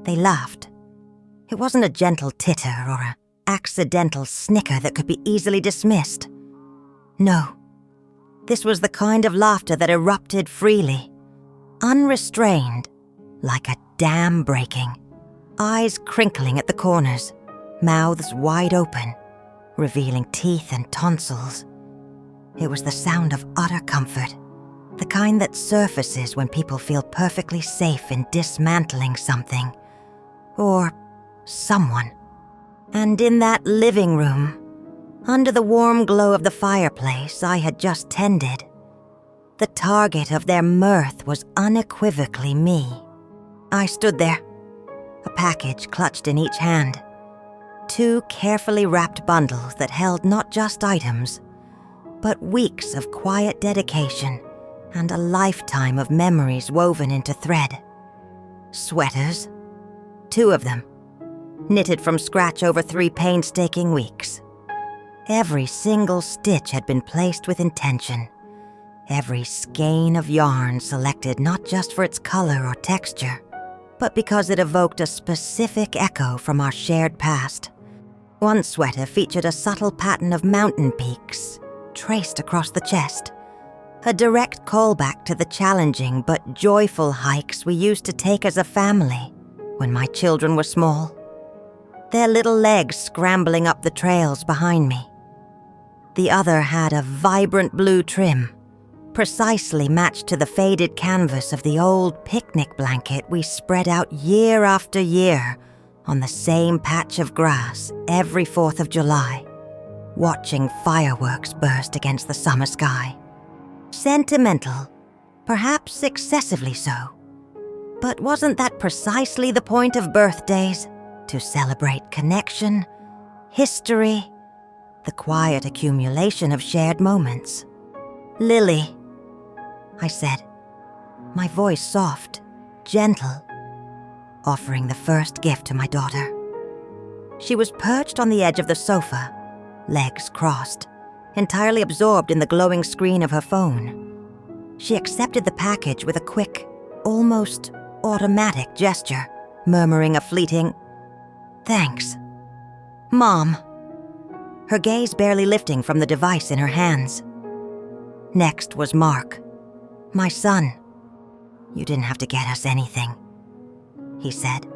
They laughed. It wasn't a gentle titter or an accidental snicker that could be easily dismissed. No, this was the kind of laughter that erupted freely, unrestrained, like a dam breaking, eyes crinkling at the corners, mouths wide open, revealing teeth and tonsils. It was the sound of utter comfort, the kind that surfaces when people feel perfectly safe in dismantling something, or someone. And in that living room, under the warm glow of the fireplace I had just tended, the target of their mirth was unequivocally me. I stood there, a package clutched in each hand, 2 carefully wrapped bundles that held not just items, but weeks of quiet dedication and a lifetime of memories woven into thread. Sweaters, 2 of them, knitted from scratch over 3 painstaking weeks. Every single stitch had been placed with intention, every skein of yarn selected not just for its color or texture, but because it evoked a specific echo from our shared past. One sweater featured a subtle pattern of mountain peaks traced across the chest, a direct callback to the challenging but joyful hikes we used to take as a family when my children were small, their little legs scrambling up the trails behind me. The other had a vibrant blue trim, precisely matched to the faded canvas of the old picnic blanket we spread out year after year on the same patch of grass every 4th of July, watching fireworks burst against the summer sky. Sentimental, perhaps excessively so. But wasn't that precisely the point of birthdays? To celebrate connection, history, the quiet accumulation of shared moments. "Lily," I said, my voice soft, gentle, offering the first gift to my daughter. She was perched on the edge of the sofa, legs crossed, entirely absorbed in the glowing screen of her phone. She accepted the package with a quick, almost automatic gesture, murmuring a fleeting, "Thanks. Mom," her gaze barely lifting from the device in her hands. Next was Mark, my son. "You didn't have to get us anything," he said.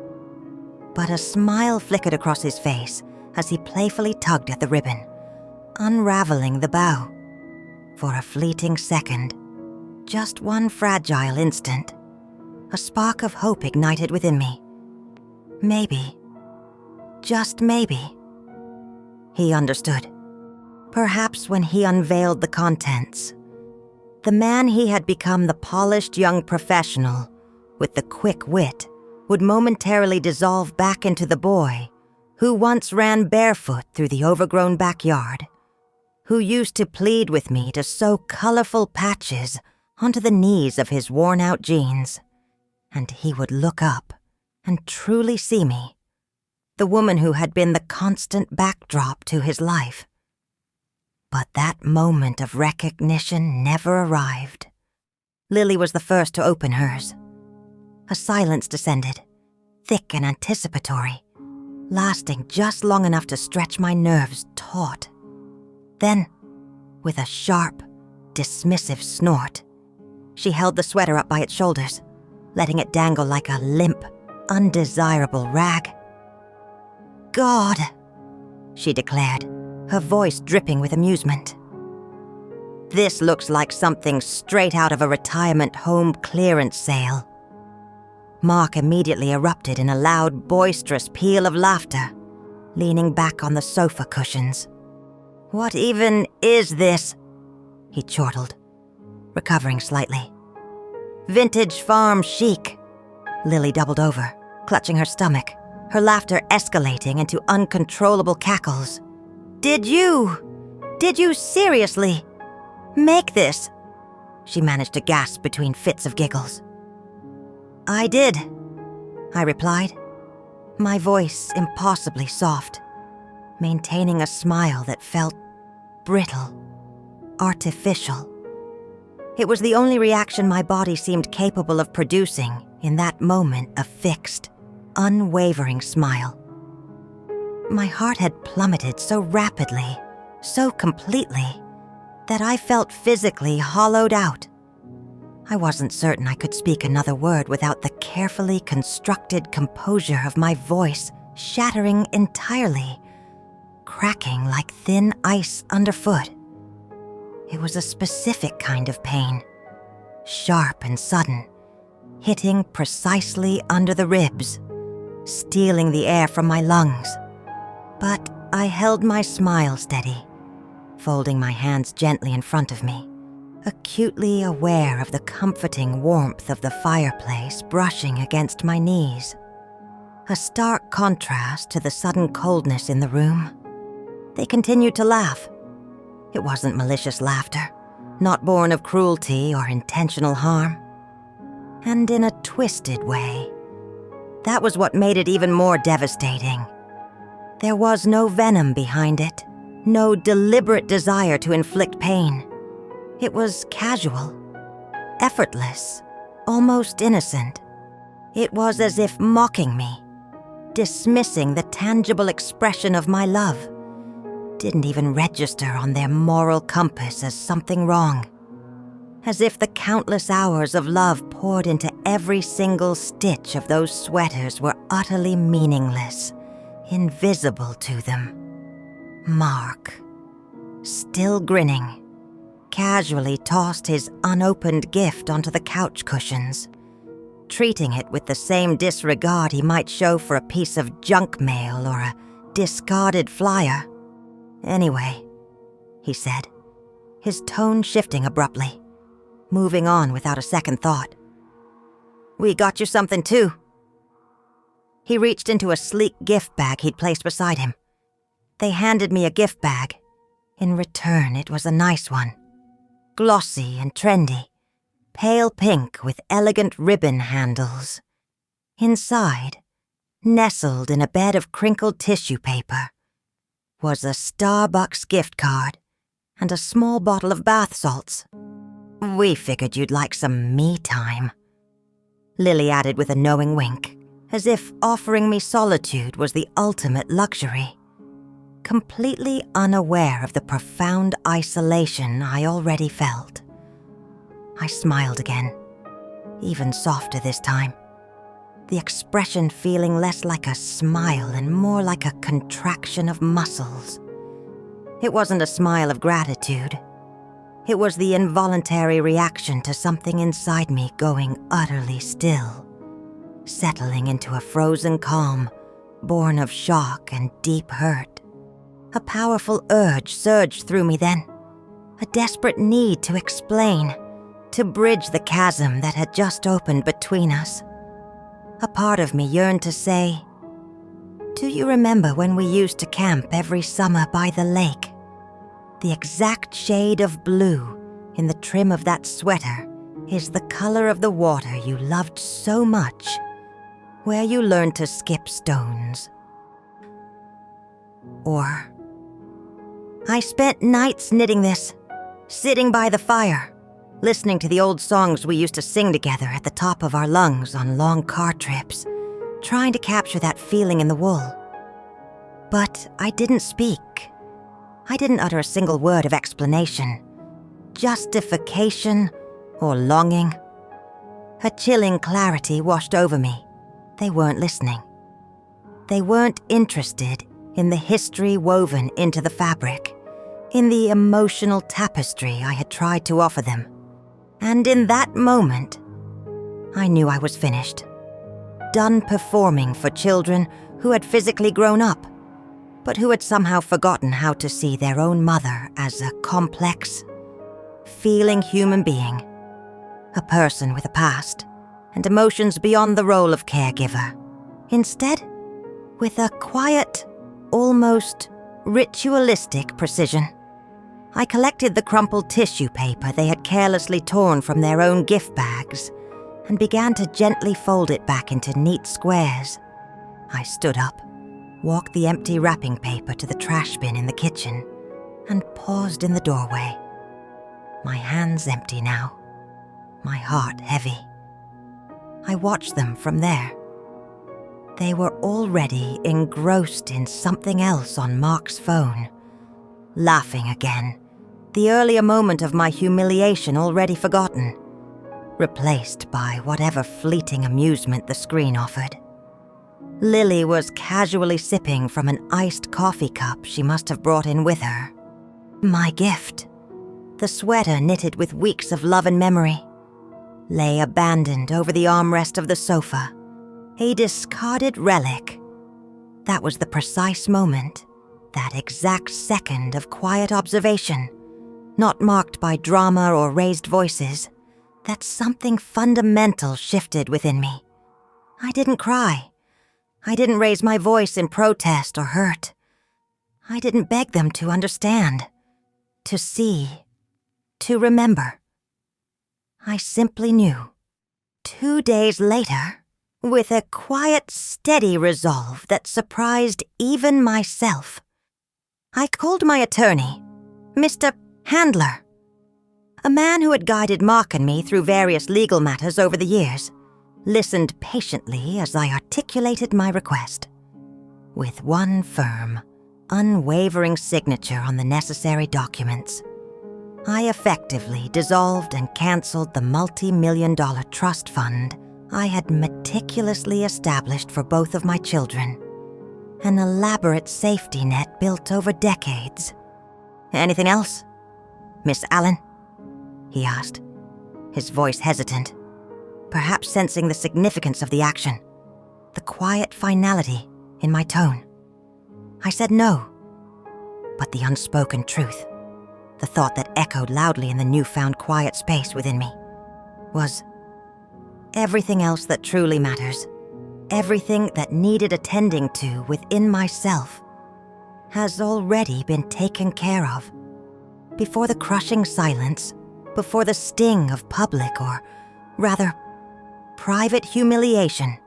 But a smile flickered across his face as he playfully tugged at the ribbon, unraveling the bow. For a fleeting second, just one fragile instant, a spark of hope ignited within me. Maybe, just maybe, he understood. Perhaps when he unveiled the contents, the man he had become, the polished young professional with the quick wit, would momentarily dissolve back into the boy who once ran barefoot through the overgrown backyard, who used to plead with me to sew colorful patches onto the knees of his worn-out jeans. And he would look up and truly see me, the woman who had been the constant backdrop to his life. But that moment of recognition never arrived. Lily was the first to open hers. A silence descended, thick and anticipatory, lasting just long enough to stretch my nerves taut. Then, with a sharp, dismissive snort, she held the sweater up by its shoulders, letting it dangle like a limp, undesirable rag. "God," she declared, her voice dripping with amusement. "This looks like something straight out of a retirement home clearance sale." Mark immediately erupted in a loud, boisterous peal of laughter, leaning back on the sofa cushions. "What even is this?" he chortled, recovering slightly. "Vintage farm chic." Lily doubled over, clutching her stomach, her laughter escalating into uncontrollable cackles. Did you seriously make this?" she managed to gasp between fits of giggles. "I did," I replied, my voice impossibly soft, maintaining a smile that felt brittle, artificial. It was the only reaction my body seemed capable of producing in that moment of fixed, unwavering smile. My heart had plummeted so rapidly, so completely, that I felt physically hollowed out. I wasn't certain I could speak another word without the carefully constructed composure of my voice shattering entirely, cracking like thin ice underfoot. It was a specific kind of pain, sharp and sudden, hitting precisely under the ribs, stealing the air from my lungs. But I held my smile steady, folding my hands gently in front of me, acutely aware of the comforting warmth of the fireplace brushing against my knees. A stark contrast to the sudden coldness in the room. They continued to laugh. It wasn't malicious laughter, not born of cruelty or intentional harm. And in a twisted way, that was what made it even more devastating. There was no venom behind it, no deliberate desire to inflict pain. It was casual, effortless, almost innocent. It was as if mocking me, dismissing the tangible expression of my love. Didn't even register on their moral compass as something wrong. As if the countless hours of love poured into every single stitch of those sweaters were utterly meaningless, invisible to them. Mark, still grinning, casually tossed his unopened gift onto the couch cushions, treating it with the same disregard he might show for a piece of junk mail or a discarded flyer. "Anyway," he said, his tone shifting abruptly, moving on without a second thought. "We got you something too." He reached into a sleek gift bag he'd placed beside him. They handed me a gift bag. In return, it was a nice one. Glossy and trendy, pale pink with elegant ribbon handles. Inside, nestled in a bed of crinkled tissue paper, was a Starbucks gift card and a small bottle of bath salts. "We figured you'd like some me time," Lily added with a knowing wink, as if offering me solitude was the ultimate luxury. Completely unaware of the profound isolation I already felt. I smiled again, even softer this time, the expression feeling less like a smile and more like a contraction of muscles. It wasn't a smile of gratitude. It was the involuntary reaction to something inside me going utterly still, settling into a frozen calm, born of shock and deep hurt. A powerful urge surged through me then, a desperate need to explain, to bridge the chasm that had just opened between us. A part of me yearned to say, "Do you remember when we used to camp every summer by the lake? The exact shade of blue in the trim of that sweater is the color of the water you loved so much, where you learned to skip stones." Or, "I spent nights knitting this, sitting by the fire, listening to the old songs we used to sing together at the top of our lungs on long car trips, trying to capture that feeling in the wool. But I didn't speak. I didn't utter a single word of explanation, justification, or longing. A chilling clarity washed over me. They weren't listening. They weren't interested in the history woven into the fabric, in the emotional tapestry I had tried to offer them. And in that moment, I knew I was finished. Done performing for children who had physically grown up, but who had somehow forgotten how to see their own mother as a complex, feeling human being, a person with a past and emotions beyond the role of caregiver. Instead, with a quiet, almost ritualistic precision, I collected the crumpled tissue paper they had carelessly torn from their own gift bags and began to gently fold it back into neat squares. I stood up, walked the empty wrapping paper to the trash bin in the kitchen, and paused in the doorway. My hands empty now, my heart heavy. I watched them from there. They were already engrossed in something else on Mark's phone. Laughing again, the earlier moment of my humiliation already forgotten, replaced by whatever fleeting amusement the screen offered. Lily was casually sipping from an iced coffee cup she must have brought in with her. My gift, the sweater knitted with weeks of love and memory, lay abandoned over the armrest of the sofa, a discarded relic. That was the precise moment, that exact second of quiet observation, not marked by drama or raised voices, that something fundamental shifted within me. I didn't cry. I didn't raise my voice in protest or hurt. I didn't beg them to understand, to see, to remember. I simply knew. 2 days later, with a quiet, steady resolve that surprised even myself, I called my attorney, Mr. Handler, a man who had guided Mark and me through various legal matters over the years, listened patiently as I articulated my request. With one firm, unwavering signature on the necessary documents, I effectively dissolved and canceled the multi-million-dollar trust fund I had meticulously established for both of my children, an elaborate safety net built over decades. "Anything else, Miss Allen?" he asked, his voice hesitant, perhaps sensing the significance of the action, the quiet finality in my tone. I said no, but the unspoken truth, the thought that echoed loudly in the newfound quiet space within me, was everything else that truly matters, everything that needed attending to within myself, has already been taken care of. Before the crushing silence, before the sting of public or, rather, private humiliation,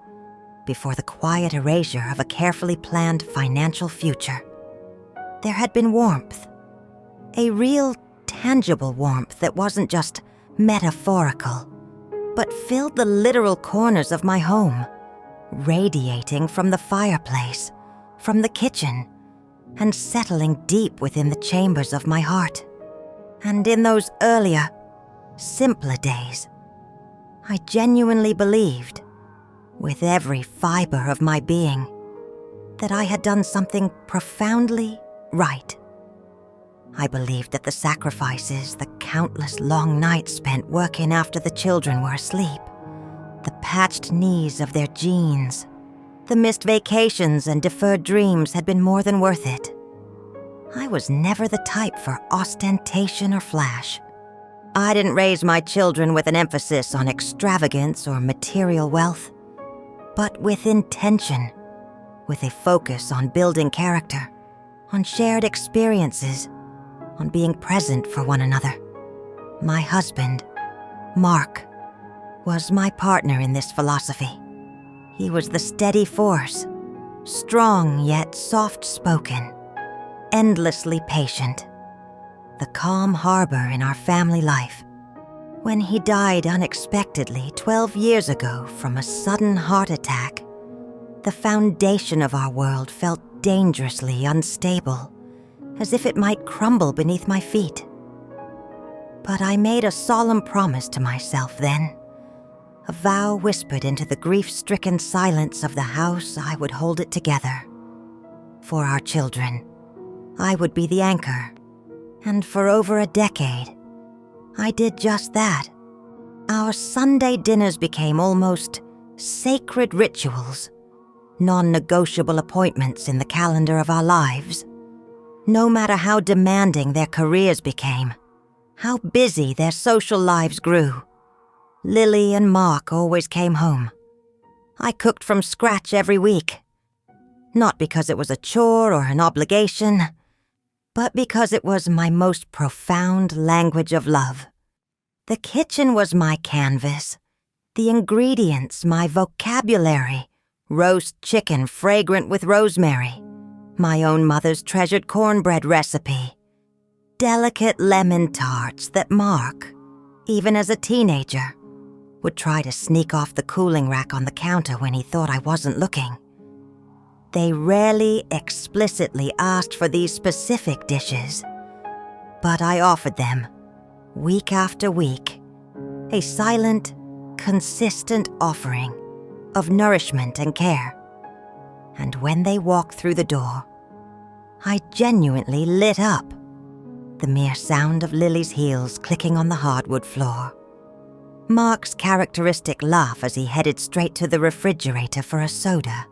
before the quiet erasure of a carefully planned financial future, there had been warmth. A real, tangible warmth that wasn't just metaphorical, but filled the literal corners of my home, radiating from the fireplace, from the kitchen, and settling deep within the chambers of my heart. And in those earlier, simpler days, I genuinely believed, with every fiber of my being, that I had done something profoundly right. I believed that the sacrifices, the countless long nights spent working after the children were asleep, the patched knees of their jeans, the missed vacations and deferred dreams had been more than worth it. I was never the type for ostentation or flash. I didn't raise my children with an emphasis on extravagance or material wealth, but with intention, with a focus on building character, on shared experiences, on being present for one another. My husband, Mark, was my partner in this philosophy. He was the steady force, strong yet soft-spoken, endlessly patient, the calm harbor in our family life. When he died unexpectedly 12 years ago from a sudden heart attack, the foundation of our world felt dangerously unstable, as if it might crumble beneath my feet. But I made a solemn promise to myself then, a vow whispered into the grief-stricken silence of the house I would hold it together. For our children, I would be the anchor, and for over a decade, I did just that. Our Sunday dinners became almost sacred rituals, non-negotiable appointments in the calendar of our lives. No matter how demanding their careers became, how busy their social lives grew, Lily and Mark always came home. I cooked from scratch every week, not because it was a chore or an obligation, but because it was my most profound language of love. The kitchen was my canvas, the ingredients my vocabulary, roast chicken fragrant with rosemary, my own mother's treasured cornbread recipe, delicate lemon tarts that Mark, even as a teenager, would try to sneak off the cooling rack on the counter when he thought I wasn't looking. They rarely explicitly asked for these specific dishes, but I offered them, week after week, a silent, consistent offering of nourishment and care. And when they walked through the door, I genuinely lit up. The mere sound of Lily's heels clicking on the hardwood floor. Mark's characteristic laugh as he headed straight to the refrigerator for a soda.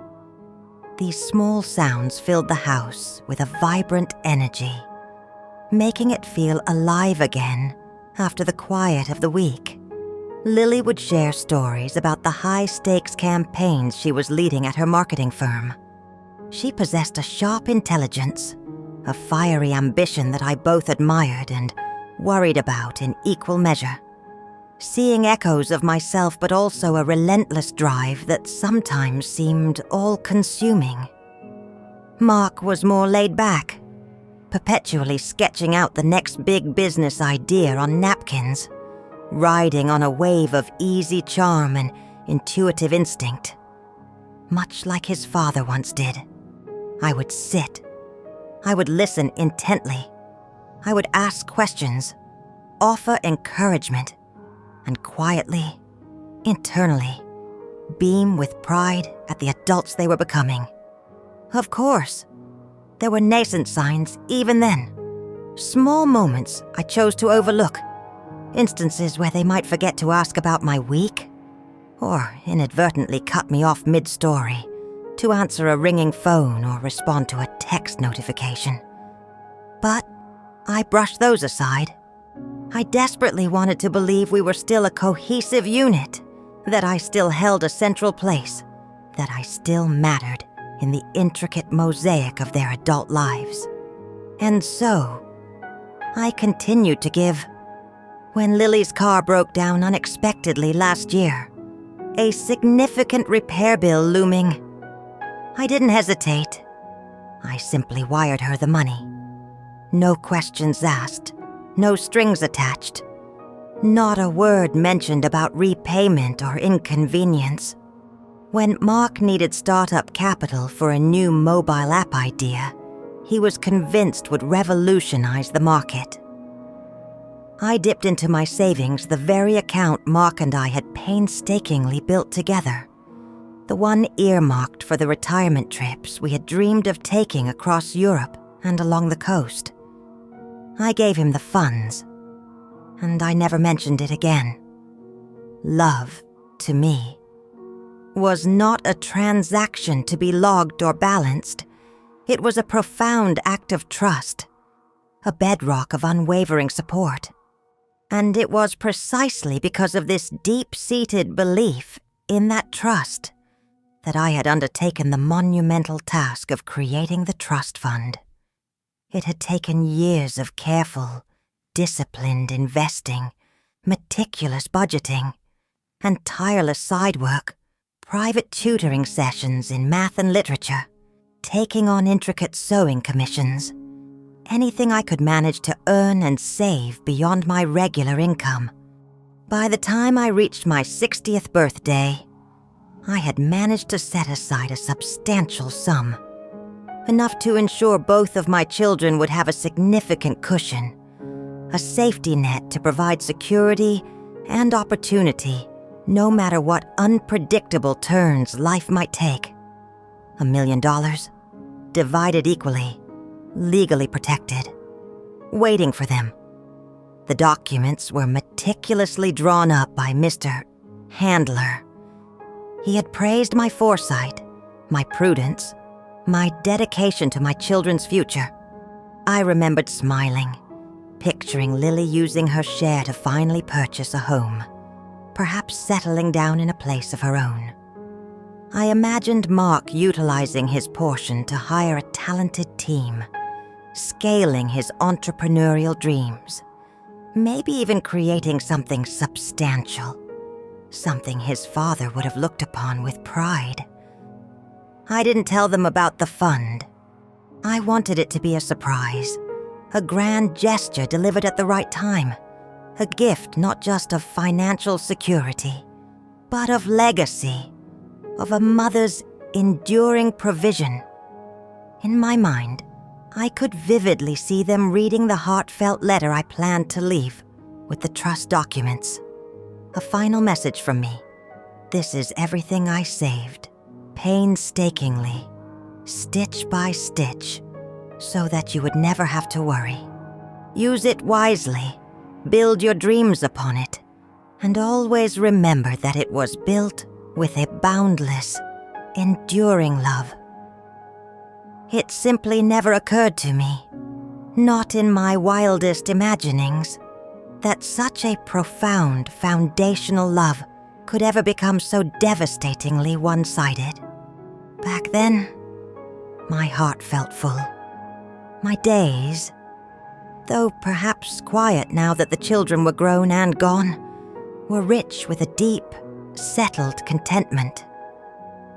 These small sounds filled the house with a vibrant energy, making it feel alive again after the quiet of the week. Lily would share stories about the high-stakes campaigns she was leading at her marketing firm. She possessed a sharp intelligence, a fiery ambition that I both admired and worried about in equal measure. Seeing echoes of myself, but also a relentless drive that sometimes seemed all-consuming. Mark was more laid back, perpetually sketching out the next big business idea on napkins, riding on a wave of easy charm and intuitive instinct. Much like his father once did, I would sit. I would listen intently. I would ask questions, offer encouragement, and quietly, internally, beam with pride at the adults they were becoming. Of course, there were nascent signs even then. Small moments I chose to overlook. Instances where they might forget to ask about my week, or inadvertently cut me off mid-story to answer a ringing phone or respond to a text notification. But I brushed those aside. I desperately wanted to believe we were still a cohesive unit, that I still held a central place, that I still mattered in the intricate mosaic of their adult lives. And so, I continued to give. When Lily's car broke down unexpectedly last year, a significant repair bill looming, I didn't hesitate. I simply wired her the money. No questions asked, no strings attached. Not a word mentioned about repayment or inconvenience. When Mark needed startup capital for a new mobile app idea, he was convinced would revolutionize the market. I dipped into my savings, the very account Mark and I had painstakingly built together. The one earmarked for the retirement trips we had dreamed of taking across Europe and along the coast. I gave him the funds, and I never mentioned it again. Love, to me, was not a transaction to be logged or balanced. It was a profound act of trust, a bedrock of unwavering support. And it was precisely because of this deep-seated belief in that trust that I had undertaken the monumental task of creating the trust fund. It had taken years of careful, disciplined investing, meticulous budgeting, and tireless side work, private tutoring sessions in math and literature, taking on intricate sewing commissions, anything I could manage to earn and save beyond my regular income. By the time I reached my 60th birthday, I had managed to set aside a substantial sum, enough to ensure both of my children would have a significant cushion, a safety net to provide security and opportunity no matter what unpredictable turns life might take. $1 million, divided equally, legally protected, waiting for them. The documents were meticulously drawn up by Mr. Handler. He had praised my foresight, my prudence, my dedication to my children's future. I remembered smiling, picturing Lily using her share to finally purchase a home, perhaps settling down in a place of her own. I imagined Mark utilizing his portion to hire a talented team, scaling his entrepreneurial dreams, maybe even creating something substantial, something his father would have looked upon with pride. I didn't tell them about the fund. I wanted it to be a surprise, a grand gesture delivered at the right time, a gift not just of financial security, but of legacy, of a mother's enduring provision In my mind, I could vividly see them reading the heartfelt letter I planned to leave with the trust documents. A final message from me. This is everything I saved, painstakingly, stitch by stitch, so that you would never have to worry. Use it wisely, build your dreams upon it, and always remember that it was built with a boundless, enduring love. It simply never occurred to me, not in my wildest imaginings, that such a profound, foundational love could ever become so devastatingly one-sided. Back then, my heart felt full. My days, though perhaps quiet now that the children were grown and gone, were rich with a deep, settled contentment.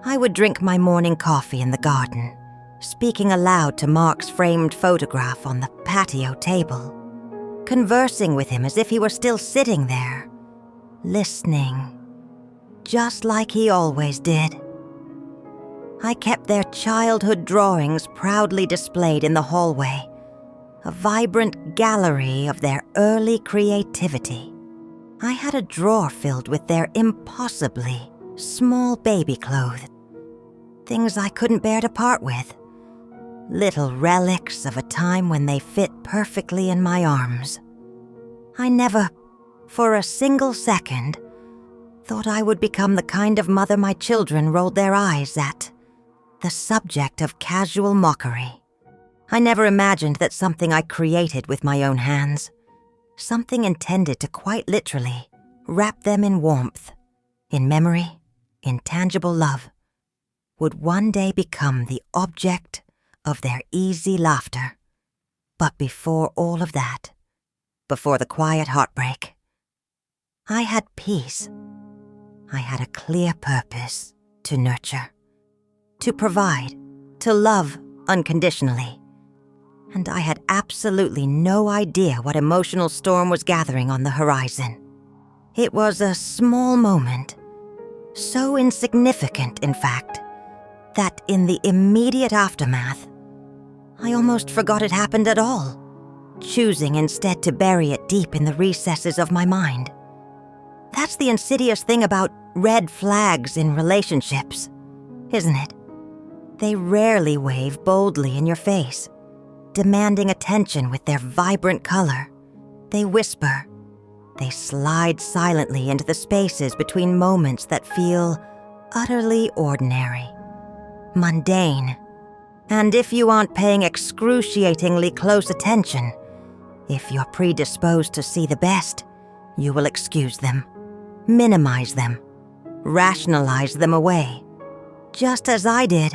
I would drink my morning coffee in the garden, speaking aloud to Mark's framed photograph on the patio table, conversing with him as if he were still sitting there, listening, just like he always did. I kept their childhood drawings proudly displayed in the hallway, a vibrant gallery of their early creativity. I had a drawer filled with their impossibly small baby clothes, things I couldn't bear to part with, little relics of a time when they fit perfectly in my arms. I never, for a single second, thought I would become the kind of mother my children rolled their eyes at, the subject of casual mockery. I never imagined that something I created with my own hands, something intended to quite literally wrap them in warmth, in memory, in tangible love, would one day become the object of their easy laughter. But before all of that, before the quiet heartbreak, I had peace. I had a clear purpose to nurture, to provide, to love unconditionally. And I had absolutely no idea what emotional storm was gathering on the horizon. It was a small moment, so insignificant, in fact, that in the immediate aftermath, I almost forgot it happened at all, choosing instead to bury it deep in the recesses of my mind. That's the insidious thing about red flags in relationships, isn't it? They rarely wave boldly in your face, demanding attention with their vibrant color. They whisper. They slide silently into the spaces between moments that feel utterly ordinary, mundane. And if you aren't paying excruciatingly close attention, if you're predisposed to see the best, you will excuse them, minimize them, rationalize them away, just as I did.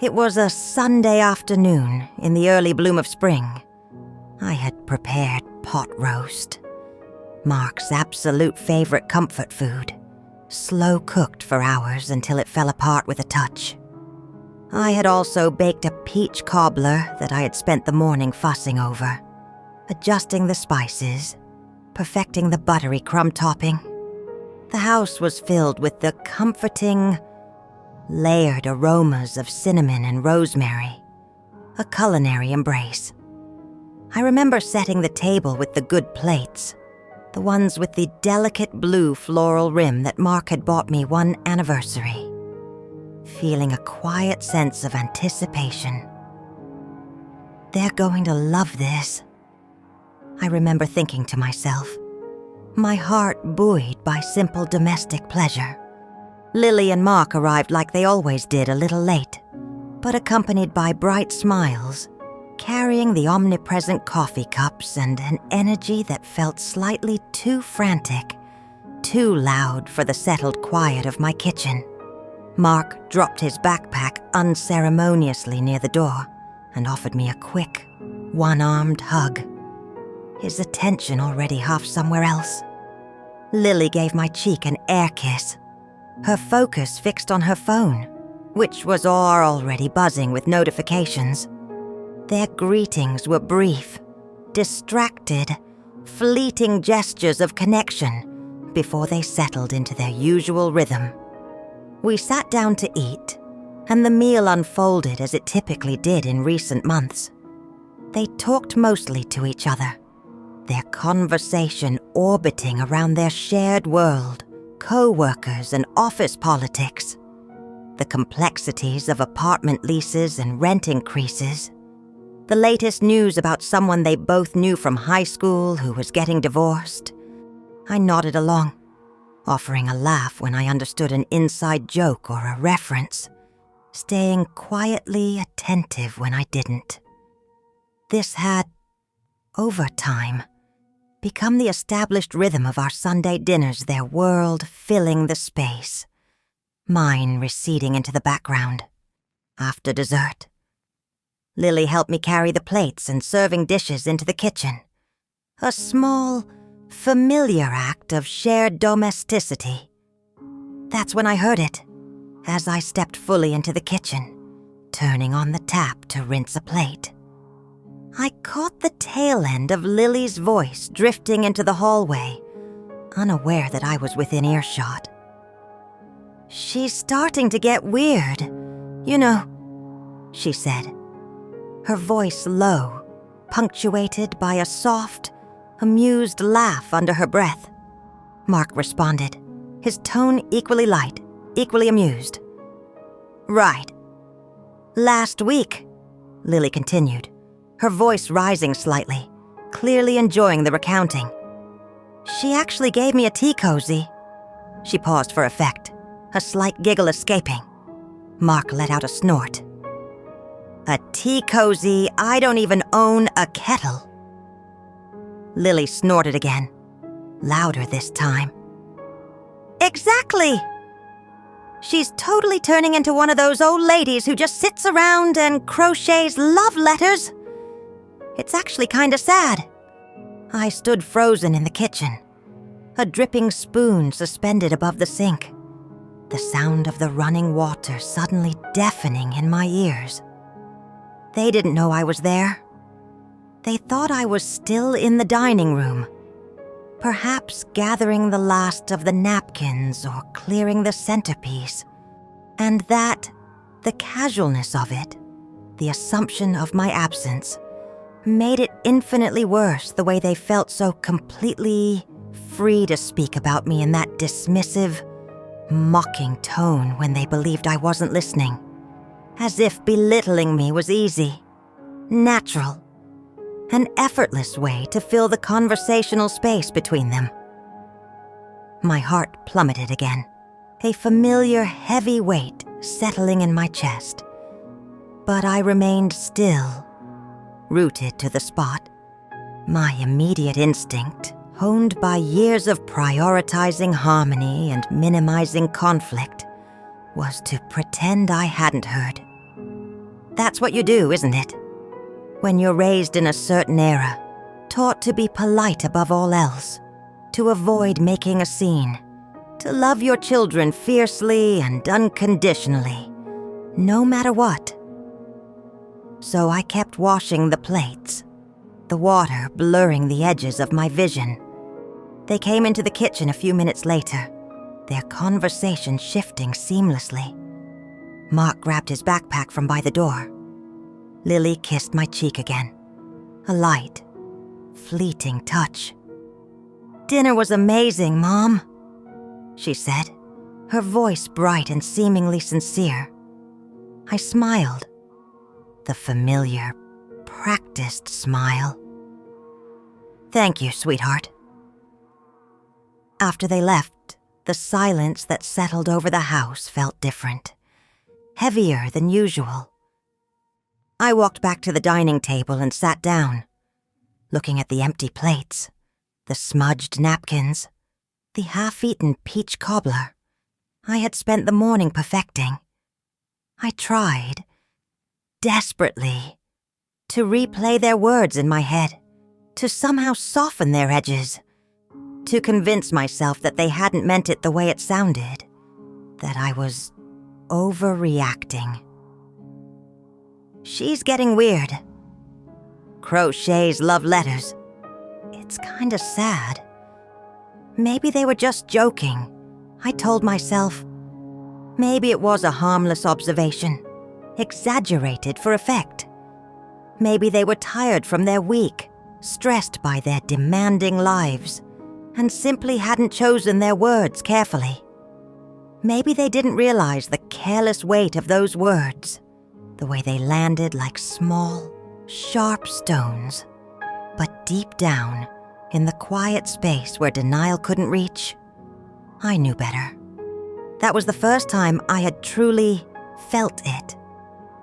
It was a Sunday afternoon in the early bloom of spring. I had prepared pot roast, Mark's absolute favorite comfort food, slow cooked for hours until it fell apart with a touch. I had also baked a peach cobbler that I had spent the morning fussing over, adjusting the spices, perfecting the buttery crumb topping. The house was filled with the comforting, layered aromas of cinnamon and rosemary, a culinary embrace. I remember setting the table with the good plates, the ones with the delicate blue floral rim that Mark had bought me one anniversary, feeling a quiet sense of anticipation. They're going to love this, I remember thinking to myself, my heart buoyed by simple domestic pleasure. Lily and Mark arrived like they always did, a little late, but accompanied by bright smiles, carrying the omnipresent coffee cups and an energy that felt slightly too frantic, too loud for the settled quiet of my kitchen. Mark dropped his backpack unceremoniously near the door and offered me a quick, one-armed hug, his attention already half somewhere else. Lily gave my cheek an air kiss, her focus fixed on her phone, which was already buzzing with notifications. Their greetings were brief, distracted, fleeting gestures of connection before they settled into their usual rhythm. We sat down to eat, and the meal unfolded as it typically did in recent months. They talked mostly to each other, their conversation orbiting around their shared world, co-workers and office politics, the complexities of apartment leases and rent increases, the latest news about someone they both knew from high school who was getting divorced. I nodded along, offering a laugh when I understood an inside joke or a reference, staying quietly attentive when I didn't. This had, over time, become the established rhythm of our Sunday dinners, their world filling the space, mine receding into the background. After dessert, Lily helped me carry the plates and serving dishes into the kitchen, a small, familiar act of shared domesticity. That's when I heard it, as I stepped fully into the kitchen, turning on the tap to rinse a plate. I caught the tail end of Lily's voice drifting into the hallway, unaware that I was within earshot. "She's starting to get weird, you know," she said, her voice low, punctuated by a soft, amused laugh under her breath. Mark responded, his tone equally light, equally amused. "Right. Last week," Lily continued, her voice rising slightly, clearly enjoying the recounting. "She actually gave me a tea cozy." She paused for effect, a slight giggle escaping. Mark let out a snort. "A tea cozy? I don't even own a kettle." Lily snorted again, louder this time. "Exactly! She's totally turning into one of those old ladies who just sits around and crochets love letters. It's actually kinda sad." I stood frozen in the kitchen, a dripping spoon suspended above the sink, the sound of the running water suddenly deafening in my ears. They didn't know I was there. They thought I was still in the dining room, perhaps gathering the last of the napkins or clearing the centerpiece, and that, the casualness of it, the assumption of my absence, made it infinitely worse the way they felt so completely free to speak about me in that dismissive, mocking tone when they believed I wasn't listening, as if belittling me was easy, natural, an effortless way to fill the conversational space between them. My heart plummeted again, a familiar heavy weight settling in my chest, but I remained still, rooted to the spot. My immediate instinct, honed by years of prioritizing harmony and minimizing conflict, was to pretend I hadn't heard. That's what you do, isn't it? When you're raised in a certain era, taught to be polite above all else, to avoid making a scene, to love your children fiercely and unconditionally, no matter what. So I kept washing the plates, the water blurring the edges of my vision. They came into the kitchen a few minutes later, their conversation shifting seamlessly. Mark grabbed his backpack from by the door. Lily kissed my cheek again, a light, fleeting touch. "Dinner was amazing, Mom," she said, her voice bright and seemingly sincere. I smiled, the familiar, practiced smile. "Thank you, sweetheart." After they left, the silence that settled over the house felt different, heavier than usual. I walked back to the dining table and sat down, looking at the empty plates, the smudged napkins, the half-eaten peach cobbler I had spent the morning perfecting. I tried, desperately, to replay their words in my head, to somehow soften their edges, to convince myself that they hadn't meant it the way it sounded, that I was overreacting. "She's getting weird. Crochets love letters. It's kinda sad. Maybe they were just joking," I told myself. Maybe it was a harmless observation, exaggerated for effect. Maybe they were tired from their week, stressed by their demanding lives, and simply hadn't chosen their words carefully. Maybe they didn't realize the careless weight of those words, the way they landed like small, sharp stones. But deep down, in the quiet space where denial couldn't reach, I knew better. That was the first time I had truly felt it.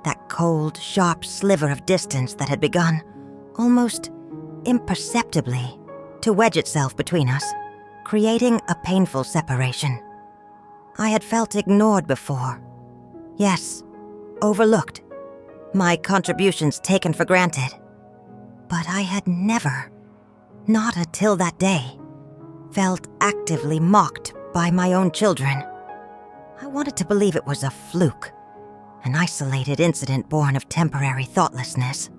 That cold, sharp sliver of distance that had begun, almost imperceptibly, to wedge itself between us, creating a painful separation. I had felt ignored before. Yes, overlooked. My contributions taken for granted. But I had never, not until that day, felt actively mocked by my own children. I wanted to believe it was a fluke, an isolated incident born of temporary thoughtlessness.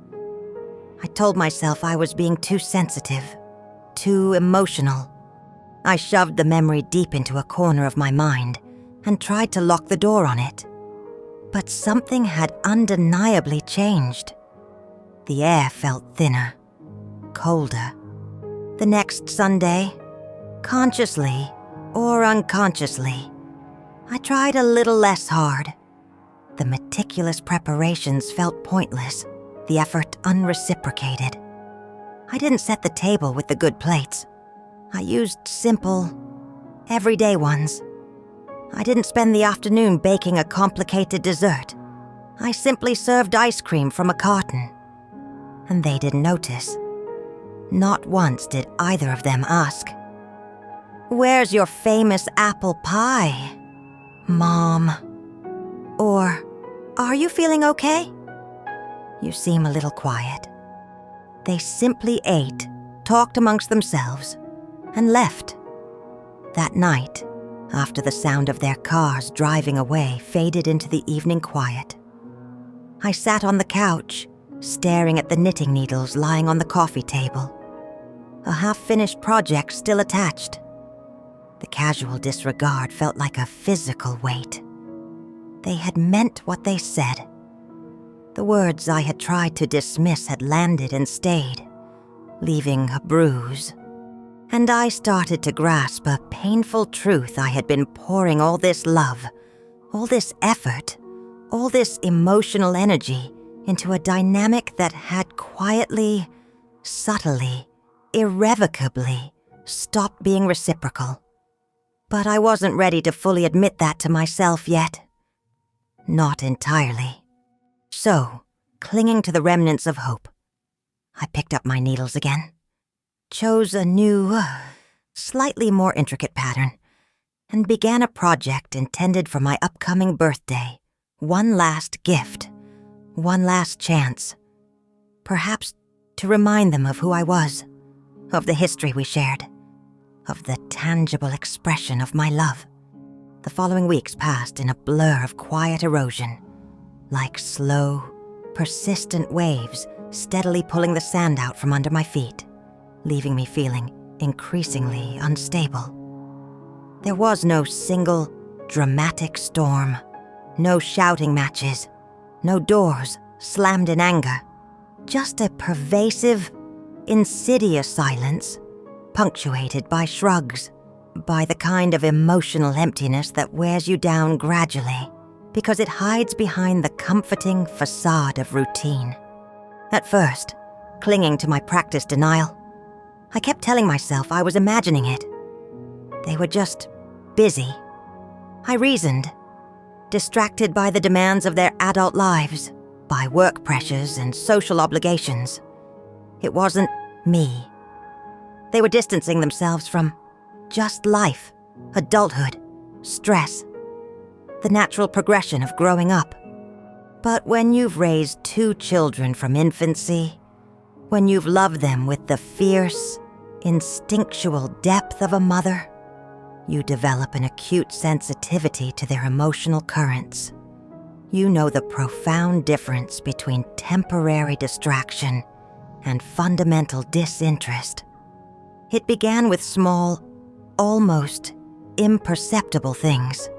I told myself I was being too sensitive, too emotional. I shoved the memory deep into a corner of my mind and tried to lock the door on it. But something had undeniably changed. The air felt thinner, colder. The next Sunday, consciously or unconsciously, I tried a little less hard. The meticulous preparations felt pointless, the effort unreciprocated. I didn't set the table with the good plates. I used simple, everyday ones. I didn't spend the afternoon baking a complicated dessert. I simply served ice cream from a carton. And they didn't notice. Not once did either of them ask, "Where's your famous apple pie, Mom?" Or, "Are you feeling okay? You seem a little quiet." They simply ate, talked amongst themselves, and left. That night, after the sound of their cars driving away faded into the evening quiet, I sat on the couch, staring at the knitting needles lying on the coffee table, a half-finished project still attached. The casual disregard felt like a physical weight. They had meant what they said. The words I had tried to dismiss had landed and stayed, leaving a bruise. And I started to grasp a painful truth. I had been pouring all this love, all this effort, all this emotional energy into a dynamic that had quietly, subtly, irrevocably stopped being reciprocal. But I wasn't ready to fully admit that to myself yet. Not entirely. So, clinging to the remnants of hope, I picked up my needles again, chose a new, slightly more intricate pattern, and began a project intended for my upcoming birthday. One last gift, one last chance. Perhaps to remind them of who I was, of the history we shared, of the tangible expression of my love. The following weeks passed in a blur of quiet erosion, like slow, persistent waves steadily pulling the sand out from under my feet, leaving me feeling increasingly unstable. There was no single, dramatic storm, no shouting matches, no doors slammed in anger, just a pervasive, insidious silence, punctuated by shrugs, by the kind of emotional emptiness that wears you down gradually, because it hides behind the comforting facade of routine. At first, clinging to my practiced denial, I kept telling myself I was imagining it. They were just busy. I reasoned, distracted by the demands of their adult lives, by work pressures and social obligations. It wasn't me. They were distancing themselves from just life, adulthood, stress, the natural progression of growing up. But when you've raised 2 children from infancy, when you've loved them with the fierce, instinctual depth of a mother, you develop an acute sensitivity to their emotional currents. You know the profound difference between temporary distraction and fundamental disinterest. It began with small, almost imperceptible things.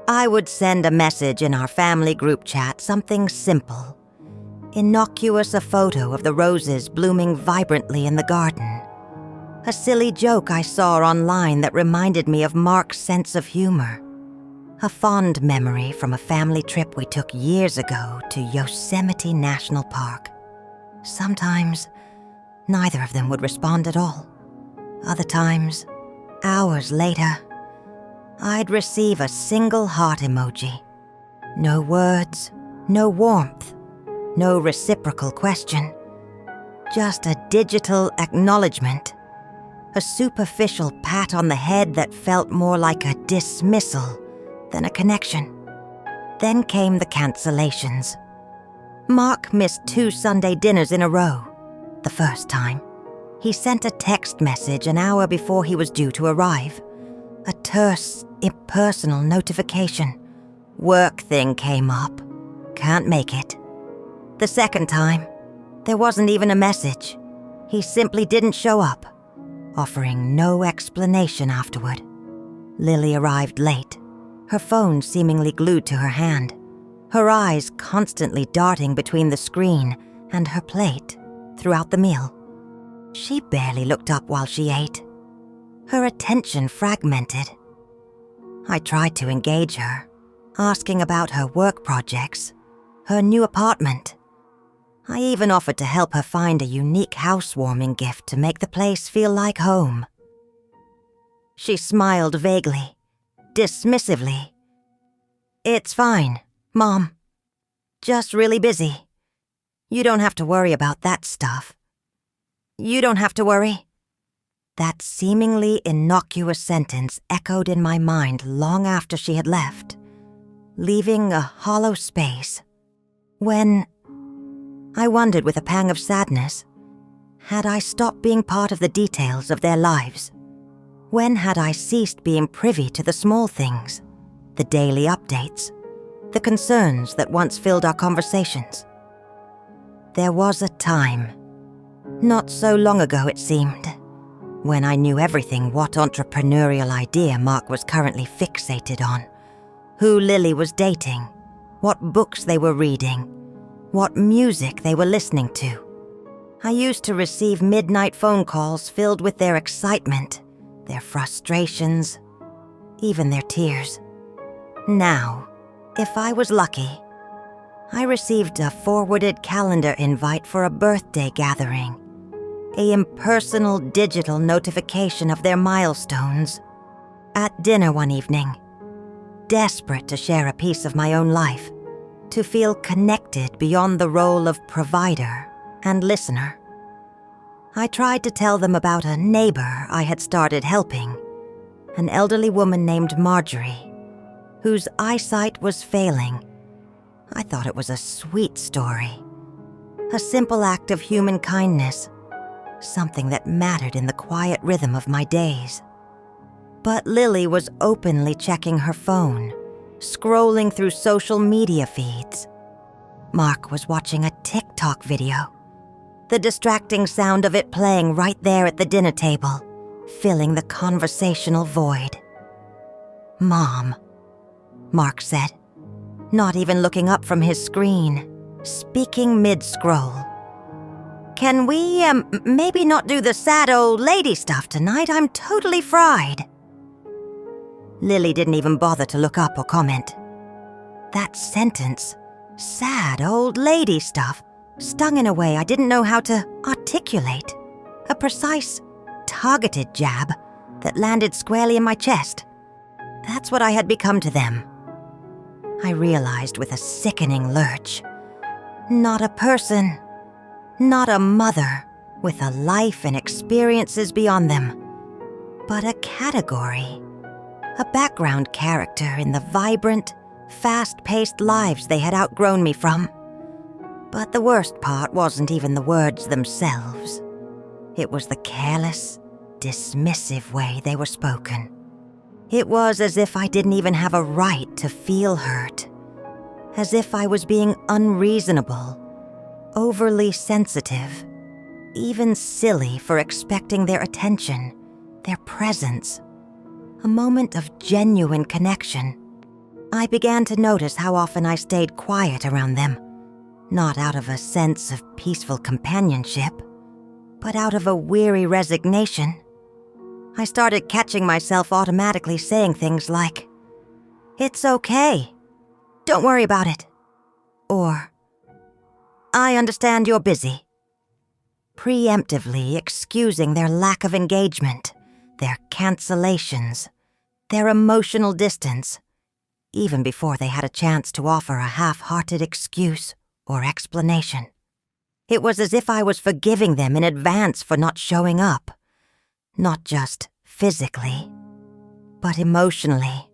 I would send a message in our family group chat, something simple. Innocuous, a photo of the roses blooming vibrantly in the garden. A silly joke I saw online that reminded me of Mark's sense of humor. A fond memory from a family trip we took years ago to Yosemite National Park. Sometimes, neither of them would respond at all. Other times, hours later, I'd receive a single heart emoji. No words, no warmth, no reciprocal question. Just a digital acknowledgement. A superficial pat on the head that felt more like a dismissal than a connection. Then came the cancellations. Mark missed 2 Sunday dinners in a row. The first time, he sent a text message an hour before he was due to arrive. A terse, impersonal notification. Work thing came up. Can't make it. The second time, there wasn't even a message. He simply didn't show up, offering no explanation afterward. Lily arrived late, her phone seemingly glued to her hand, her eyes constantly darting between the screen and her plate throughout the meal. She barely looked up while she ate, her attention fragmented. I tried to engage her, asking about her work projects, her new apartment. I even offered to help her find a unique housewarming gift to make the place feel like home. She smiled vaguely, dismissively. "It's fine, Mom. Just really busy. You don't have to worry about that stuff. You don't have to worry." That seemingly innocuous sentence echoed in my mind long after she had left, leaving a hollow space. When I wondered with a pang of sadness, had I stopped being part of the details of their lives? When had I ceased being privy to the small things, the daily updates, the concerns that once filled our conversations? There was a time, not so long ago it seemed, when I knew everything what entrepreneurial idea Mark was currently fixated on, who Lily was dating, what books they were reading, what music they were listening to. I used to receive midnight phone calls filled with their excitement, their frustrations, even their tears. Now, if I was lucky, I received a forwarded calendar invite for a birthday gathering, an impersonal digital notification of their milestones. At dinner one evening, desperate to share a piece of my own life, to feel connected beyond the role of provider and listener, I tried to tell them about a neighbor I had started helping, an elderly woman named Marjorie, whose eyesight was failing. I thought it was a sweet story, a simple act of human kindness, something that mattered in the quiet rhythm of my days. But Lily was openly checking her phone, scrolling through social media feeds. Mark was watching a TikTok video, the distracting sound of it playing right there at the dinner table, filling the conversational void. "Mom," Mark said, not even looking up from his screen, speaking mid-scroll. "Can we, maybe not do the sad old lady stuff tonight? I'm totally fried." Lily didn't even bother to look up or comment. That sentence, sad old lady stuff, stung in a way I didn't know how to articulate. A precise, targeted jab that landed squarely in my chest. That's what I had become to them. I realized with a sickening lurch. Not a person, not a mother with a life and experiences beyond them, but a category, a background character in the vibrant, fast-paced lives they had outgrown me from. But the worst part wasn't even the words themselves. It was the careless, dismissive way they were spoken. It was as if I didn't even have a right to feel hurt, as if I was being unreasonable, overly sensitive, even silly for expecting their attention, their presence, a moment of genuine connection. I began to notice how often I stayed quiet around them, not out of a sense of peaceful companionship, but out of a weary resignation. I started catching myself automatically saying things like, "It's okay. Don't worry about it." Or, "I understand you're busy." Preemptively excusing their lack of engagement, their cancellations, their emotional distance, even before they had a chance to offer a half-hearted excuse or explanation. It was as if I was forgiving them in advance for not showing up, not just physically, but emotionally.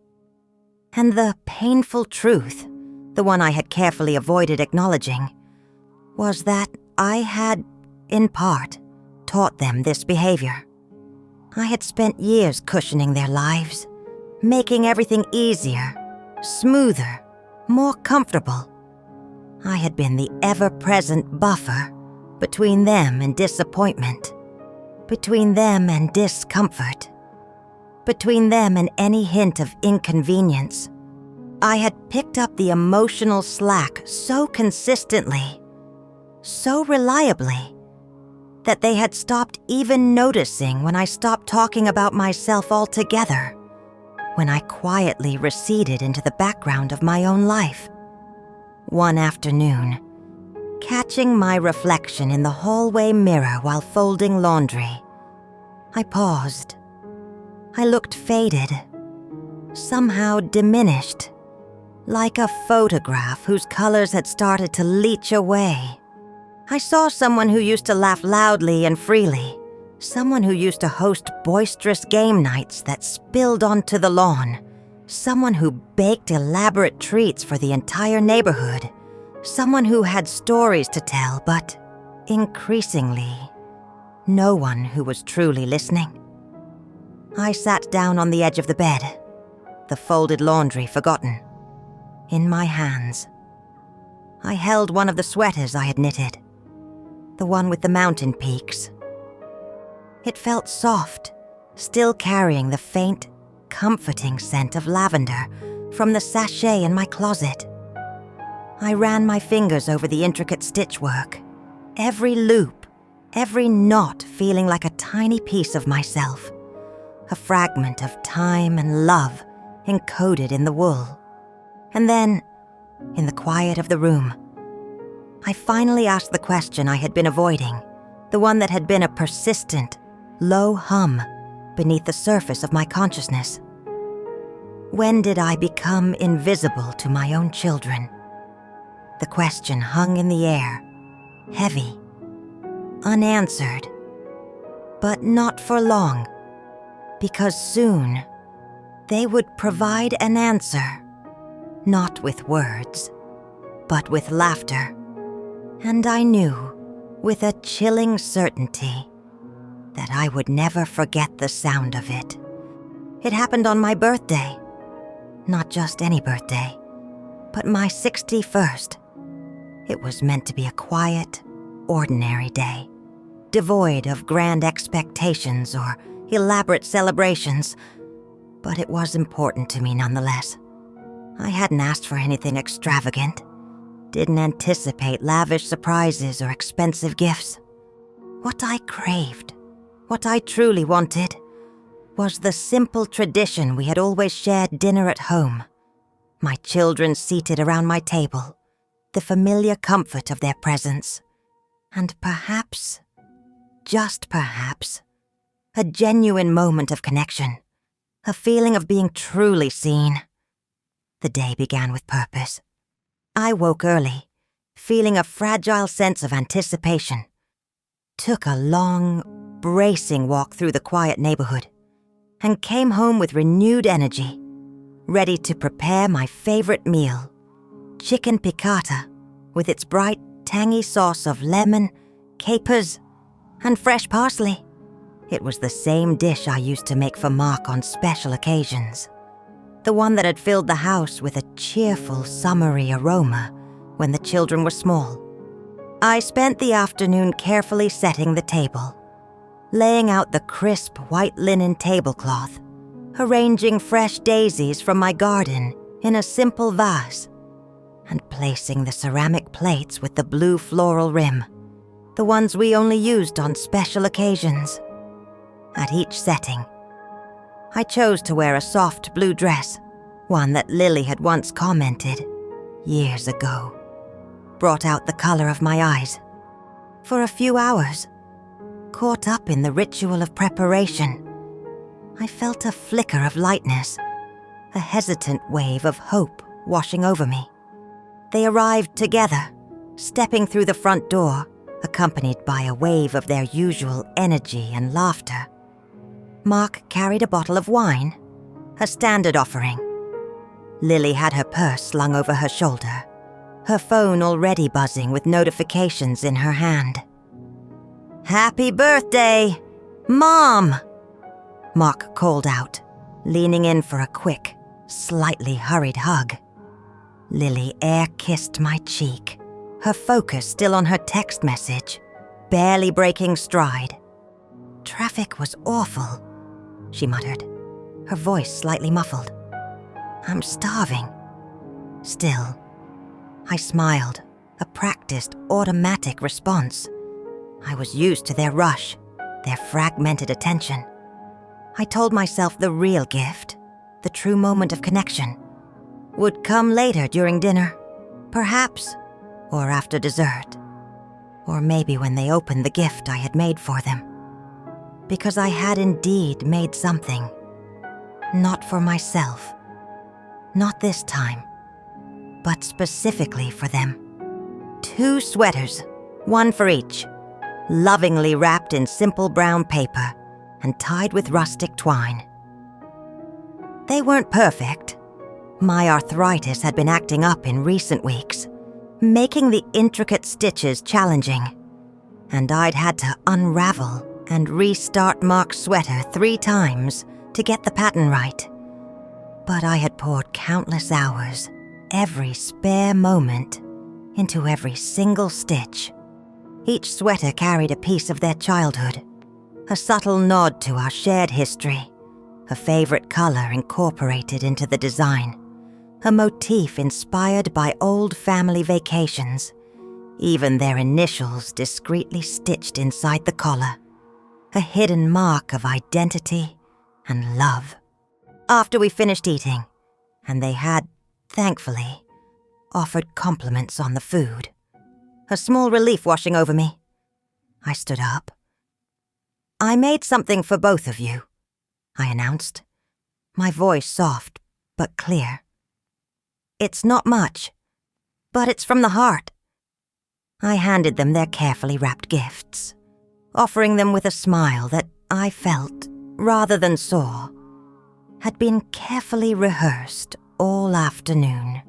And the painful truth, the one I had carefully avoided acknowledging, was that I had, in part, taught them this behavior. I had spent years cushioning their lives, making everything easier, smoother, more comfortable. I had been the ever-present buffer between them and disappointment, between them and discomfort, between them and any hint of inconvenience. I had picked up the emotional slack so consistently, so reliably, that they had stopped even noticing when I stopped talking about myself altogether, when I quietly receded into the background of my own life. One afternoon, catching my reflection in the hallway mirror while folding laundry, I paused. I looked faded, somehow diminished, like a photograph whose colors had started to leach away. I saw someone who used to laugh loudly and freely, someone who used to host boisterous game nights that spilled onto the lawn, someone who baked elaborate treats for the entire neighborhood, someone who had stories to tell, but increasingly, no one who was truly listening. I sat down on the edge of the bed, the folded laundry forgotten. In my hands, I held one of the sweaters I had knitted, the one with the mountain peaks. It felt soft, still carrying the faint, comforting scent of lavender from the sachet in my closet. I ran my fingers over the intricate stitchwork, every loop, every knot feeling like a tiny piece of myself, a fragment of time and love encoded in the wool. And then, in the quiet of the room, I finally asked the question I had been avoiding, the one that had been a persistent, low hum beneath the surface of my consciousness. When did I become invisible to my own children? The question hung in the air, heavy, unanswered, but not for long, because soon they would provide an answer, not with words, but with laughter. And I knew, with a chilling certainty, that I would never forget the sound of it. It happened on my birthday. Not just any birthday, but my 61st. It was meant to be a quiet, ordinary day, devoid of grand expectations or elaborate celebrations, but it was important to me nonetheless. I hadn't asked for anything extravagant, didn't anticipate lavish surprises or expensive gifts. What I craved, what I truly wanted, was the simple tradition we had always shared dinner at home, my children seated around my table, the familiar comfort of their presence, and perhaps, just perhaps, a genuine moment of connection, a feeling of being truly seen. The day began with purpose. I woke early, feeling a fragile sense of anticipation, took a long, bracing walk through the quiet neighborhood, and came home with renewed energy, ready to prepare my favorite meal, chicken piccata, with its bright, tangy sauce of lemon, capers, and fresh parsley. It was the same dish I used to make for Mark on special occasions, the one that had filled the house with a cheerful, summery aroma when the children were small. I spent the afternoon carefully setting the table, laying out the crisp white linen tablecloth, arranging fresh daisies from my garden in a simple vase and placing the ceramic plates with the blue floral rim, the ones we only used on special occasions. At each setting, I chose to wear a soft blue dress, one that Lily had once commented, years ago, brought out the color of my eyes. For a few hours, caught up in the ritual of preparation, I felt a flicker of lightness, a hesitant wave of hope washing over me. They arrived together, stepping through the front door, accompanied by a wave of their usual energy and laughter. Mark carried a bottle of wine, a standard offering. Lily had her purse slung over her shoulder, her phone already buzzing with notifications in her hand. "Happy birthday, Mom!" Mark called out, leaning in for a quick, slightly hurried hug. Lily air-kissed my cheek, her focus still on her text message, barely breaking stride. "Traffic was awful," she muttered, her voice slightly muffled. "I'm starving." Still, I smiled, a practiced, automatic response. I was used to their rush, their fragmented attention. I told myself the real gift, the true moment of connection, would come later during dinner, perhaps, or after dessert, or maybe when they opened the gift I had made for them. Because I had indeed made something, not for myself, not this time, but specifically for them. 2 sweaters, one for each, lovingly wrapped in simple brown paper and tied with rustic twine. They weren't perfect. My arthritis had been acting up in recent weeks, making the intricate stitches challenging, and I'd had to unravel and restart Mark's sweater 3 times to get the pattern right. But I had poured countless hours, every spare moment, into every single stitch. Each sweater carried a piece of their childhood, a subtle nod to our shared history, a favorite color incorporated into the design, a motif inspired by old family vacations, even their initials discreetly stitched inside the collar, a hidden mark of identity and love. After we finished eating, and they had, thankfully, offered compliments on the food, a small relief washing over me, I stood up. "I made something for both of you," I announced, my voice soft but clear. "It's not much, but it's from the heart." I handed them their carefully wrapped gifts, offering them with a smile that I felt, rather than saw, had been carefully rehearsed all afternoon.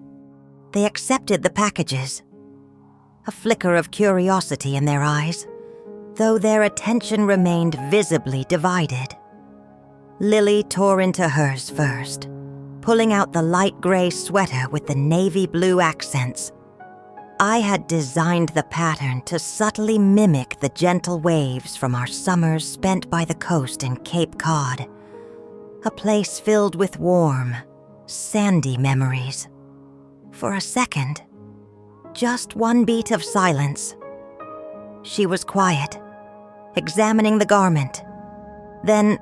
They accepted the packages, a flicker of curiosity in their eyes, though their attention remained visibly divided. Lily tore into hers first, pulling out the light gray sweater with the navy blue accents. I had designed the pattern to subtly mimic the gentle waves from our summers spent by the coast in Cape Cod, a place filled with warm, sandy memories. For a second, just one beat of silence. She was quiet, examining the garment. Then,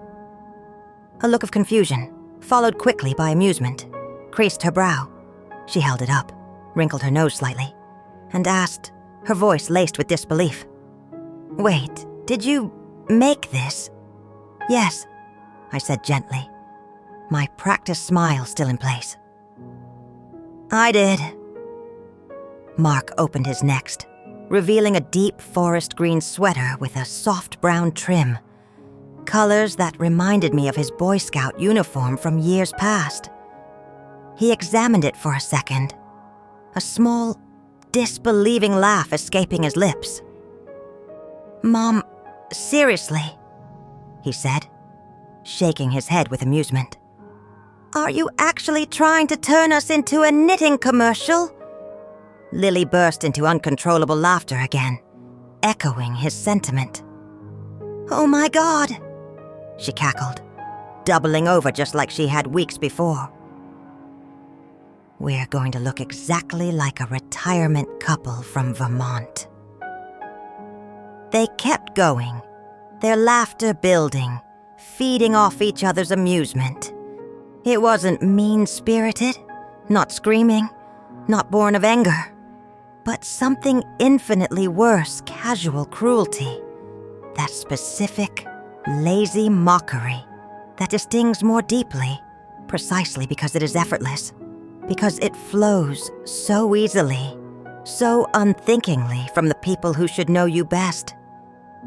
a look of confusion, followed quickly by amusement, creased her brow. She held it up, wrinkled her nose slightly, and asked, her voice laced with disbelief, "Wait, did you make this?" "Yes," I said gently, my practiced smile still in place. "I did." Mark opened his next, revealing a deep forest green sweater with a soft brown trim, colors that reminded me of his Boy Scout uniform from years past. He examined it for a second, a small, disbelieving laugh escaping his lips. "Mom, seriously," he said, shaking his head with amusement. "Are you actually trying to turn us into a knitting commercial?" Lily burst into uncontrollable laughter again, echoing his sentiment. "Oh my God," she cackled, doubling over just like she had weeks before. We're going to look exactly like a retirement couple from Vermont. They kept going, their laughter building, feeding off each other's amusement. It wasn't mean-spirited, not screaming, not born of anger, but something infinitely worse, casual cruelty. That specific, lazy mockery that stings more deeply, precisely because it is effortless, because it flows so easily, so unthinkingly from the people who should know you best,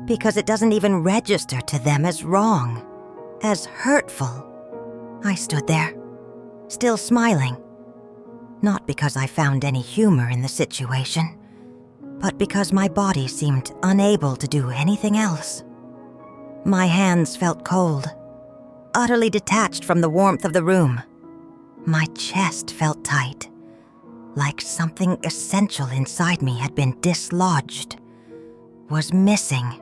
because it doesn't even register to them as wrong, as hurtful. I stood there, still smiling, not because I found any humor in the situation, but because my body seemed unable to do anything else. My hands felt cold, utterly detached from the warmth of the room. My chest felt tight, like something essential inside me had been dislodged, was missing.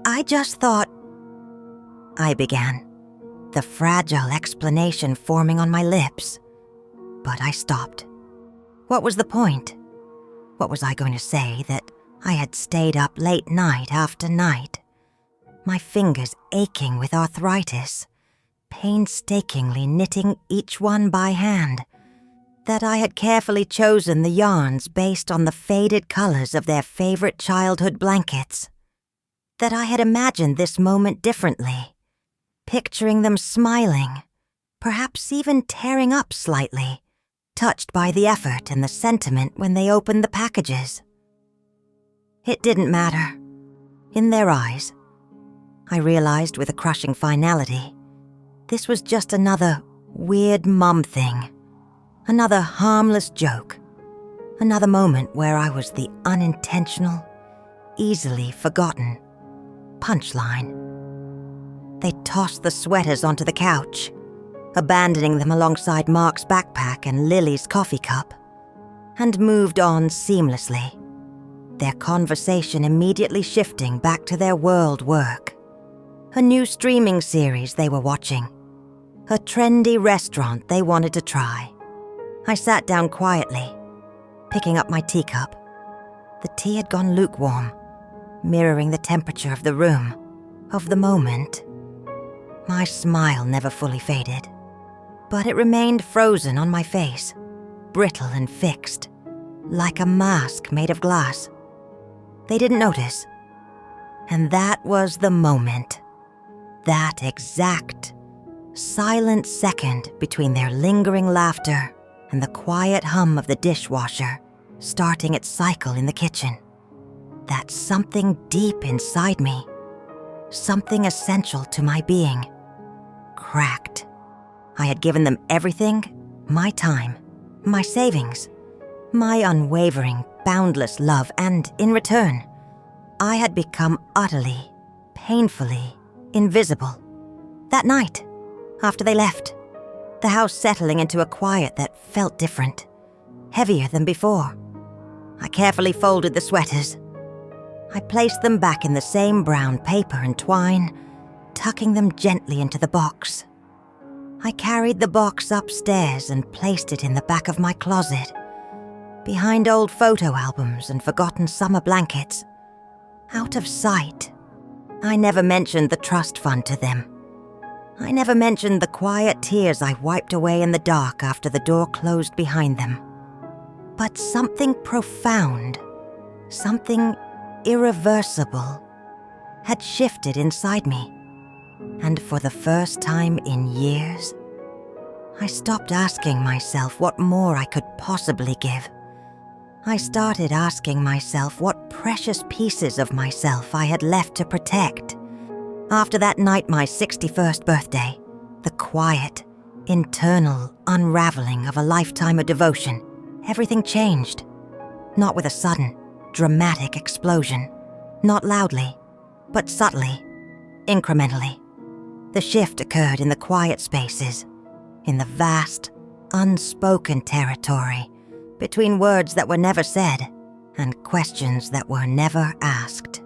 I just thought, I began, the fragile explanation forming on my lips, but I stopped. What was the point? What was I going to say that I had stayed up late night after night, my fingers aching with arthritis, painstakingly knitting each one by hand, that I had carefully chosen the yarns based on the faded colors of their favorite childhood blankets, that I had imagined this moment differently, picturing them smiling, perhaps even tearing up slightly, touched by the effort and the sentiment when they opened the packages. It didn't matter. In their eyes, I realized with a crushing finality, this was just another weird mum thing, another harmless joke, another moment where I was the unintentional, easily forgotten punchline. They tossed the sweaters onto the couch, abandoning them alongside Mark's backpack and Lily's coffee cup, and moved on seamlessly, their conversation immediately shifting back to their world work. A new streaming series they were watching, a trendy restaurant they wanted to try. I sat down quietly, picking up my teacup. The tea had gone lukewarm, mirroring the temperature of the room, of the moment. My smile never fully faded, but it remained frozen on my face, brittle and fixed, like a mask made of glass. They didn't notice. And that was the moment. That exact, silent second between their lingering laughter and the quiet hum of the dishwasher starting its cycle in the kitchen. That something deep inside me, something essential to my being, cracked. I had given them everything, my time, my savings, my unwavering, boundless love, and in return, I had become utterly, painfully invisible. That night, after they left, the house settling into a quiet that felt different, heavier than before. I carefully folded the sweaters. I placed them back in the same brown paper and twine, tucking them gently into the box. I carried the box upstairs and placed it in the back of my closet, behind old photo albums and forgotten summer blankets. Out of sight. I never mentioned the trust fund to them. I never mentioned the quiet tears I wiped away in the dark after the door closed behind them. But something profound, something irreversible, had shifted inside me. And for the first time in years, I stopped asking myself what more I could possibly give. I started asking myself what precious pieces of myself I had left to protect. After that night, my 61st birthday, the quiet, internal unraveling of a lifetime of devotion, everything changed. Not with a sudden, dramatic explosion. Not loudly, but subtly, incrementally. The shift occurred in the quiet spaces, in the vast, unspoken territory between words that were never said and questions that were never asked.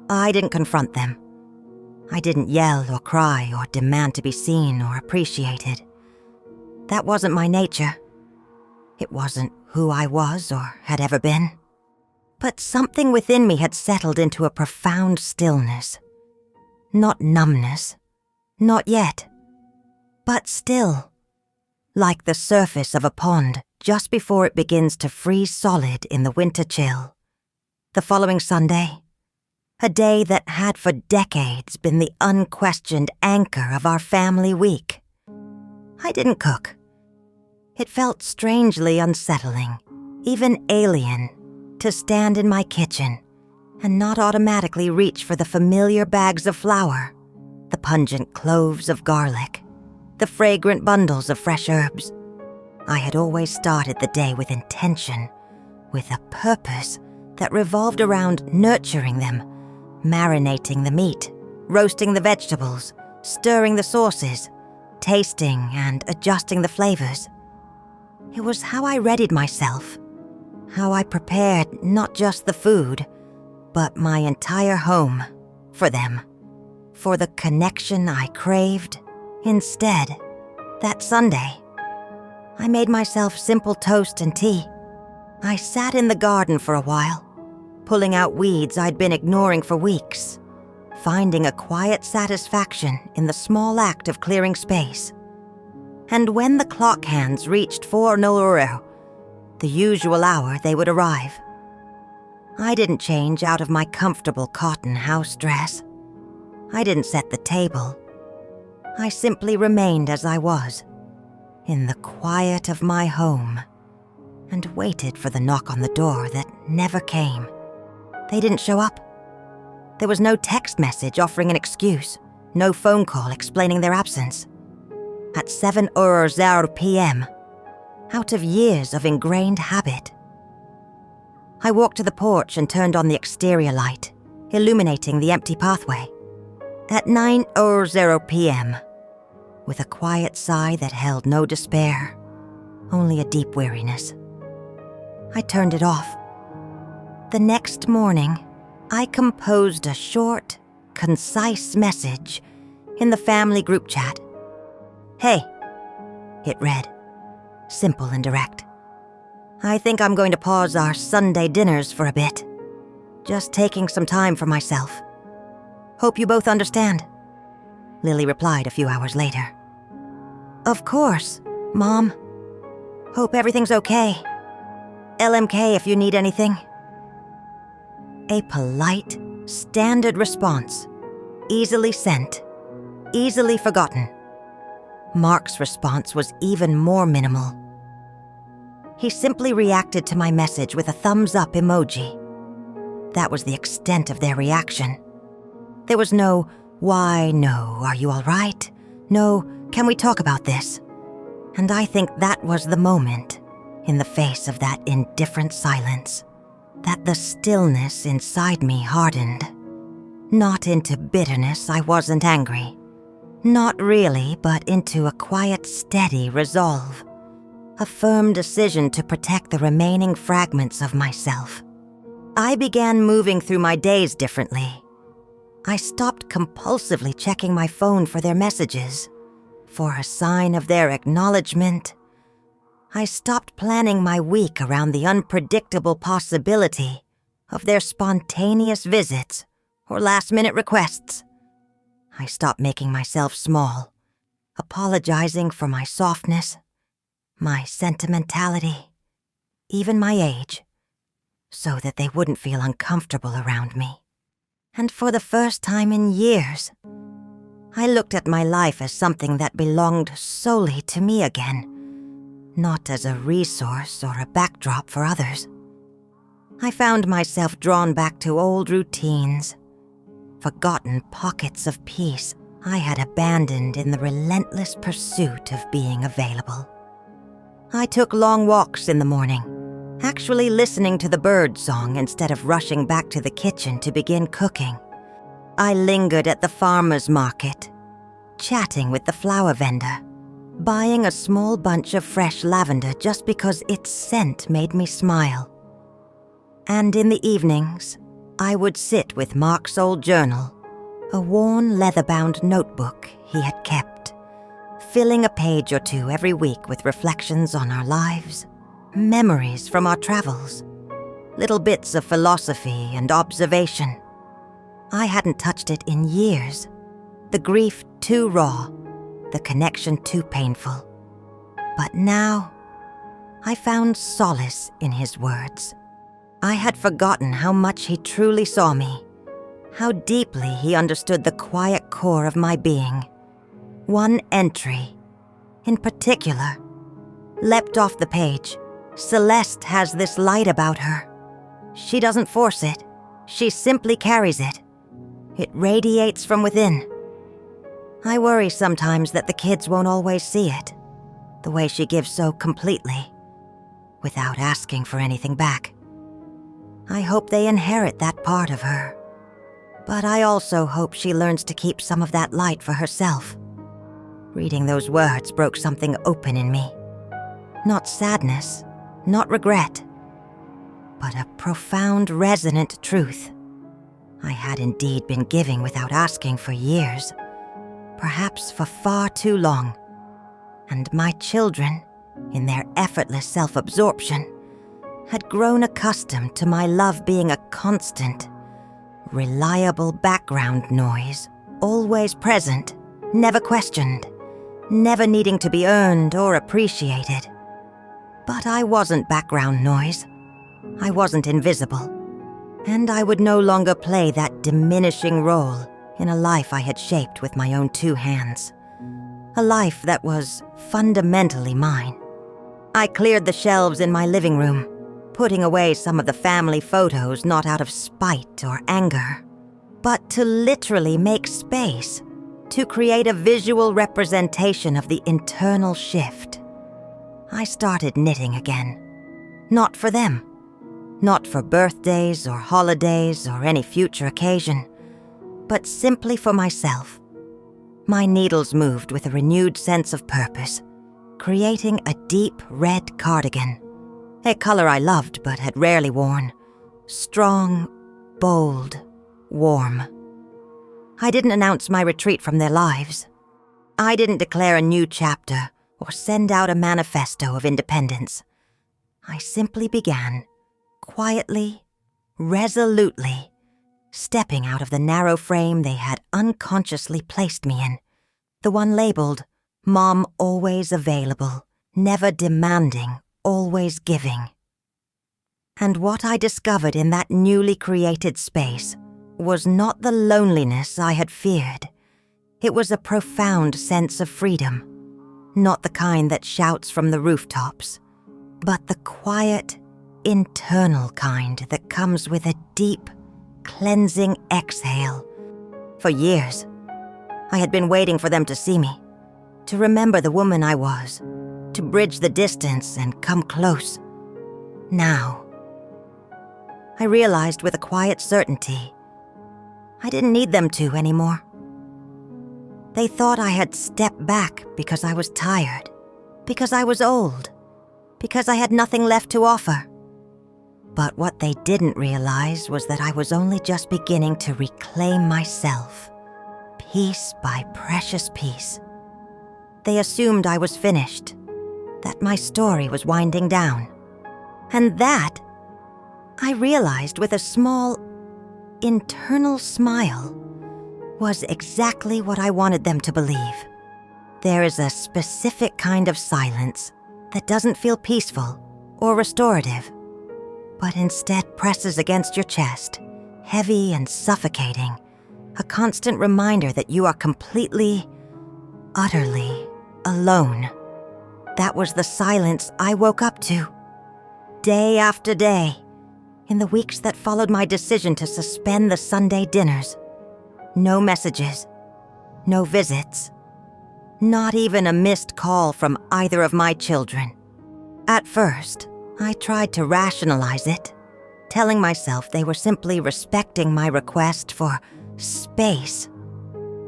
I didn't confront them. I didn't yell or cry or demand to be seen or appreciated. That wasn't my nature. It wasn't who I was or had ever been. But something within me had settled into a profound stillness. Not numbness. Not yet. But still. Like the surface of a pond just before it begins to freeze solid in the winter chill. The following Sunday, a day that had for decades been the unquestioned anchor of our family week. I didn't cook. It felt strangely unsettling, even alien, to stand in my kitchen and not automatically reach for the familiar bags of flour, the pungent cloves of garlic, the fragrant bundles of fresh herbs. I had always started the day with intention, with a purpose that revolved around nurturing them, marinating the meat, roasting the vegetables, stirring the sauces, tasting and adjusting the flavors. It was how I readied myself, how I prepared not just the food, but my entire home for them, for the connection I craved. Instead, that Sunday, I made myself simple toast and tea. I sat in the garden for a while, pulling out weeds I'd been ignoring for weeks, finding a quiet satisfaction in the small act of clearing space. And when the clock hands reached 4:00, the usual hour they would arrive, I didn't change out of my comfortable cotton house dress. I didn't set the table. I simply remained as I was, in the quiet of my home, and waited for the knock on the door that never came. They didn't show up. There was no text message offering an excuse, no phone call explaining their absence. At 7:00 p.m., out of years of ingrained habit, I walked to the porch and turned on the exterior light, illuminating the empty pathway. At 9:00 p.m., with a quiet sigh that held no despair, only a deep weariness, I turned it off. The next morning, I composed a short, concise message in the family group chat. "Hey," it read, simple and direct. "I think I'm going to pause our Sunday dinners for a bit. Just taking some time for myself. Hope you both understand." Lily replied a few hours later. "Of course, Mom. Hope everything's okay. LMK if you need anything." A polite, standard response, easily sent, easily forgotten. Mark's response was even more minimal. He simply reacted to my message with a thumbs-up emoji. That was the extent of their reaction. There was no, "Why, no, are you all right?" No, "Can we talk about this?" And I think that was the moment, in the face of that indifferent silence, that the stillness inside me hardened. Not into bitterness, I wasn't angry. Not really, but into a quiet, steady resolve. A firm decision to protect the remaining fragments of myself. I began moving through my days differently. I stopped compulsively checking my phone for their messages, for a sign of their acknowledgement. I stopped planning my week around the unpredictable possibility of their spontaneous visits or last-minute requests. I stopped making myself small, apologizing for my softness, my sentimentality, even my age, so that they wouldn't feel uncomfortable around me. And for the first time in years, I looked at my life as something that belonged solely to me again, not as a resource or a backdrop for others. I found myself drawn back to old routines, forgotten pockets of peace I had abandoned in the relentless pursuit of being available. I took long walks in the morning, actually listening to the bird song instead of rushing back to the kitchen to begin cooking. I lingered at the farmer's market, chatting with the flower vendor, buying a small bunch of fresh lavender just because its scent made me smile. And in the evenings, I would sit with Mark's old journal, a worn leather-bound notebook he had kept, filling a page or two every week with reflections on our lives, memories from our travels, little bits of philosophy and observation. I hadn't touched it in years. The grief too raw, the connection too painful. But now, I found solace in his words. I had forgotten how much he truly saw me, how deeply he understood the quiet core of my being. One entry, in particular, leapt off the page. Celeste has this light about her. She doesn't force it. She simply carries it. It radiates from within. I worry sometimes that the kids won't always see it, the way she gives so completely, without asking for anything back. I hope they inherit that part of her. But I also hope she learns to keep some of that light for herself. Reading those words broke something open in me. Not sadness, not regret, but a profound, resonant truth. I had indeed been giving without asking for years, perhaps for far too long. And my children, in their effortless self-absorption, had grown accustomed to my love being a constant, reliable background noise, always present, never questioned, never needing to be earned or appreciated. But I wasn't background noise. I wasn't invisible. And I would no longer play that diminishing role in a life I had shaped with my own two hands. A life that was fundamentally mine. I cleared the shelves in my living room, putting away some of the family photos not out of spite or anger, but to literally make space, to create a visual representation of the internal shift. I started knitting again. Not for them. Not for birthdays or holidays or any future occasion, but simply for myself. My needles moved with a renewed sense of purpose, creating a deep red cardigan, a color I loved but had rarely worn. Strong, bold, warm. I didn't announce my retreat from their lives. I didn't declare a new chapter or send out a manifesto of independence. I simply began, quietly, resolutely, stepping out of the narrow frame they had unconsciously placed me in, the one labeled, Mom always available, never demanding, always giving. And what I discovered in that newly created space was not the loneliness I had feared. It was a profound sense of freedom, not the kind that shouts from the rooftops, but the quiet, internal kind that comes with a deep, cleansing exhale. For years, I had been waiting for them to see me, to remember the woman I was, to bridge the distance and come close. Now, I realized with a quiet certainty, I didn't need them to anymore. They thought I had stepped back because I was tired, because I was old, because I had nothing left to offer. But what they didn't realize was that I was only just beginning to reclaim myself, piece by precious piece. They assumed I was finished, that my story was winding down. And that, I realized with a small, internal smile, was exactly what I wanted them to believe. There is a specific kind of silence that doesn't feel peaceful or restorative, but instead presses against your chest, heavy and suffocating, a constant reminder that you are completely, utterly alone. That was the silence I woke up to, day after day, in the weeks that followed my decision to suspend the Sunday dinners. No messages, no visits, not even a missed call from either of my children. At first, I tried to rationalize it, telling myself they were simply respecting my request for space,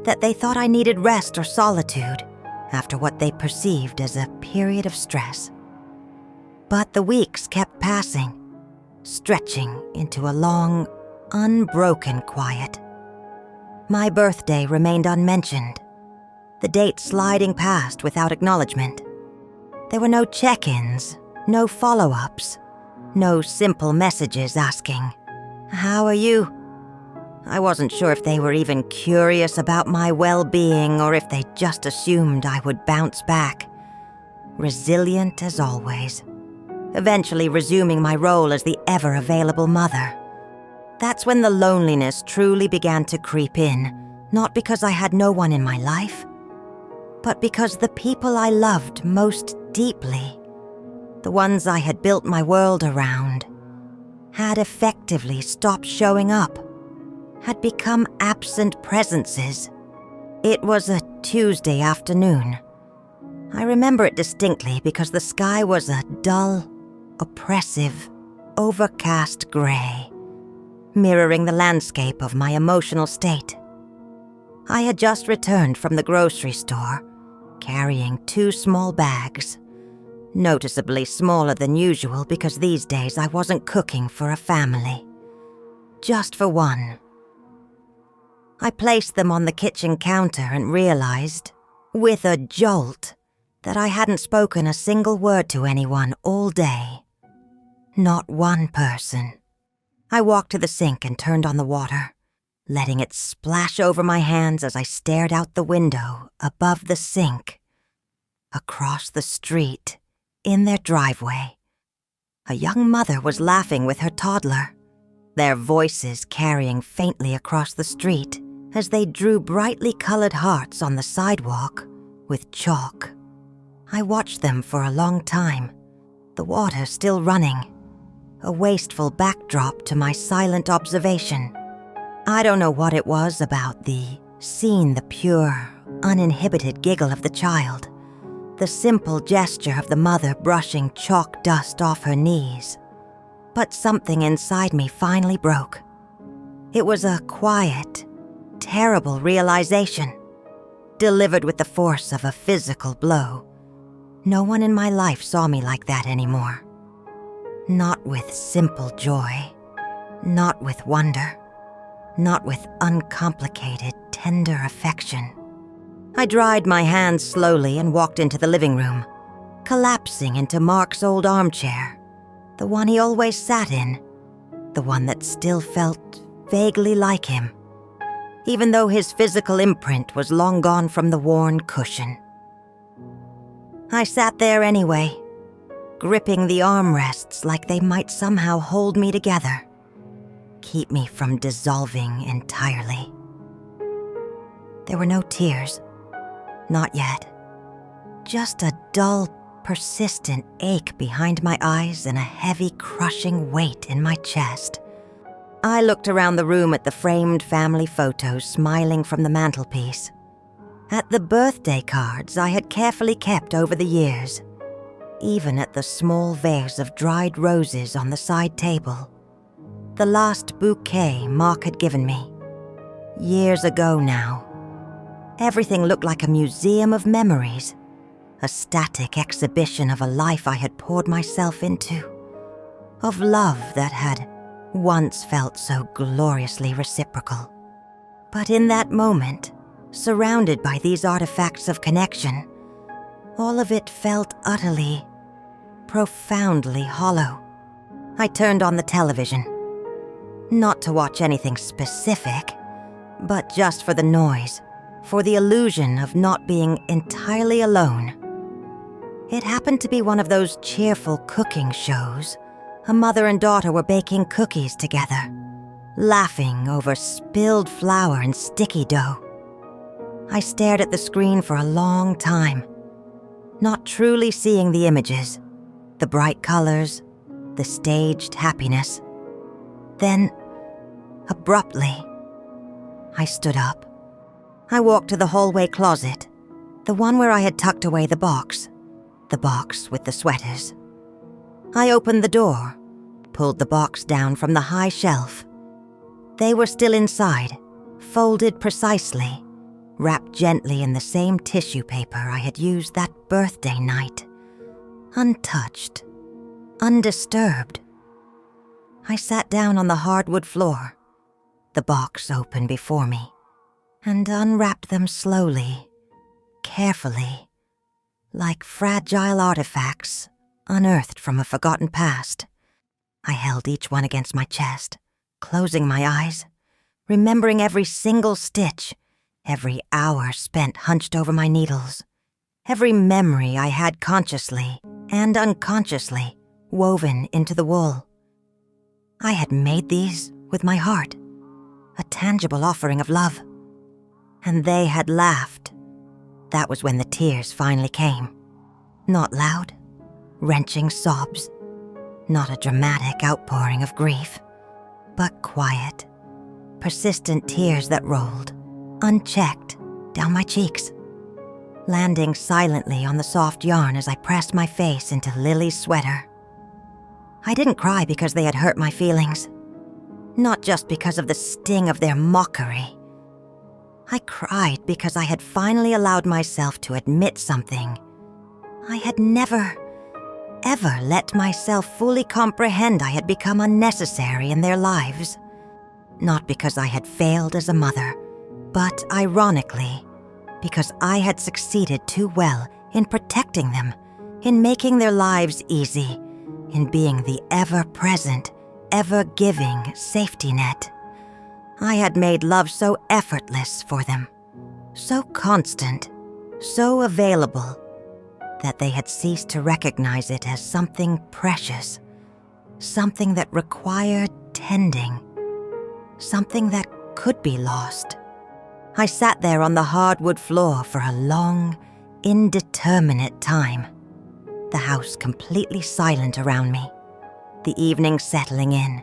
that they thought I needed rest or solitude after what they perceived as a period of stress. But the weeks kept passing, stretching into a long, unbroken quiet. My birthday remained unmentioned. the date sliding past without acknowledgement. There were no check-ins, no follow-ups, no simple messages asking, "How are you?" I wasn't sure if they were even curious about my well-being or if they just assumed I would bounce back, resilient as always, eventually resuming my role as the ever-available mother. That's when the loneliness truly began to creep in, not because I had no one in my life, but because the people I loved most deeply, the ones I had built my world around, had effectively stopped showing up, had become absent presences. It was a Tuesday afternoon. I remember it distinctly because the sky was a dull, oppressive, overcast gray, mirroring the landscape of my emotional state. I had just returned from the grocery store, carrying 2 small bags, noticeably smaller than usual because these days I wasn't cooking for a family, just for one. I placed them on the kitchen counter and realized, with a jolt, that I hadn't spoken a single word to anyone all day. Not one person. I walked to the sink and turned on the water, letting it splash over my hands as I stared out the window above the sink. Across the street, in their driveway, a young mother was laughing with her toddler, their voices carrying faintly across the street as they drew brightly colored hearts on the sidewalk with chalk. I watched them for a long time, the water still running, a wasteful backdrop to my silent observation. I don't know what it was about seeing the pure, uninhibited giggle of the child, the simple gesture of the mother brushing chalk dust off her knees, but something inside me finally broke. It was a quiet, terrible realization, delivered with the force of a physical blow. No one in my life saw me like that anymore. Not with simple joy, not with wonder, not with uncomplicated, tender affection. I dried my hands slowly and walked into the living room, collapsing into Mark's old armchair, the one he always sat in, the one that still felt vaguely like him, even though his physical imprint was long gone from the worn cushion. I sat there anyway, gripping the armrests like they might somehow hold me together, keep me from dissolving entirely. There were no tears, not yet. Just a dull, persistent ache behind my eyes and a heavy, crushing weight in my chest. I looked around the room at the framed family photos smiling from the mantelpiece, at the birthday cards I had carefully kept over the years, even at the small vase of dried roses on the side table, the last bouquet Mark had given me. Years ago now. Everything looked like a museum of memories, a static exhibition of a life I had poured myself into, of love that had once felt so gloriously reciprocal. But in that moment, surrounded by these artifacts of connection, all of it felt utterly, profoundly hollow. I turned on the television, not to watch anything specific, but just for the noise, for the illusion of not being entirely alone. It happened to be one of those cheerful cooking shows. A mother and daughter were baking cookies together, laughing over spilled flour and sticky dough. I stared at the screen for a long time, not truly seeing the images, the bright colors, the staged happiness. Then, abruptly, I stood up. I walked to the hallway closet, the one where I had tucked away the box with the sweaters. I opened the door, pulled the box down from the high shelf. They were still inside, folded precisely, wrapped gently in the same tissue paper I had used that birthday night. Untouched, undisturbed. I sat down on the hardwood floor, the box open before me, and unwrapped them slowly, carefully, like fragile artifacts unearthed from a forgotten past. I held each one against my chest, closing my eyes, remembering every single stitch, every hour spent hunched over my needles, every memory I had consciously and unconsciously woven into the wool. I had made these with my heart, a tangible offering of love. And they had laughed. That was when the tears finally came. Not loud, wrenching sobs, not a dramatic outpouring of grief, but quiet, persistent tears that rolled, unchecked, down my cheeks, landing silently on the soft yarn as I pressed my face into Lily's sweater. I didn't cry because they had hurt my feelings, not just because of the sting of their mockery. I cried because I had finally allowed myself to admit something I had never, ever let myself fully comprehend I had become unnecessary in their lives. Not because I had failed as a mother, but ironically, because I had succeeded too well in protecting them, in making their lives easy, in being the ever-present, ever-giving safety net. I had made love so effortless for them, so constant, so available, that they had ceased to recognize it as something precious, something that required tending, something that could be lost. I sat there on the hardwood floor for a long, indeterminate time, the house completely silent around me, the evening settling in,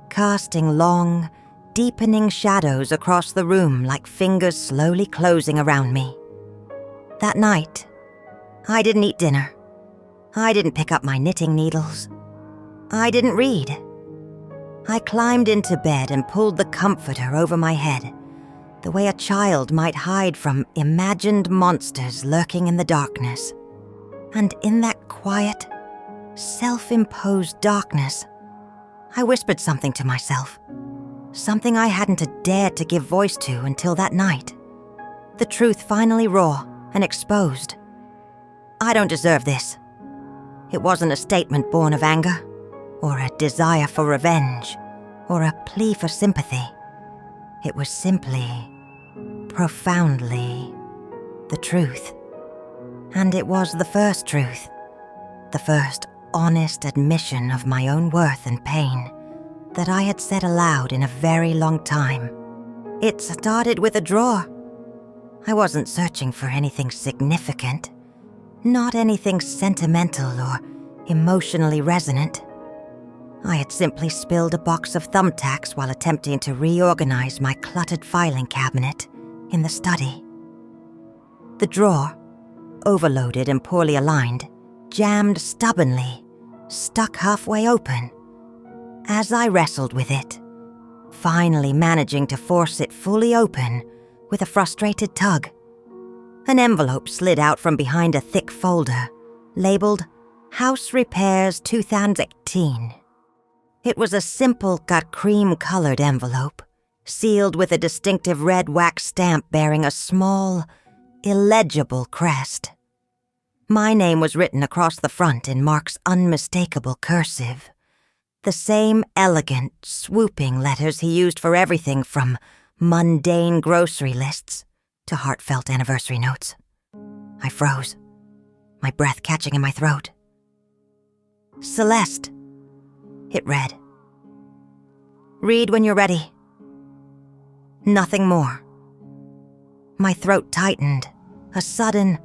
casting long, deepening shadows across the room like fingers slowly closing around me. That night, I didn't eat dinner. I didn't pick up my knitting needles. I didn't read. I climbed into bed and pulled the comforter over my head, the way a child might hide from imagined monsters lurking in the darkness. And in that quiet, self-imposed darkness, I whispered something to myself, something I hadn't dared to give voice to until that night. The truth finally raw and exposed. I don't deserve this. It wasn't a statement born of anger, or a desire for revenge, or a plea for sympathy. It was simply, profoundly, the truth. And it was the first truth, the first honest admission of my own worth and pain that I had said aloud in a very long time. It started with a drawer. I wasn't searching for anything significant, not anything sentimental or emotionally resonant. I had simply spilled a box of thumbtacks while attempting to reorganize my cluttered filing cabinet in the study. The drawer, overloaded and poorly aligned, jammed stubbornly, stuck halfway open. As I wrestled with it, finally managing to force it fully open with a frustrated tug, an envelope slid out from behind a thick folder, labeled House Repairs 2018. It was a simple cream-colored envelope, sealed with a distinctive red wax stamp bearing a small, illegible crest. My name was written across the front in Mark's unmistakable cursive, the same elegant, swooping letters he used for everything from mundane grocery lists to heartfelt anniversary notes. I froze, my breath catching in my throat. Celeste, it read. Read when you're ready. Nothing more. My throat tightened, a sudden,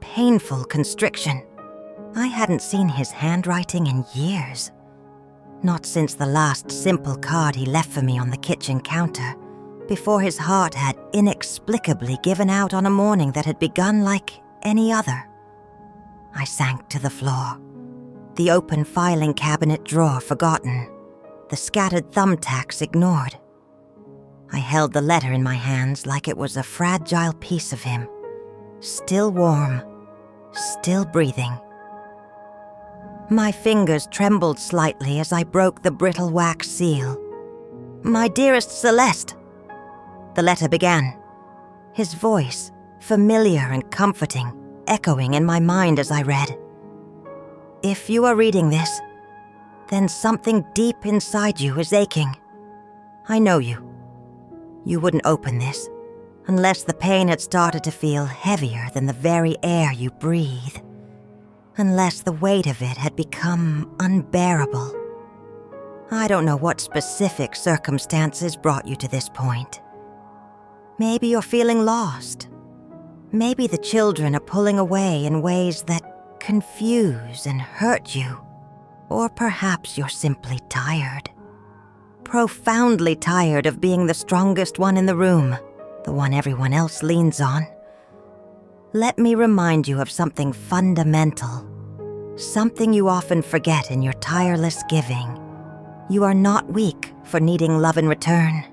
painful constriction. I hadn't seen his handwriting in years. Not since the last simple card he left for me on the kitchen counter, before his heart had inexplicably given out on a morning that had begun like any other. I sank to the floor, the open filing cabinet drawer forgotten, the scattered thumbtacks ignored. I held the letter in my hands like it was a fragile piece of him, still warm, still breathing. My fingers trembled slightly as I broke the brittle wax seal. My dearest Celeste, the letter began, his voice familiar and comforting, echoing in my mind as I read. If you are reading this, then something deep inside you is aching. I know you. You wouldn't open this unless the pain had started to feel heavier than the very air you breathe, unless the weight of it had become unbearable. I don't know what specific circumstances brought you to this point. Maybe you're feeling lost. Maybe the children are pulling away in ways that confuse and hurt you. Or perhaps you're simply tired. Profoundly tired of being the strongest one in the room, the one everyone else leans on. Let me remind you of something fundamental, something you often forget in your tireless giving. You are not weak for needing love in return.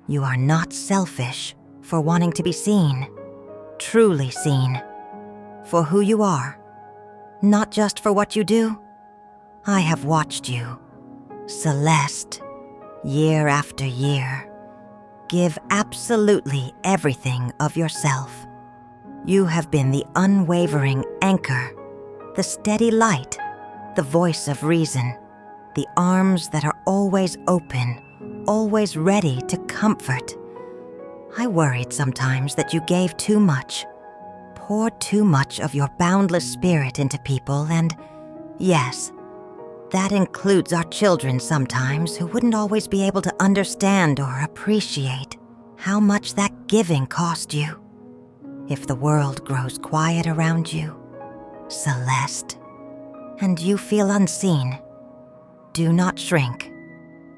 You are not selfish for wanting to be seen, truly seen, for who you are, not just for what you do. I have watched you, Celeste, year after year, give absolutely everything of yourself. You have been the unwavering anchor, the steady light, the voice of reason, the arms that are always open, always ready to comfort. I worried sometimes that you gave too much, poured too much of your boundless spirit into people, and yes, that includes our children sometimes, who wouldn't always be able to understand or appreciate how much that giving cost you. If the world grows quiet around you, Celeste, and you feel unseen, do not shrink.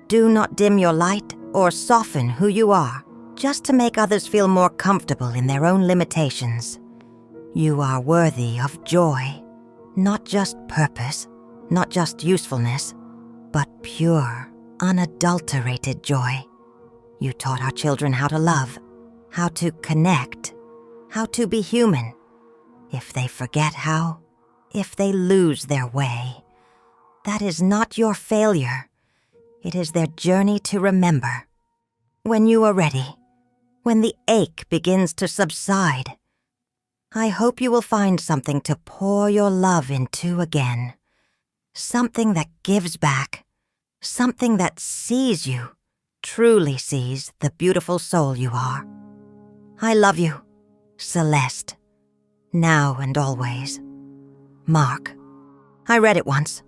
Do not dim your light or soften who you are just to make others feel more comfortable in their own limitations. You are worthy of joy, not just purpose, not just usefulness, but pure, unadulterated joy. You taught our children how to love, how to connect, how to be human. If they forget how, if they lose their way, that is not your failure. It is their journey to remember. When you are ready, when the ache begins to subside, I hope you will find something to pour your love into again. Something that gives back. Something that sees you, truly sees the beautiful soul you are. I love you, Celeste, now and always. Mark. I read it once,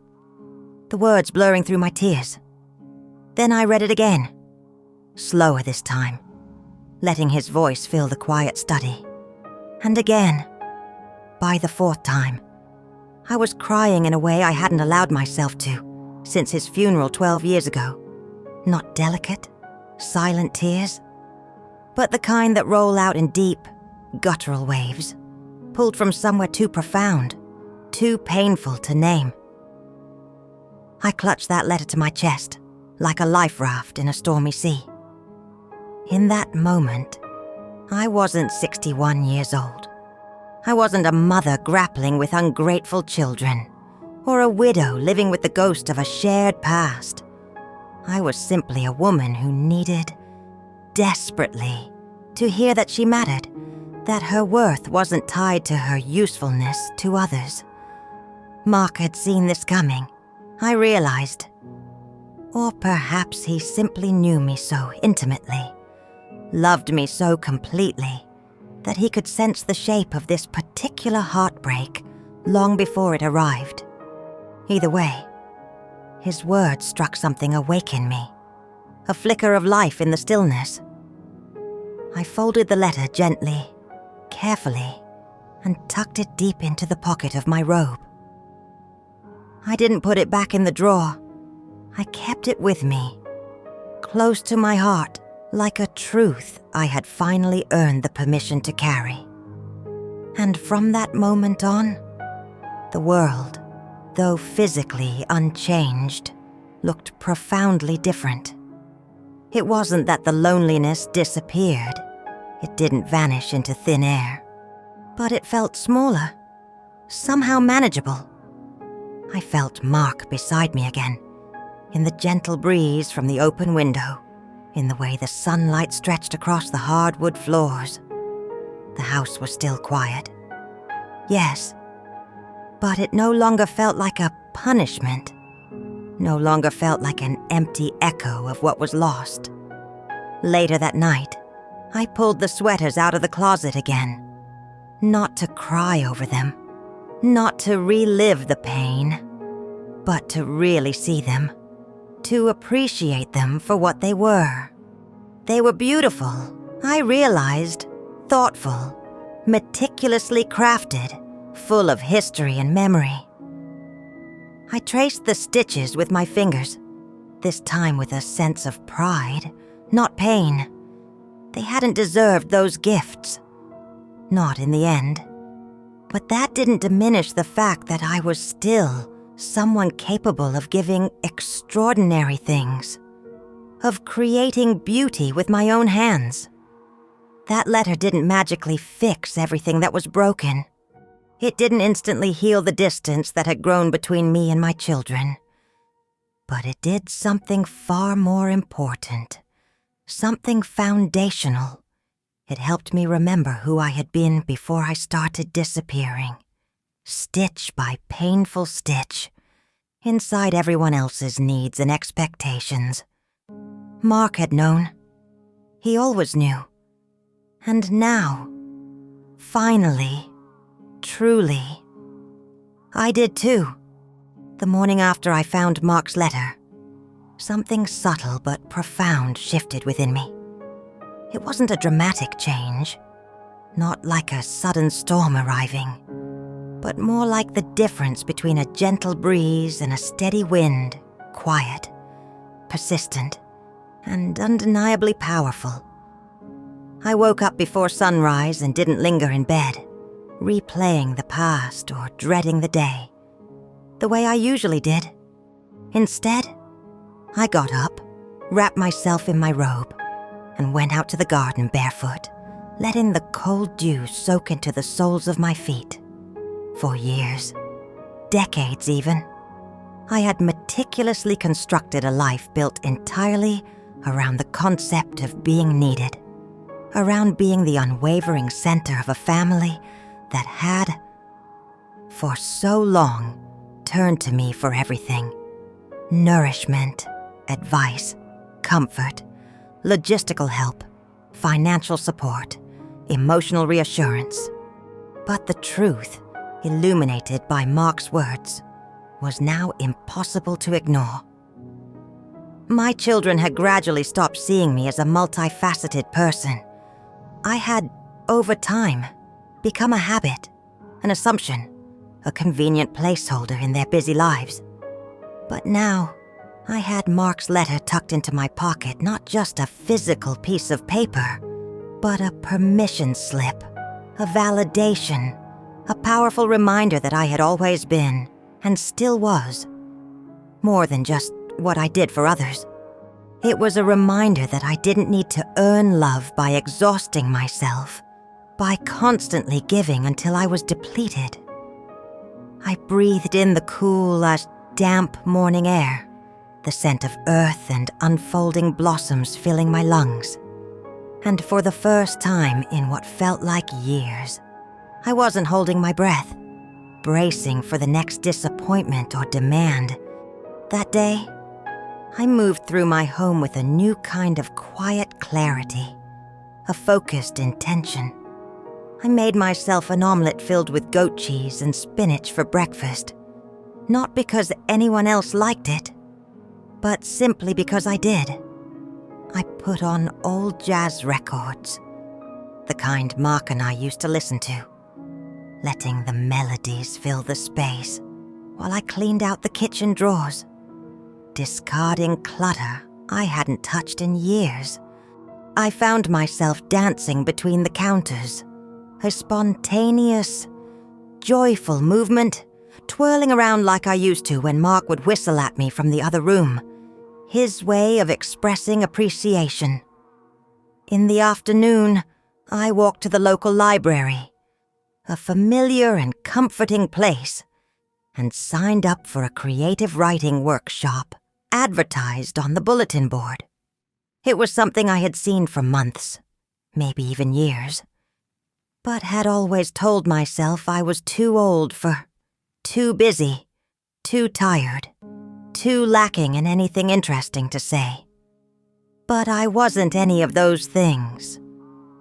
the words blurring through my tears. Then I read it again, slower this time, letting his voice fill the quiet study. And again, by the fourth time, I was crying in a way I hadn't allowed myself to since his funeral 12 years ago. Not delicate, silent tears, but the kind that roll out in deep, guttural waves, pulled from somewhere too profound, too painful to name. I clutched that letter to my chest, like a life raft in a stormy sea. In that moment, I wasn't 61 years old. I wasn't a mother grappling with ungrateful children, or a widow living with the ghost of a shared past. I was simply a woman who needed, desperately, to hear that she mattered, that her worth wasn't tied to her usefulness to others. Mark had seen this coming, I realized. Or perhaps he simply knew me so intimately, loved me so completely, that he could sense the shape of this particular heartbreak long before it arrived. Either way, his words struck something awake in me, a flicker of life in the stillness. I folded the letter gently, carefully, and tucked it deep into the pocket of my robe. I didn't put it back in the drawer. I kept it with me, close to my heart, like a truth I had finally earned the permission to carry. And from that moment on, the world, though physically unchanged, looked profoundly different. It wasn't that the loneliness disappeared. It didn't vanish into thin air. But it felt smaller, somehow manageable. I felt Mark beside me again, in the gentle breeze from the open window, in the way the sunlight stretched across the hardwood floors. The house was still quiet. Yes, but it no longer felt like a punishment. No longer felt like an empty echo of what was lost. Later that night, I pulled the sweaters out of the closet again. Not to cry over them, not to relive the pain, but to really see them, to appreciate them for what they were. They were beautiful, I realized, thoughtful, meticulously crafted, full of history and memory. I traced the stitches with my fingers, this time with a sense of pride, not pain. They hadn't deserved those gifts. Not in the end. But that didn't diminish the fact that I was still someone capable of giving extraordinary things, of creating beauty with my own hands. That letter didn't magically fix everything that was broken. It didn't instantly heal the distance that had grown between me and my children. But it did something far more important, something foundational. It helped me remember who I had been before I started disappearing, stitch by painful stitch, inside everyone else's needs and expectations. Mark had known. He always knew. And now, finally, truly, I did too. The morning after I found Mark's letter, something subtle but profound shifted within me. It wasn't a dramatic change, not like a sudden storm arriving, but more like the difference between a gentle breeze and a steady wind, quiet, persistent, and undeniably powerful. I woke up before sunrise and didn't linger in bed, replaying the past or dreading the day, the way I usually did. Instead, I got up, wrapped myself in my robe, and went out to the garden barefoot, letting the cold dew soak into the soles of my feet. For years, decades even, I had meticulously constructed a life built entirely around the concept of being needed, around being the unwavering center of a family that had, for so long, turned to me for everything. Nourishment, advice, comfort, logistical help, financial support, emotional reassurance. But the truth, illuminated by Mark's words, was now impossible to ignore. My children had gradually stopped seeing me as a multifaceted person. I had, over time, become a habit, an assumption, a convenient placeholder in their busy lives. But now, I had Mark's letter tucked into my pocket, not just a physical piece of paper, but a permission slip, a validation, a powerful reminder that I had always been, and still was, more than just what I did for others. It was a reminder that I didn't need to earn love by exhausting myself, by constantly giving until I was depleted. I breathed in the cool, damp morning air, the scent of earth and unfolding blossoms filling my lungs. And for the first time in what felt like years, I wasn't holding my breath, bracing for the next disappointment or demand. That day, I moved through my home with a new kind of quiet clarity, a focused intention. I made myself an omelet filled with goat cheese and spinach for breakfast, not because anyone else liked it, but simply because I did. I put on old jazz records, the kind Mark and I used to listen to, letting the melodies fill the space while I cleaned out the kitchen drawers, discarding clutter I hadn't touched in years. I found myself dancing between the counters, a spontaneous, joyful movement, twirling around like I used to when Mark would whistle at me from the other room, his way of expressing appreciation. In the afternoon, I walked to the local library, a familiar and comforting place, and signed up for a creative writing workshop advertised on the bulletin board. It was something I had seen for months, maybe even years. but had always told myself I was too old for, too busy, too tired, too lacking in anything interesting to say. But I wasn't any of those things.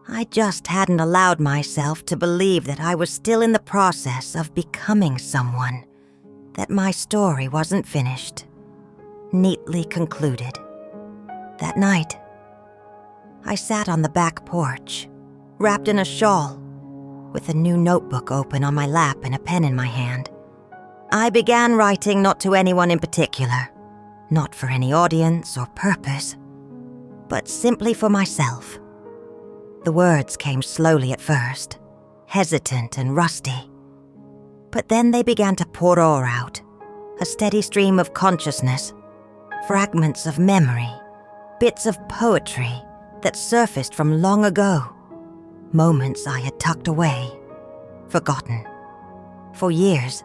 I just hadn't allowed myself to believe that I was still in the process of becoming someone, that my story wasn't finished, neatly concluded. That night, I sat on the back porch, wrapped in a shawl, with a new notebook open on my lap and a pen in my hand. I began writing not to anyone in particular, not for any audience or purpose, but simply for myself. The words came slowly at first, hesitant and rusty. But then they began to pour out, a steady stream of consciousness, fragments of memory, bits of poetry that surfaced from long ago, moments I had tucked away, forgotten, for years.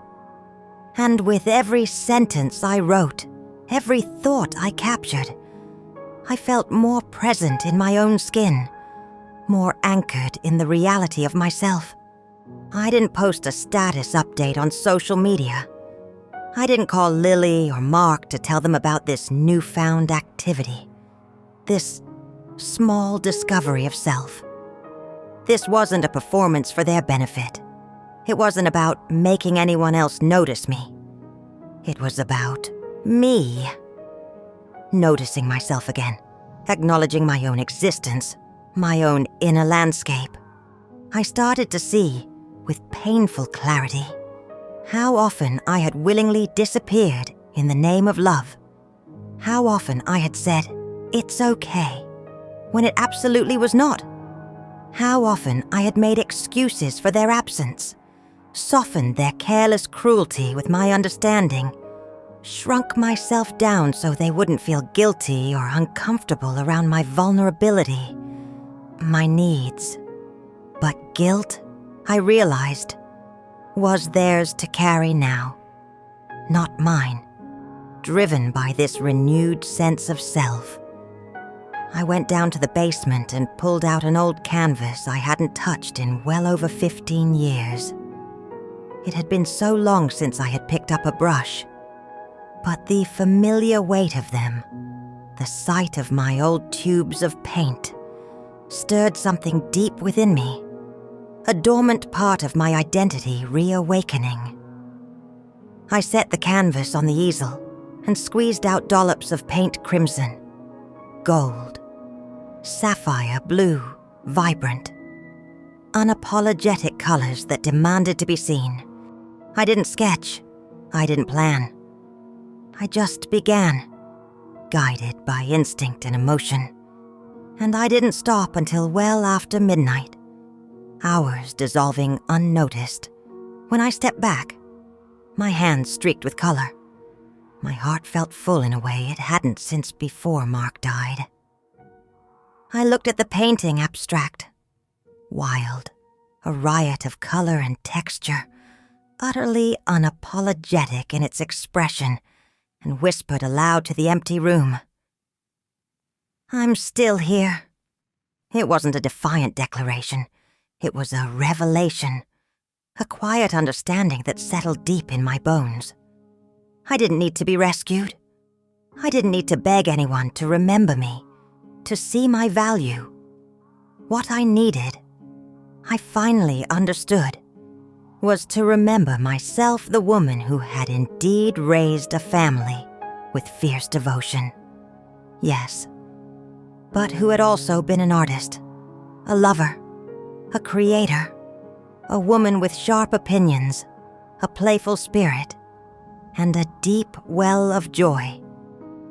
And with every sentence I wrote, every thought I captured, I felt more present in my own skin, more anchored in the reality of myself. I didn't post a status update on social media. I didn't call Lily or Mark to tell them about this newfound activity, this small discovery of self. This wasn't a performance for their benefit. It wasn't about making anyone else notice me. It was about me. Noticing myself again, acknowledging my own existence, my own inner landscape. I started to see, with painful clarity, how often I had willingly disappeared in the name of love. How often I had said, "It's okay," when it absolutely was not. How often I had made excuses for their absence, softened their careless cruelty with my understanding, shrunk myself down so they wouldn't feel guilty or uncomfortable around my vulnerability, my needs. But guilt, I realized, was theirs to carry now, not mine, driven by this renewed sense of self. I went down to the basement and pulled out an old canvas I hadn't touched in well over 15 years. It had been so long since I had picked up a brush, but the familiar weight of them, the sight of my old tubes of paint, stirred something deep within me, a dormant part of my identity reawakening. I set the canvas on the easel and squeezed out dollops of paint crimson, gold, sapphire blue, vibrant, unapologetic colors that demanded to be seen. I didn't sketch. I didn't plan. I just began, guided by instinct and emotion. And I didn't stop until well after midnight, hours dissolving unnoticed. When I stepped back, my hands streaked with color. My heart felt full in a way it hadn't since before Mark died. I looked at the painting abstract, wild, a riot of color and texture, utterly unapologetic in its expression, and whispered aloud to the empty room. "I'm still here." It wasn't a defiant declaration. It was a revelation, a quiet understanding that settled deep in my bones. I didn't need to be rescued. I didn't need to beg anyone to remember me, to see my value. What I needed, I finally understood, was to remember myself, the woman who had indeed raised a family with fierce devotion. Yes, but who had also been an artist, a lover, a creator, a woman with sharp opinions, a playful spirit, and a deep well of joy.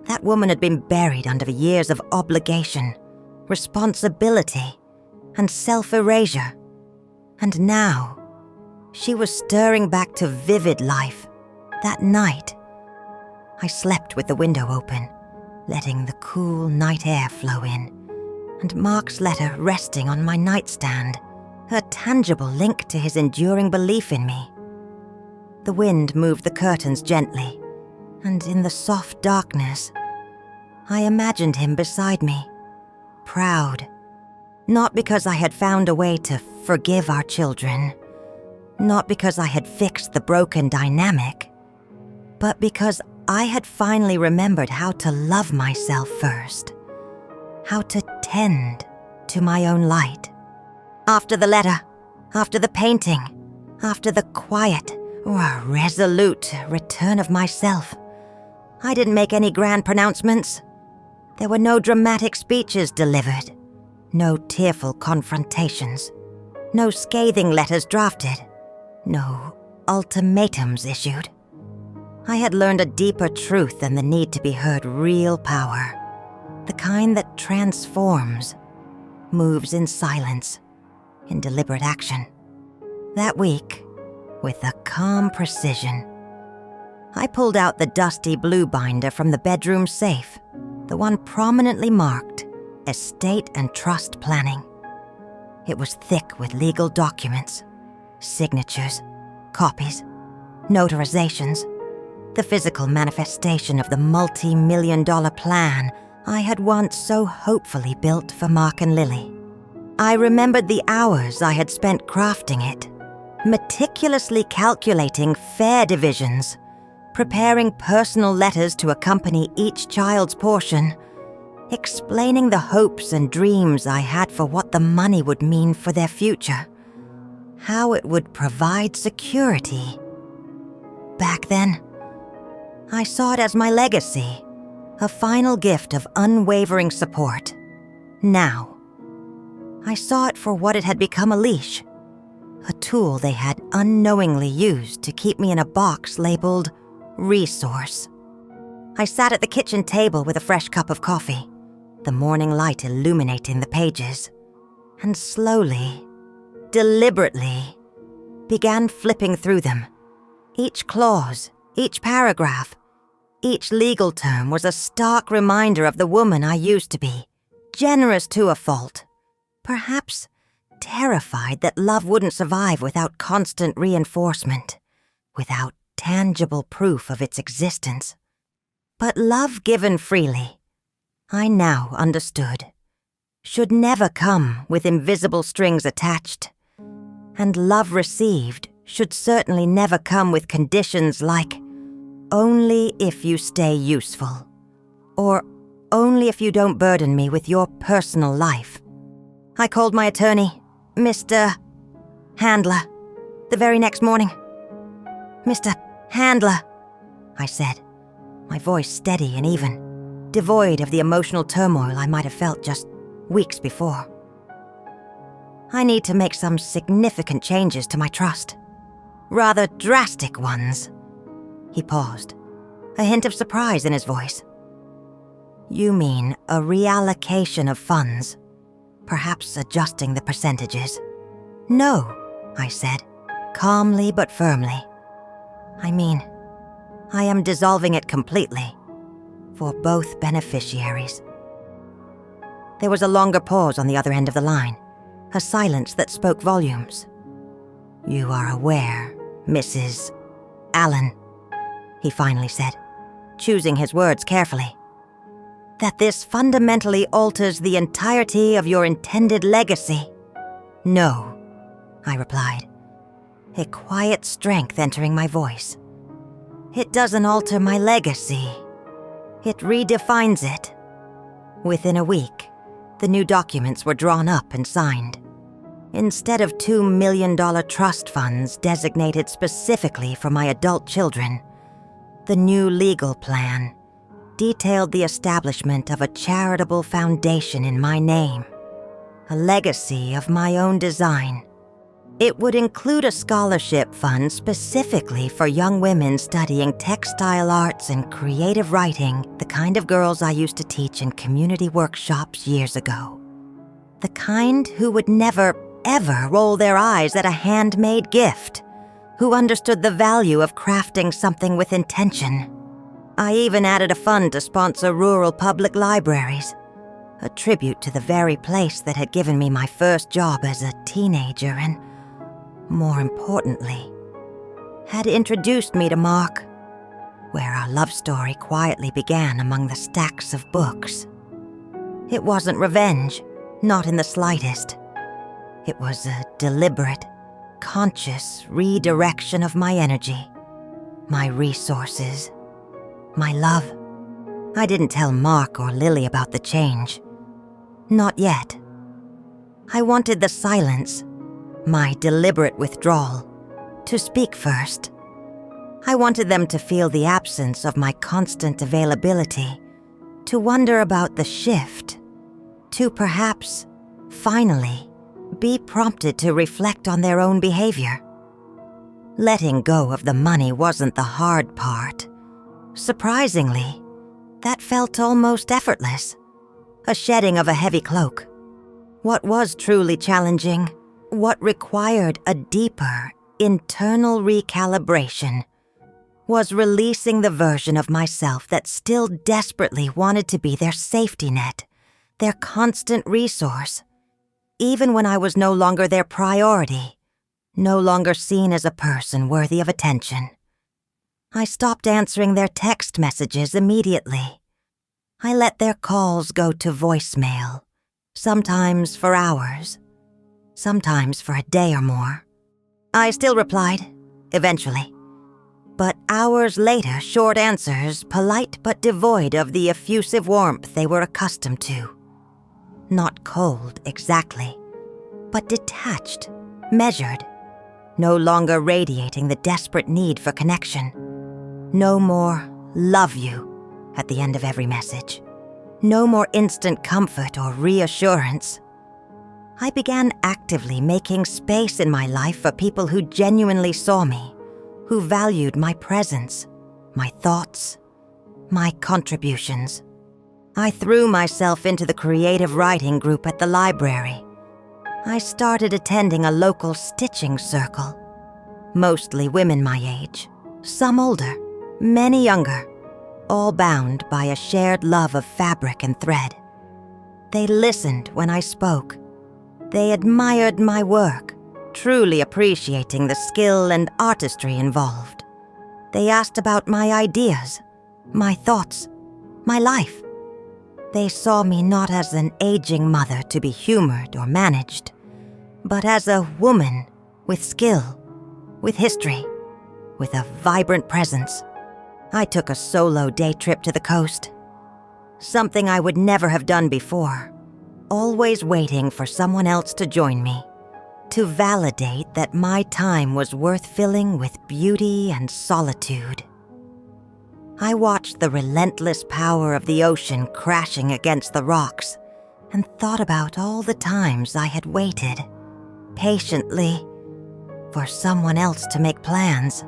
That woman had been buried under years of obligation, responsibility, and self-erasure, and now she was stirring back to vivid life. That night, I slept with the window open, letting the cool night air flow in, and Mark's letter resting on my nightstand, a tangible link to his enduring belief in me. The wind moved the curtains gently, and in the soft darkness, I imagined him beside me, proud, Not because I had found a way to forgive our children, not because I had fixed the broken dynamic, but because I had finally remembered how to love myself first, how to tend to my own light. After the letter, after the painting, after the quiet, resolute return of myself, I didn't make any grand pronouncements. There were no dramatic speeches delivered, no tearful confrontations, no scathing letters drafted, no ultimatums issued. I had learned a deeper truth than the need to be heard real power, the kind that transforms, moves in silence, in deliberate action. That week, with a calm precision, I pulled out the dusty blue binder from the bedroom safe, the one prominently marked Estate and Trust Planning. It was thick with legal documents, signatures, copies, notarizations, the physical manifestation of the multi-million-dollar plan I had once so hopefully built for Mark and Lily. I remembered the hours I had spent crafting it, meticulously calculating fair divisions, preparing personal letters to accompany each child's portion, explaining the hopes and dreams I had for what the money would mean for their future, how it would provide security. Back then, I saw it as my legacy, a final gift of unwavering support. Now, I saw it for what it had become: a leash, a tool they had unknowingly used to keep me in a box labeled resource. I sat at the kitchen table with a fresh cup of coffee, the morning light illuminating the pages, and slowly, deliberately, began flipping through them. Each clause, each paragraph, each legal term was a stark reminder of the woman I used to be, generous to a fault, perhaps terrified that love wouldn't survive without constant reinforcement, without tangible proof of its existence. But love given freely, I now understood, should never come with invisible strings attached, and love received should certainly never come with conditions like only if you stay useful, or only if you don't burden me with your personal life. I called my attorney, Mr. Handler, the very next morning. "Mr. Handler," I said, my voice steady and even, devoid of the emotional turmoil I might have felt just weeks before. "I need to make some significant changes to my trust. Rather drastic ones." He paused, a hint of surprise in his voice. "You mean a reallocation of funds, perhaps adjusting the percentages?" "No," I said, calmly but firmly. "I mean, I am dissolving it completely, for both beneficiaries." There was a longer pause on the other end of the line, a silence that spoke volumes. "You are aware, Mrs. Allen," he finally said, choosing his words carefully, "that this fundamentally alters the entirety of your intended legacy?" "No," I replied, a quiet strength entering my voice. "It doesn't alter my legacy. It redefines it." Within a week, the new documents were drawn up and signed. Instead of $2 million trust funds designated specifically for my adult children, the new legal plan detailed the establishment of a charitable foundation in my name, a legacy of my own design. It would include a scholarship fund specifically for young women studying textile arts and creative writing, the kind of girls I used to teach in community workshops years ago. The kind who would never, ever roll their eyes at a handmade gift, who understood the value of crafting something with intention. I even added a fund to sponsor rural public libraries, a tribute to the very place that had given me my first job as a teenager and, more importantly, had introduced me to Mark, where our love story quietly began among the stacks of books. It wasn't revenge. Not in the slightest. It was a deliberate, conscious redirection of my energy, my resources, my love. I didn't tell Mark or Lily about the change. Not yet. I wanted the silence, my deliberate withdrawal, to speak first. I wanted them to feel the absence of my constant availability, to wonder about the shift, to perhaps, finally, be prompted to reflect on their own behavior. Letting go of the money wasn't the hard part. Surprisingly, that felt almost effortless, a shedding of a heavy cloak. What was truly challenging, what required a deeper, internal recalibration, was releasing the version of myself that still desperately wanted to be their safety net, their constant resource, even when I was no longer their priority, no longer seen as a person worthy of attention. I stopped answering their text messages immediately. I let their calls go to voicemail, sometimes for hours, sometimes for a day or more. I still replied, eventually. But hours later, short answers, polite but devoid of the effusive warmth they were accustomed to. Not cold, exactly, but detached, measured, no longer radiating the desperate need for connection. No more "love you" at the end of every message. No more instant comfort or reassurance. I began actively making space in my life for people who genuinely saw me, who valued my presence, my thoughts, my contributions. I threw myself into the creative writing group at the library. I started attending a local stitching circle, mostly women my age, some older, many younger, all bound by a shared love of fabric and thread. They listened when I spoke. They admired my work, truly appreciating the skill and artistry involved. They asked about my ideas, my thoughts, my life. They saw me not as an aging mother to be humored or managed, but as a woman with skill, with history, with a vibrant presence. I took a solo day trip to the coast, something I would never have done before, always waiting for someone else to join me, to validate that my time was worth filling with beauty and solitude. I watched the relentless power of the ocean crashing against the rocks and thought about all the times I had waited, patiently, for someone else to make plans,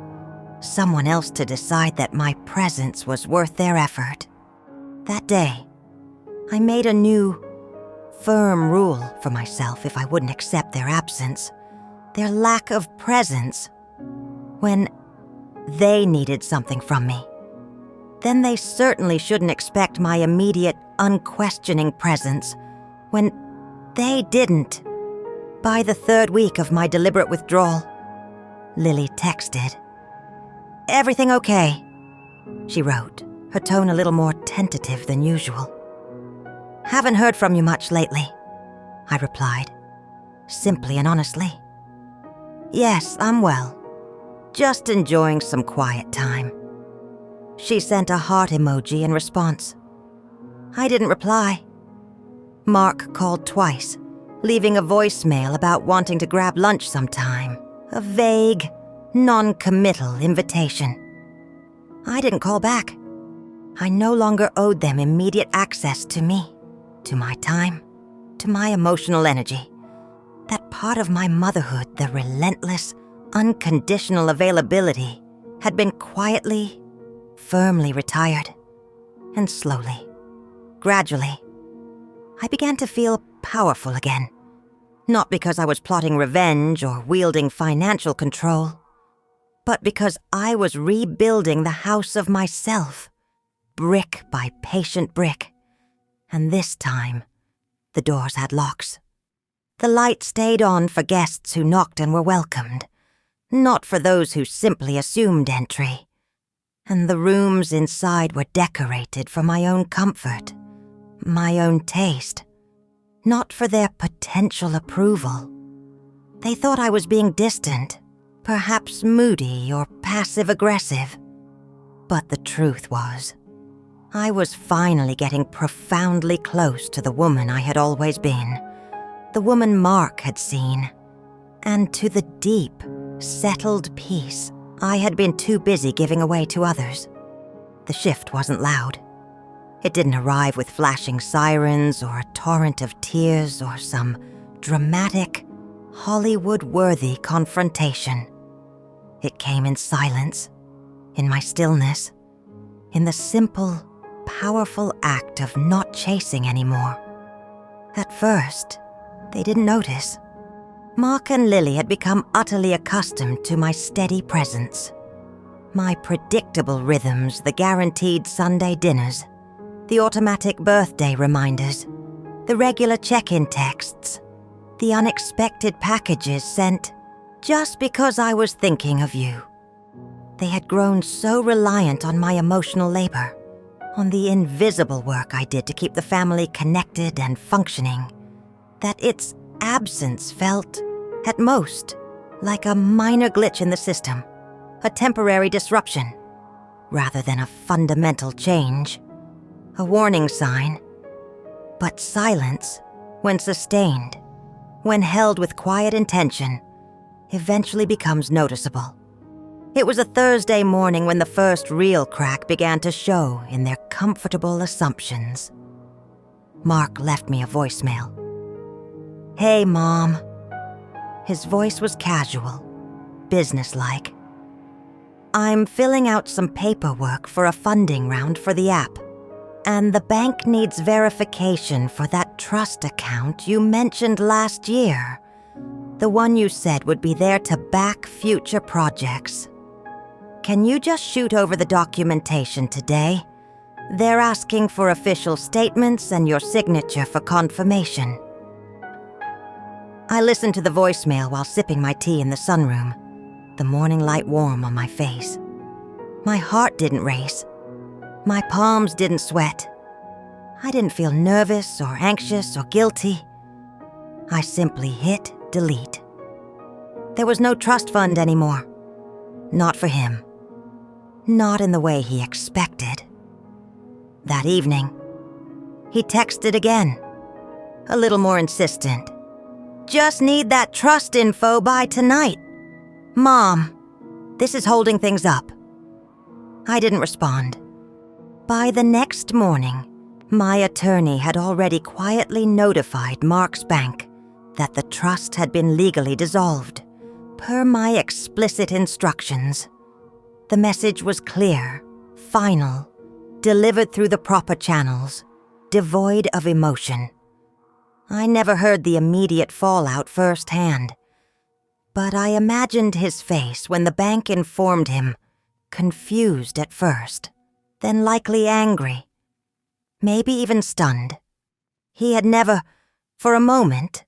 someone else to decide that my presence was worth their effort. That day, I made a new, firm rule for myself if I wouldn't accept their absence, their lack of presence, when they needed something from me. Then they certainly shouldn't expect my immediate, unquestioning presence when they didn't. By the third week of my deliberate withdrawal, Lily texted. "Everything okay?" she wrote, her tone a little more tentative than usual. "Haven't heard from you much lately," I replied, simply and honestly. "Yes, I'm well. Just enjoying some quiet time." She sent a heart emoji in response. I didn't reply. Mark called twice, leaving a voicemail about wanting to grab lunch sometime, a vague, non-committal invitation. I didn't call back. I no longer owed them immediate access to me, to my time, to my emotional energy. That part of my motherhood, the relentless, unconditional availability, had been quietly, firmly retired. And slowly, gradually, I began to feel powerful again. Not because I was plotting revenge or wielding financial control, but because I was rebuilding the house of myself, brick by patient brick. And this time, the doors had locks. The light stayed on for guests who knocked and were welcomed, not for those who simply assumed entry. And the rooms inside were decorated for my own comfort, my own taste. not for their potential approval. They thought I was being distant, perhaps moody or passive-aggressive. But the truth was, I was finally getting profoundly close to the woman I had always been, the woman Mark had seen, and to the deep, settled peace I had been too busy giving away to others. The shift wasn't loud. It didn't arrive with flashing sirens or a torrent of tears or some dramatic, Hollywood-worthy confrontation. It came in silence, in my stillness, in the simple, powerful act of not chasing anymore. At first, they didn't notice. Mark and Lily had become utterly accustomed to my steady presence. My predictable rhythms, the guaranteed Sunday dinners, the automatic birthday reminders, the regular check-in texts, the unexpected packages sent just because I was thinking of you. They had grown so reliant on my emotional labor, on the invisible work I did to keep the family connected and functioning, that its absence felt, at most, like a minor glitch in the system, a temporary disruption, rather than a fundamental change, a warning sign. But silence, when sustained, when held with quiet intention, eventually becomes noticeable. It was a Thursday morning when the first real crack began to show in their comfortable assumptions. Mark left me a voicemail. "Hey, Mom." His voice was casual, businesslike. "I'm filling out some paperwork for a funding round for the app, and the bank needs verification for that trust account you mentioned last year, the one you said would be there to back future projects. Can you just shoot over the documentation today? They're asking for official statements and your signature for confirmation." I listened to the voicemail while sipping my tea in the sunroom, the morning light warm on my face. My heart didn't race. My palms didn't sweat. I didn't feel nervous or anxious or guilty. I simply hit delete. There was no trust fund anymore. Not for him. Not in the way he expected. That evening, he texted again, a little more insistent. "Just need that trust info by tonight. Mom, this is holding things up." I didn't respond. By the next morning, my attorney had already quietly notified Mark's bank that the trust had been legally dissolved, per my explicit instructions. The message was clear, final, delivered through the proper channels, devoid of emotion. I never heard the immediate fallout firsthand, but I imagined his face when the bank informed him, confused at first, then likely angry, maybe even stunned. He had never, for a moment,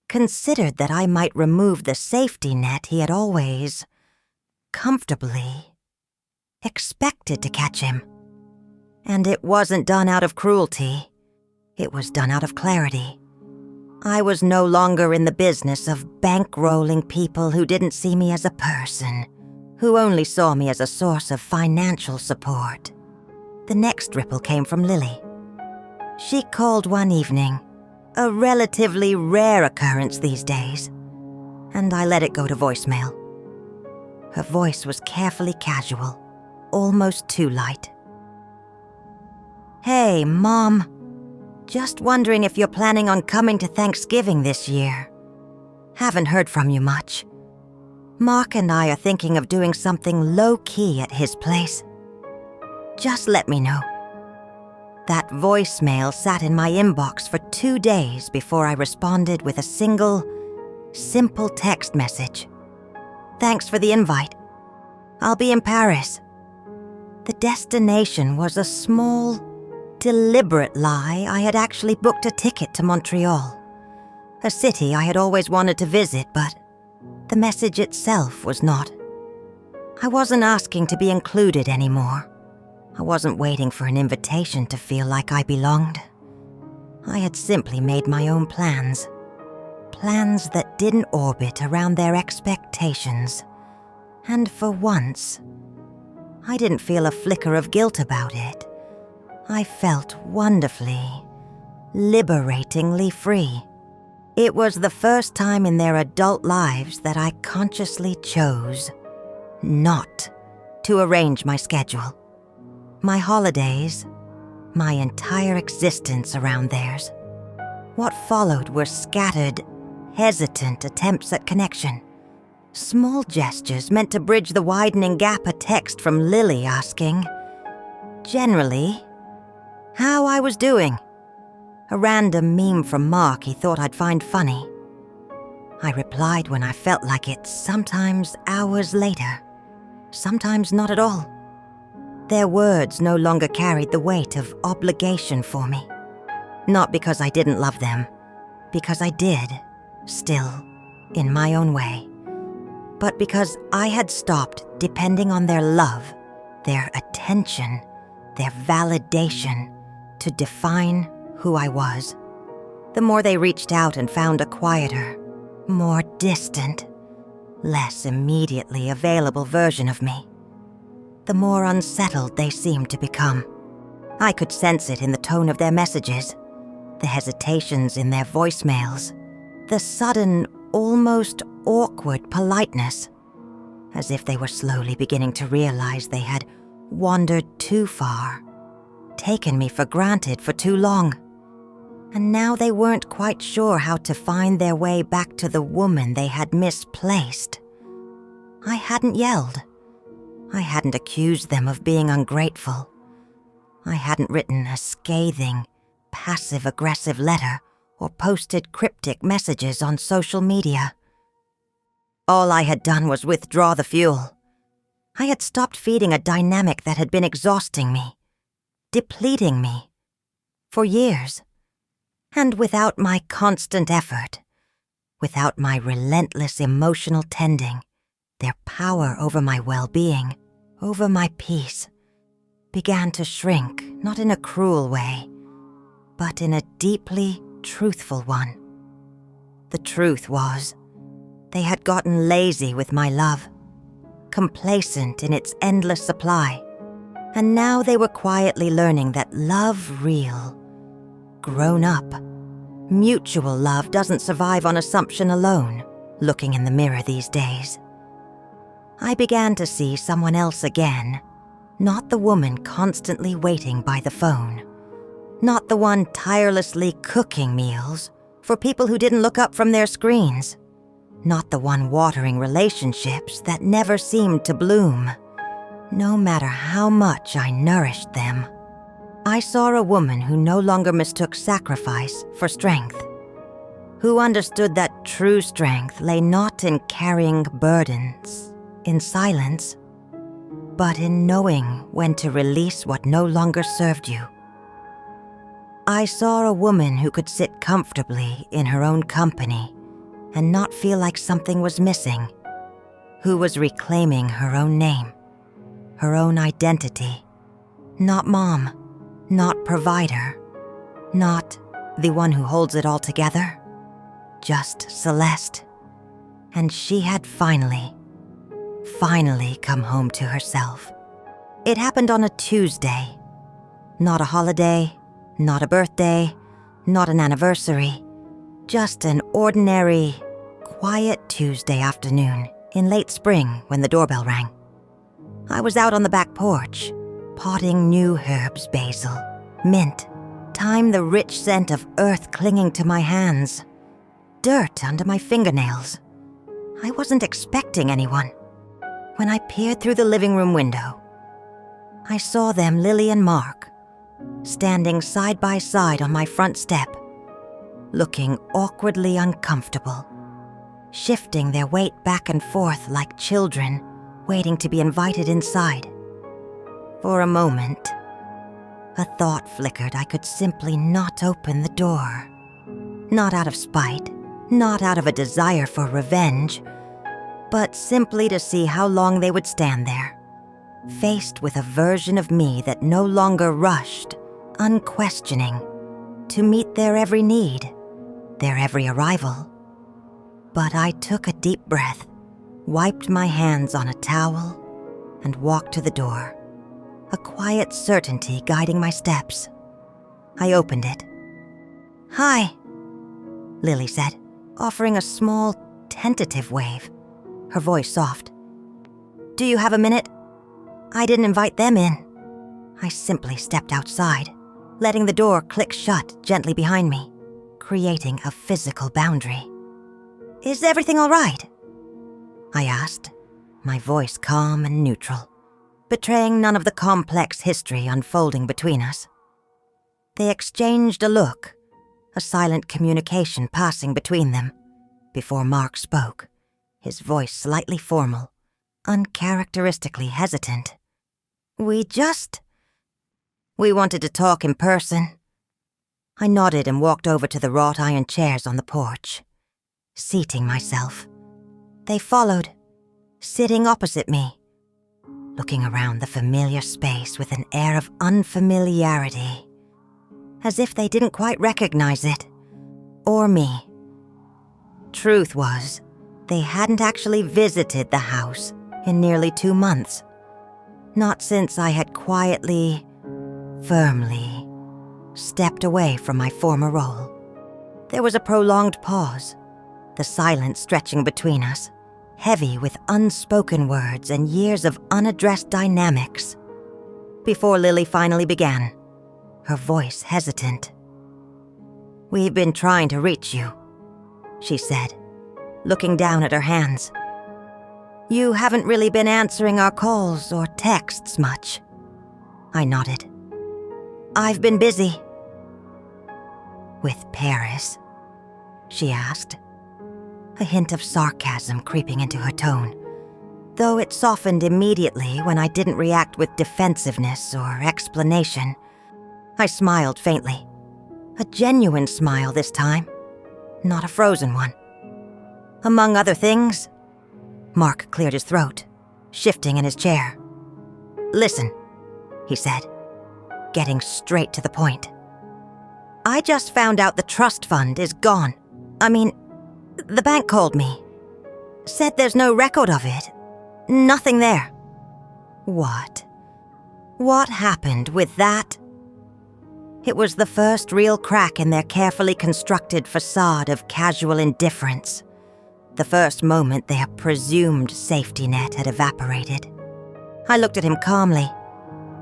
considered that I might remove the safety net he had always, comfortably, expected to catch him. And it wasn't done out of cruelty. It was done out of clarity. I was no longer in the business of bankrolling people who didn't see me as a person, who only saw me as a source of financial support. The next ripple came from Lily. She called one evening, a relatively rare occurrence these days, and I let it go to voicemail. Her voice was carefully casual, almost too light. "Hey, Mom. Just wondering if you're planning on coming to Thanksgiving this year. Haven't heard from you much. Mark and I are thinking of doing something low-key at his place. Just let me know." That voicemail sat in my inbox for 2 days before I responded with a single, simple text message. "Thanks for the invite. I'll be in Paris." The destination was a small, deliberate lie. I had actually booked a ticket to Montreal, a city I had always wanted to visit, but the message itself was not. I wasn't asking to be included anymore. I wasn't waiting for an invitation to feel like I belonged. I had simply made my own plans. Plans that didn't orbit around their expectations. And for once, I didn't feel a flicker of guilt about it. I felt wonderfully, liberatingly free. It was the first time in their adult lives that I consciously chose not to arrange my schedule, my holidays, my entire existence around theirs. What followed were scattered, hesitant attempts at connection. Small gestures meant to bridge the widening gap, a text from Lily asking, generally, how I was doing. A random meme from Mark he thought I'd find funny. I replied when I felt like it, sometimes hours later, sometimes not at all. Their words no longer carried the weight of obligation for me. Not because I didn't love them, because I did, still, in my own way. But because I had stopped depending on their love, their attention, their validation to define who I was. The more they reached out and found a quieter, more distant, less immediately available version of me, the more unsettled they seemed to become. I could sense it in the tone of their messages, the hesitations in their voicemails, the sudden, almost awkward politeness, as if they were slowly beginning to realize they had wandered too far, taken me for granted for too long. And now they weren't quite sure how to find their way back to the woman they had misplaced. I hadn't yelled. I hadn't accused them of being ungrateful. I hadn't written a scathing, passive-aggressive letter or posted cryptic messages on social media. All I had done was withdraw the fuel. I had stopped feeding a dynamic that had been exhausting me, depleting me, for years. And without my constant effort, without my relentless emotional tending, their power over my well-being, over my peace, began to shrink, not in a cruel way, but in a deeply truthful one. The truth was, they had gotten lazy with my love, complacent in its endless supply, and now they were quietly learning that love real, grown up, mutual love doesn't survive on assumption alone, looking in the mirror these days. I began to see someone else again, not the woman constantly waiting by the phone, not the one tirelessly cooking meals for people who didn't look up from their screens, not the one watering relationships that never seemed to bloom, no matter how much I nourished them. I saw a woman who no longer mistook sacrifice for strength, who understood that true strength lay not in carrying burdens in silence, but in knowing when to release what no longer served you. I saw a woman who could sit comfortably in her own company and not feel like something was missing, who was reclaiming her own name, her own identity, not mom, not provider, not the one who holds it all together, just Celeste. And she had finally come home to herself. It happened on a Tuesday. Not a holiday, not a birthday, not an anniversary. Just an ordinary, quiet Tuesday afternoon in late spring when the doorbell rang. I was out on the back porch, potting new herbs, basil, mint, thyme, the rich scent of earth clinging to my hands, dirt under my fingernails. I wasn't expecting anyone. When I peered through the living room window, I saw them, Lily and Mark, standing side by side on my front step, looking awkwardly uncomfortable, shifting their weight back and forth like children waiting to be invited inside. For a moment, a thought flickered I could simply not open the door. Not out of spite, not out of a desire for revenge, but simply to see how long they would stand there, faced with a version of me that no longer rushed, unquestioning, to meet their every need, their every arrival. But I took a deep breath, wiped my hands on a towel, and walked to the door, a quiet certainty guiding my steps. I opened it. "Hi," Lily said, offering a small, tentative wave, her voice soft. "Do you have a minute? I didn't invite them in." I simply stepped outside, letting the door click shut gently behind me, creating a physical boundary. "Is everything all right?" I asked, my voice calm and neutral, betraying none of the complex history unfolding between us. They exchanged a look, a silent communication passing between them, before Mark spoke, his voice slightly formal, uncharacteristically hesitant. We wanted to talk in person." I nodded and walked over to the wrought iron chairs on the porch, seating myself. They followed, sitting opposite me, looking around the familiar space with an air of unfamiliarity, as if they didn't quite recognize it, or me. Truth was, they hadn't actually visited the house in nearly 2 months, not since I had quietly, firmly stepped away from my former role. There was a prolonged pause, the silence stretching between us, heavy with unspoken words and years of unaddressed dynamics, before Lily finally began, her voice hesitant. "We've been trying to reach you," she said, looking down at her hands. "You haven't really been answering our calls or texts much." I nodded. "I've been busy." "With Paris?" she asked, a hint of sarcasm creeping into her tone, though it softened immediately when I didn't react with defensiveness or explanation. I smiled faintly, a genuine smile this time, not a frozen one. "Among other things," Mark cleared his throat, shifting in his chair. "Listen," he said, getting straight to the point. "I just found out the trust fund is gone. The bank called me. Said there's no record of it. Nothing there." "What? What happened with that?" It was the first real crack in their carefully constructed facade of casual indifference. The first moment their presumed safety net had evaporated. I looked at him calmly,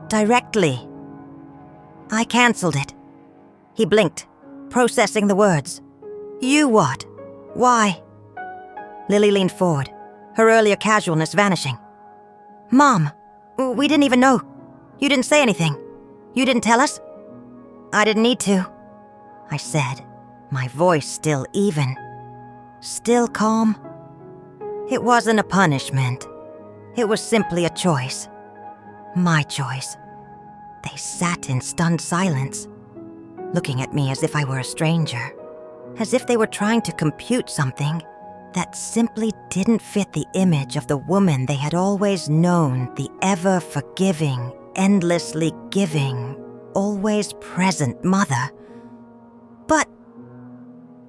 directly. "I cancelled it." He blinked, processing the words. "You what? Why?" Lily leaned forward, her earlier casualness vanishing. "Mom, we didn't even know. You didn't say anything. You didn't tell us?" "I didn't need to," I said, my voice still even, still calm. It wasn't a punishment. It was simply a choice. My choice. They sat in stunned silence, looking at me as if I were a stranger, as if they were trying to compute something that simply didn't fit the image of the woman they had always known, the ever-forgiving, endlessly giving, always present mother. "But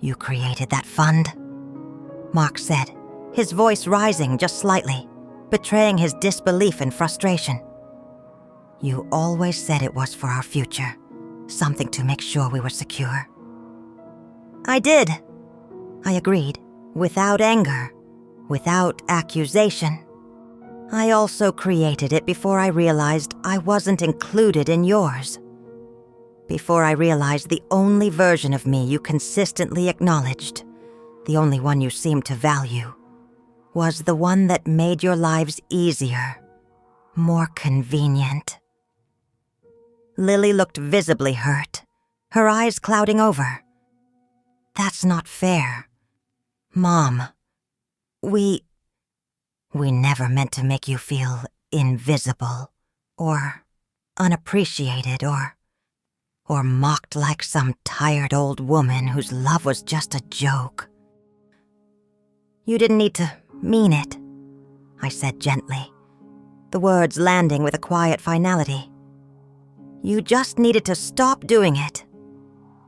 you created that fund," Mark said, his voice rising just slightly, betraying his disbelief and frustration. "You always said it was for our future, something to make sure we were secure." "I did," I agreed, without anger, without accusation. "I also created it before I realized I wasn't included in yours. Before I realized the only version of me you consistently acknowledged, the only one you seemed to value, was the one that made your lives easier, more convenient." Lily looked visibly hurt, her eyes clouding over. "That's not fair. Mom, we never meant to make you feel invisible, or unappreciated, or mocked like some tired old woman whose love was just a joke." "You didn't need to mean it," I said gently, the words landing with a quiet finality. "You just needed to stop doing it."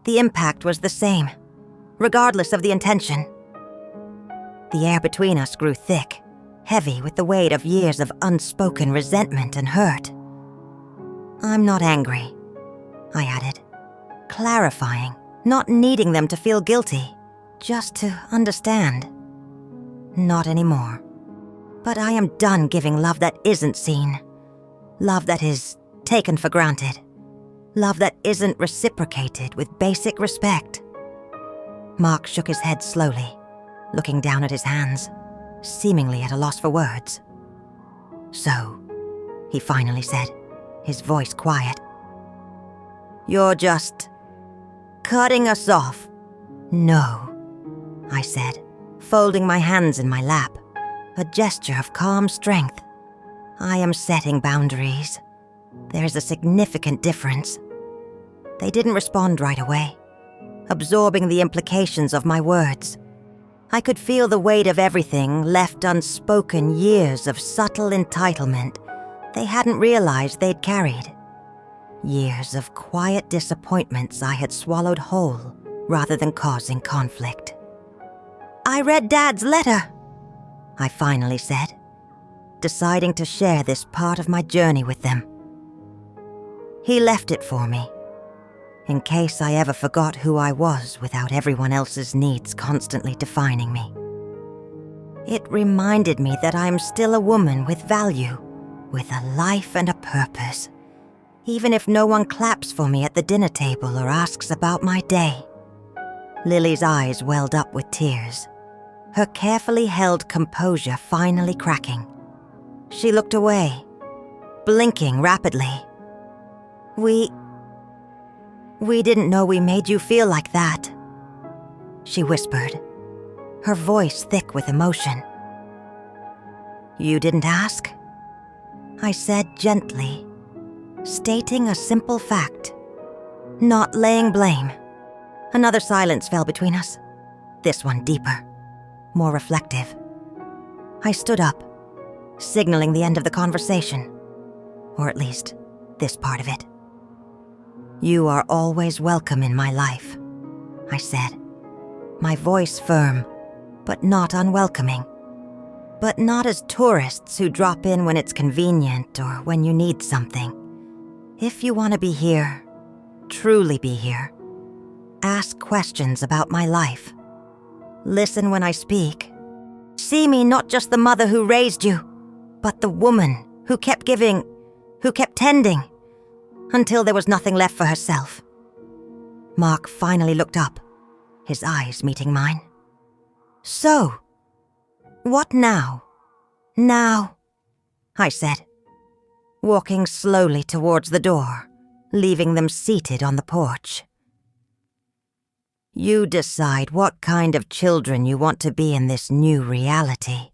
The impact was the same, regardless of the intention. The air between us grew thick, heavy with the weight of years of unspoken resentment and hurt. "I'm not angry," I added, clarifying, not needing them to feel guilty, just to understand. "Not anymore. But I am done giving love that isn't seen. Love that is taken for granted. Love that isn't reciprocated with basic respect." Mark shook his head slowly, looking down at his hands, seemingly at a loss for words. "So," he finally said, his voice quiet, "you're just cutting us off?" "No," I said, folding my hands in my lap, a gesture of calm strength. "I am setting boundaries. There's a significant difference." They didn't respond right away, absorbing the implications of my words. I could feel the weight of everything left unspoken, years of subtle entitlement they hadn't realized they'd carried. Years of quiet disappointments I had swallowed whole rather than causing conflict. "I read Dad's letter," I finally said, deciding to share this part of my journey with them. "He left it for me, in case I ever forgot who I was without everyone else's needs constantly defining me. It reminded me that I'm still a woman with value, with a life and a purpose, even if no one claps for me at the dinner table or asks about my day." Lily's eyes welled up with tears, her carefully held composure finally cracking. She looked away, blinking rapidly. We didn't know we made you feel like that," she whispered, her voice thick with emotion. "You didn't ask?" I said gently, stating a simple fact, not laying blame. Another silence fell between us, this one deeper, more reflective. I stood up, signaling the end of the conversation, or at least this part of it. "You are always welcome in my life," I said, my voice firm, but not unwelcoming. But not as tourists who drop in when it's convenient or when you need something. If you want to be here, truly be here, ask questions about my life. Listen when I speak. See me not just the mother who raised you, but the woman who kept giving, who kept tending, until there was nothing left for herself. Mark finally looked up, his eyes meeting mine. "So, what now?" "Now," I said, walking slowly towards the door, leaving them seated on the porch. "You decide what kind of children you want to be in this new reality,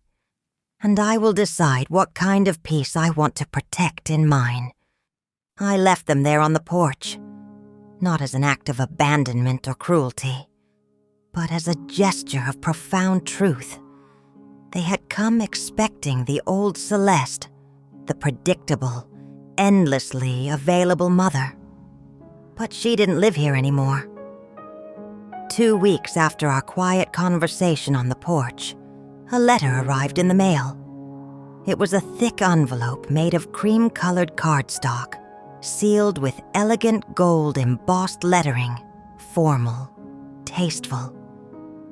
and I will decide what kind of peace I want to protect in mine." I left them there on the porch, not as an act of abandonment or cruelty, but as a gesture of profound truth. They had come expecting the old Celeste, the predictable, endlessly available mother. But she didn't live here anymore. 2 weeks after our quiet conversation on the porch, a letter arrived in the mail. It was a thick envelope made of cream-colored cardstock, sealed with elegant gold embossed lettering, formal, tasteful.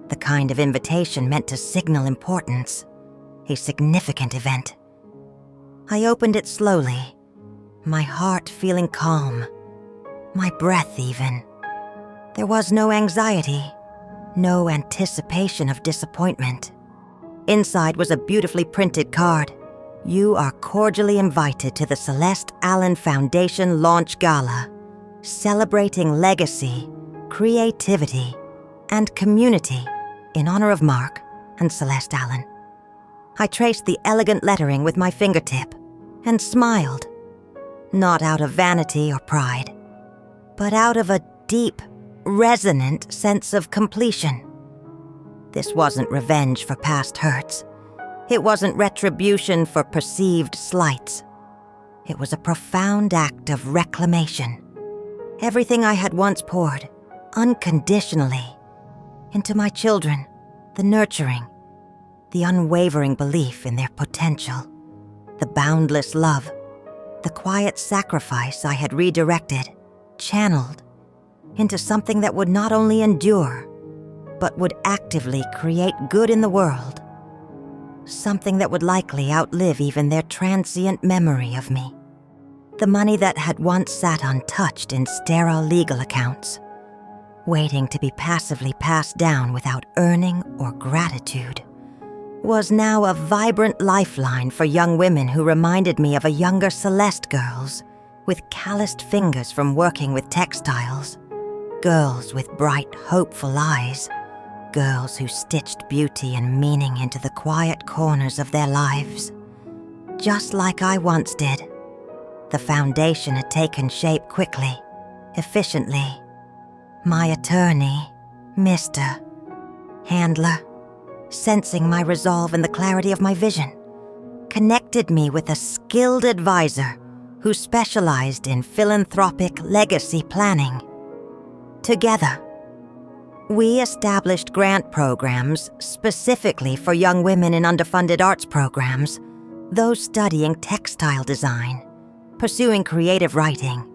The kind of invitation meant to signal importance, a significant event. I opened it slowly, my heart feeling calm, my breath even. There was no anxiety, no anticipation of disappointment. Inside was a beautifully printed card. "You are cordially invited to the Celeste Allen Foundation Launch Gala, celebrating legacy, creativity, and community in honor of Mark and Celeste Allen." I traced the elegant lettering with my fingertip and smiled, not out of vanity or pride, but out of a deep, resonant sense of completion. This wasn't revenge for past hurts. It wasn't retribution for perceived slights. It was a profound act of reclamation. Everything I had once poured, unconditionally, into my children, the nurturing, the unwavering belief in their potential, the boundless love, the quiet sacrifice I had redirected, channeled, into something that would not only endure, but would actively create good in the world. Something that would likely outlive even their transient memory of me. The money that had once sat untouched in sterile legal accounts, waiting to be passively passed down without earning or gratitude, was now a vibrant lifeline for young women who reminded me of a younger Celeste girls with calloused fingers from working with textiles, girls with bright, hopeful eyes, girls who stitched beauty and meaning into the quiet corners of their lives. Just like I once did, the foundation had taken shape quickly, efficiently. My attorney, Mr. Handler, sensing my resolve and the clarity of my vision, connected me with a skilled advisor who specialized in philanthropic legacy planning. Together, we established grant programs specifically for young women in underfunded arts programs, those studying textile design, pursuing creative writing,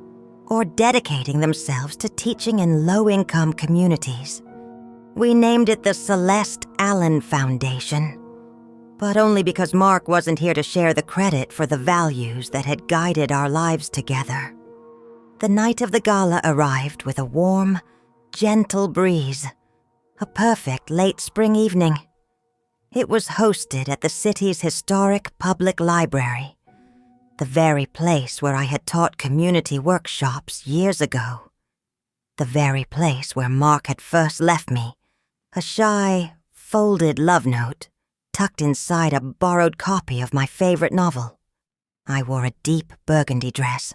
or dedicating themselves to teaching in low-income communities. We named it the Celeste Allen Foundation, but only because Mark wasn't here to share the credit for the values that had guided our lives together. The night of the gala arrived with a warm, gentle breeze, a perfect late spring evening. It was hosted at the city's historic public library, the very place where I had taught community workshops years ago, the very place where Mark had first left me, a shy, folded love note tucked inside a borrowed copy of my favorite novel. I wore a deep burgundy dress,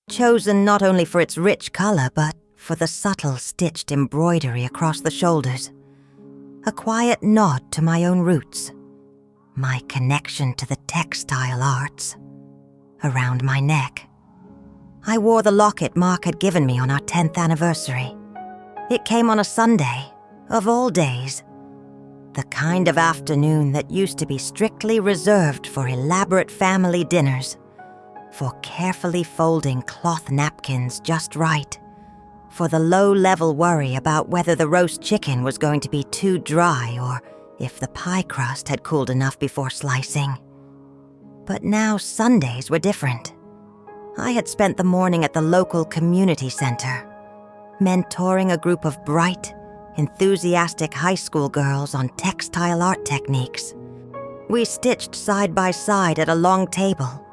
chosen not only for its rich color but for the subtle stitched embroidery across the shoulders, a quiet nod to my own roots, my connection to the textile arts. Around my neck, I wore the locket Mark had given me on our 10th anniversary. It came on a Sunday, of all days, the kind of afternoon that used to be strictly reserved for elaborate family dinners, for carefully folding cloth napkins just right, for the low-level worry about whether the roast chicken was going to be too dry or if the pie crust had cooled enough before slicing. But now Sundays were different. I had spent the morning at the local community center, mentoring a group of bright, enthusiastic high school girls on textile art techniques. We stitched side by side at a long table,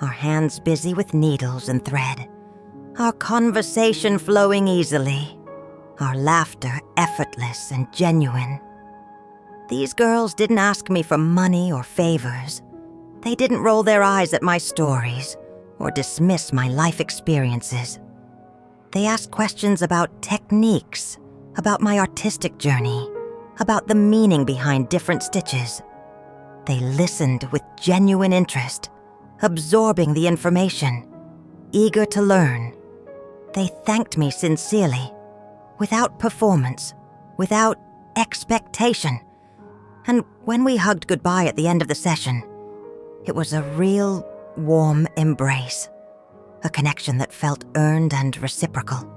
our hands busy with needles and thread, our conversation flowing easily, our laughter effortless and genuine. These girls didn't ask me for money or favors. They didn't roll their eyes at my stories or dismiss my life experiences. They asked questions about techniques, about my artistic journey, about the meaning behind different stitches. They listened with genuine interest, absorbing the information, eager to learn. They thanked me sincerely, without performance, without expectation. And when we hugged goodbye at the end of the session, it was a real, warm embrace, a connection that felt earned and reciprocal.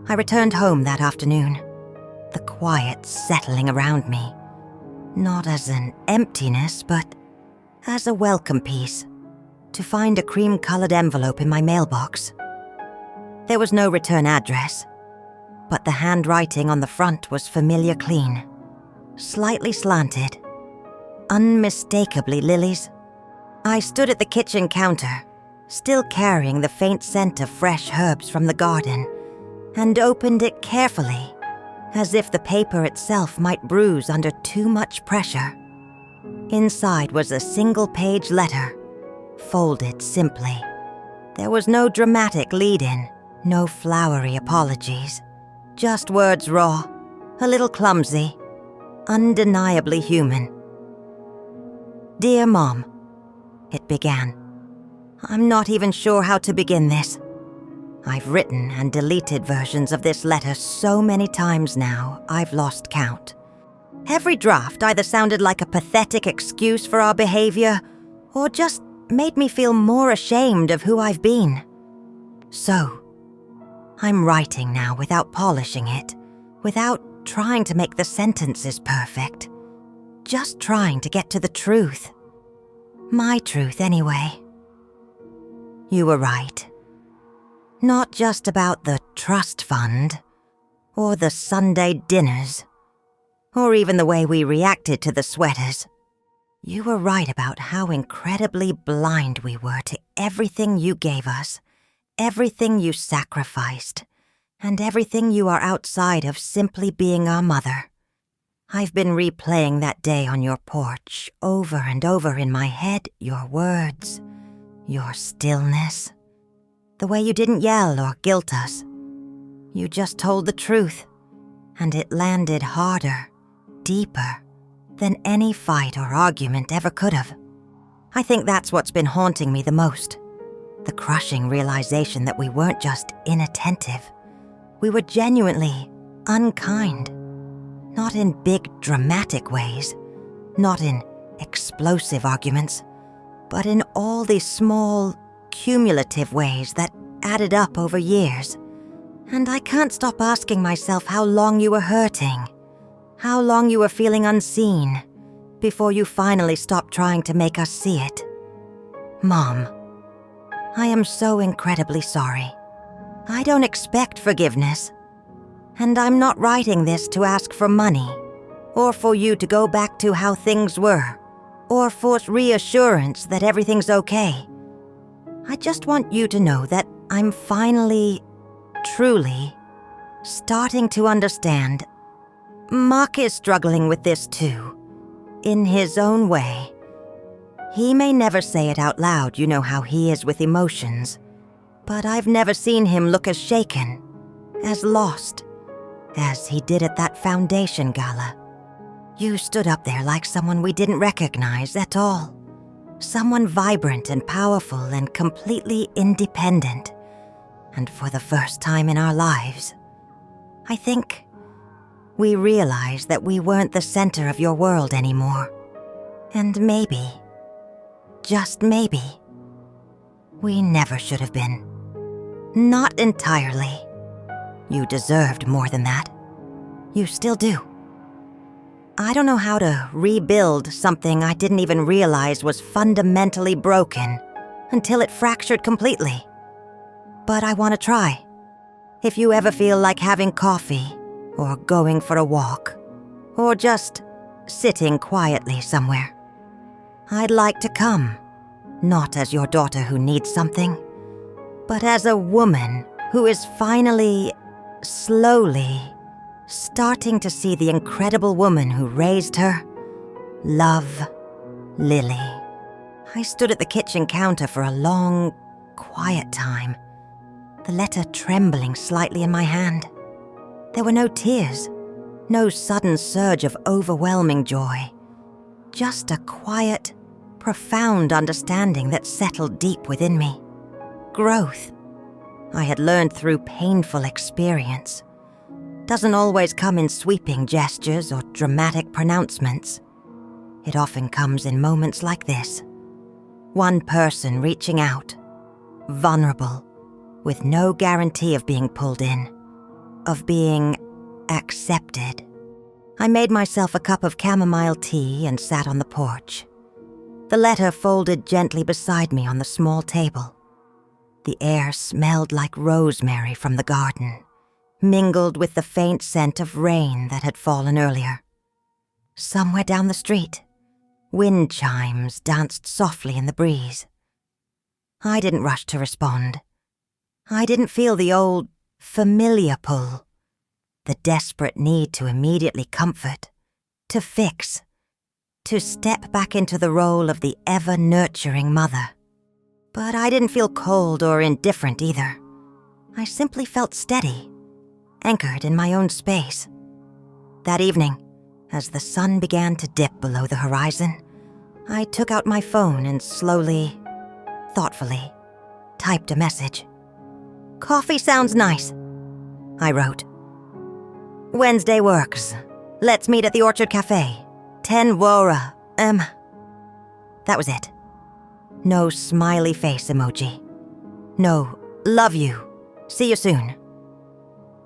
I returned home that afternoon, the quiet settling around me, not as an emptiness, but as a welcome piece, to find a cream-colored envelope in my mailbox. There was no return address, but the handwriting on the front was familiar clean, slightly slanted, unmistakably Lily's. I stood at the kitchen counter, still carrying the faint scent of fresh herbs from the garden, and opened it carefully, as if the paper itself might bruise under too much pressure. Inside was a single-page letter, folded simply. There was no dramatic lead-in, no flowery apologies, just words raw, a little clumsy, undeniably human. "Dear Mom," it began. "I'm not even sure how to begin this. I've written and deleted versions of this letter so many times now, I've lost count. Every draft either sounded like a pathetic excuse for our behavior or just made me feel more ashamed of who I've been. So, I'm writing now without polishing it, without trying to make the sentences perfect, just trying to get to the truth. My truth, anyway. You were right. Not just about the trust fund, or the Sunday dinners, or even the way we reacted to the sweaters. You were right about how incredibly blind we were to everything you gave us, everything you sacrificed, and everything you are outside of simply being our mother. I've been replaying that day on your porch over and over in my head, your words, your stillness, the way you didn't yell or guilt us. You just told the truth, and it landed harder, deeper, than any fight or argument ever could have. I think that's what's been haunting me the most. The crushing realization that we weren't just inattentive. We were genuinely unkind. Not in big, dramatic ways, not in explosive arguments, but in all these small, cumulative ways that added up over years. And I can't stop asking myself how long you were hurting, how long you were feeling unseen, before you finally stopped trying to make us see it. Mom, I am so incredibly sorry. I don't expect forgiveness. And I'm not writing this to ask for money, or for you to go back to how things were, or for reassurance that everything's okay. I just want you to know that I'm finally, truly, starting to understand. Mark is struggling with this too, in his own way. He may never say it out loud, you know how he is with emotions, but I've never seen him look as shaken, as lost, as he did at that foundation gala. You stood up there like someone we didn't recognize at all. Someone vibrant and powerful and completely independent. And for the first time in our lives, I think we realized that we weren't the center of your world anymore. And maybe, just maybe, we never should have been. Not entirely. You deserved more than that. You still do. I don't know how to rebuild something I didn't even realize was fundamentally broken until it fractured completely. But I want to try. If you ever feel like having coffee, or going for a walk, or just sitting quietly somewhere, I'd like to come, not as your daughter who needs something, but as a woman who is finally, slowly, starting to see the incredible woman who raised her, love Lily. I stood at the kitchen counter for a long, quiet time, the letter trembling slightly in my hand. There were no tears, no sudden surge of overwhelming joy, just a quiet, profound understanding that settled deep within me. Growth. I had learned through painful experience. Doesn't always come in sweeping gestures or dramatic pronouncements. It often comes in moments like this. One person reaching out, vulnerable, with no guarantee of being pulled in, of being accepted. I made myself a cup of chamomile tea and sat on the porch. The letter folded gently beside me on the small table. The air smelled like rosemary from the garden, mingled with the faint scent of rain that had fallen earlier. Somewhere down the street, wind chimes danced softly in the breeze. I didn't rush to respond. I didn't feel the old, familiar pull, the desperate need to immediately comfort, to fix, to step back into the role of the ever-nurturing mother. But I didn't feel cold or indifferent either. I simply felt steady, anchored in my own space. That evening, as the sun began to dip below the horizon, I took out my phone and slowly, thoughtfully, typed a message. Coffee sounds nice, I wrote. Wednesday works. Let's meet at the Orchard Cafe. 10 Wora. That was it. No smiley face emoji. No, love you. See you soon.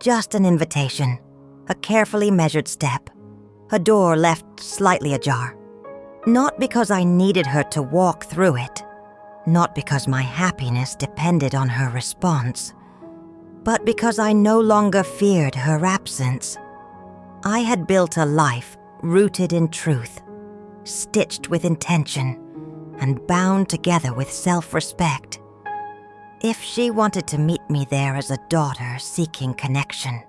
Just an invitation. A carefully measured step. A door left slightly ajar. Not because I needed her to walk through it. Not because my happiness depended on her response. But because I no longer feared her absence. I had built a life rooted in truth, stitched with intention, and bound together with self-respect. If she wanted to meet me there as a daughter seeking connection,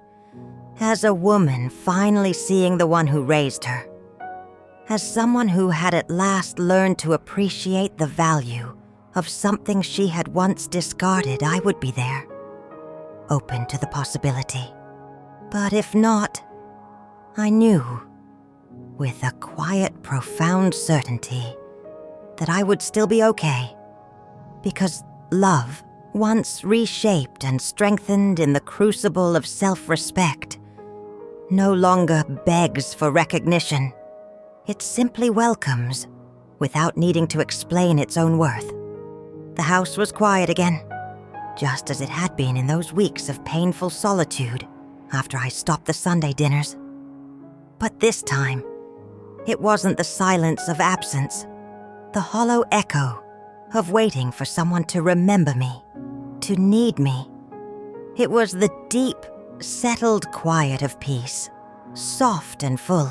as a woman finally seeing the one who raised her, as someone who had at last learned to appreciate the value of something she had once discarded, I would be there, open to the possibility. But if not, I knew, with a quiet, profound certainty, that I would still be okay, because love, once reshaped and strengthened in the crucible of self-respect, no longer begs for recognition. It simply welcomes, without needing to explain its own worth. The house was quiet again, just as it had been in those weeks of painful solitude after I stopped the Sunday dinners. But this time, it wasn't the silence of absence, the hollow echo of waiting for someone to remember me, to need me. It was the deep, settled quiet of peace, soft and full,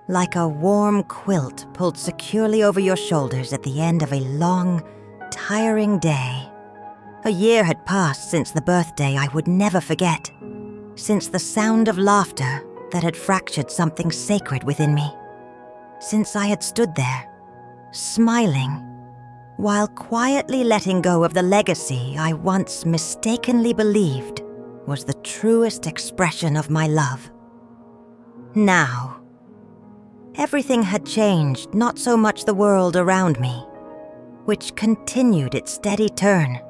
like a warm quilt pulled securely over your shoulders at the end of a long, tiring day. A year had passed since the birthday I would never forget, since the sound of laughter that had fractured something sacred within me, since I had stood there, smiling, while quietly letting go of the legacy I once mistakenly believed was the truest expression of my love. Now, everything had changed, not so much the world around me, which continued its steady turn,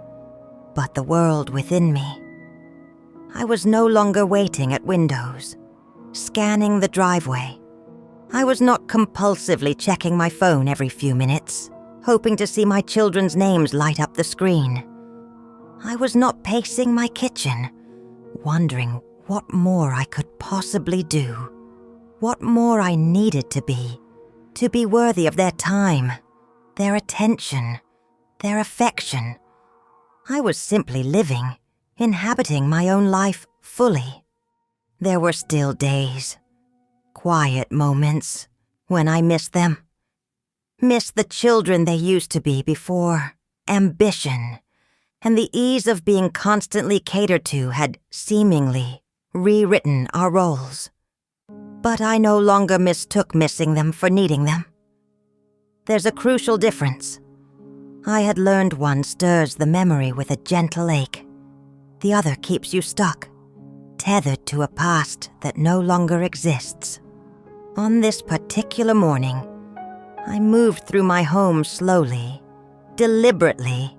but the world within me. I was no longer waiting at windows, scanning the driveway. I was not compulsively checking my phone every few minutes, hoping to see my children's names light up the screen. I was not pacing my kitchen, wondering what more I could possibly do, what more I needed to be worthy of their time, their attention, their affection. I was simply living, inhabiting my own life fully. There were still days, quiet moments, when I missed them. Missed the children they used to be before ambition and the ease of being constantly catered to had seemingly rewritten our roles. But I no longer mistook missing them for needing them. There's a crucial difference. I had learned one stirs the memory with a gentle ache. The other keeps you stuck, tethered to a past that no longer exists. On this particular morning, I moved through my home slowly, deliberately,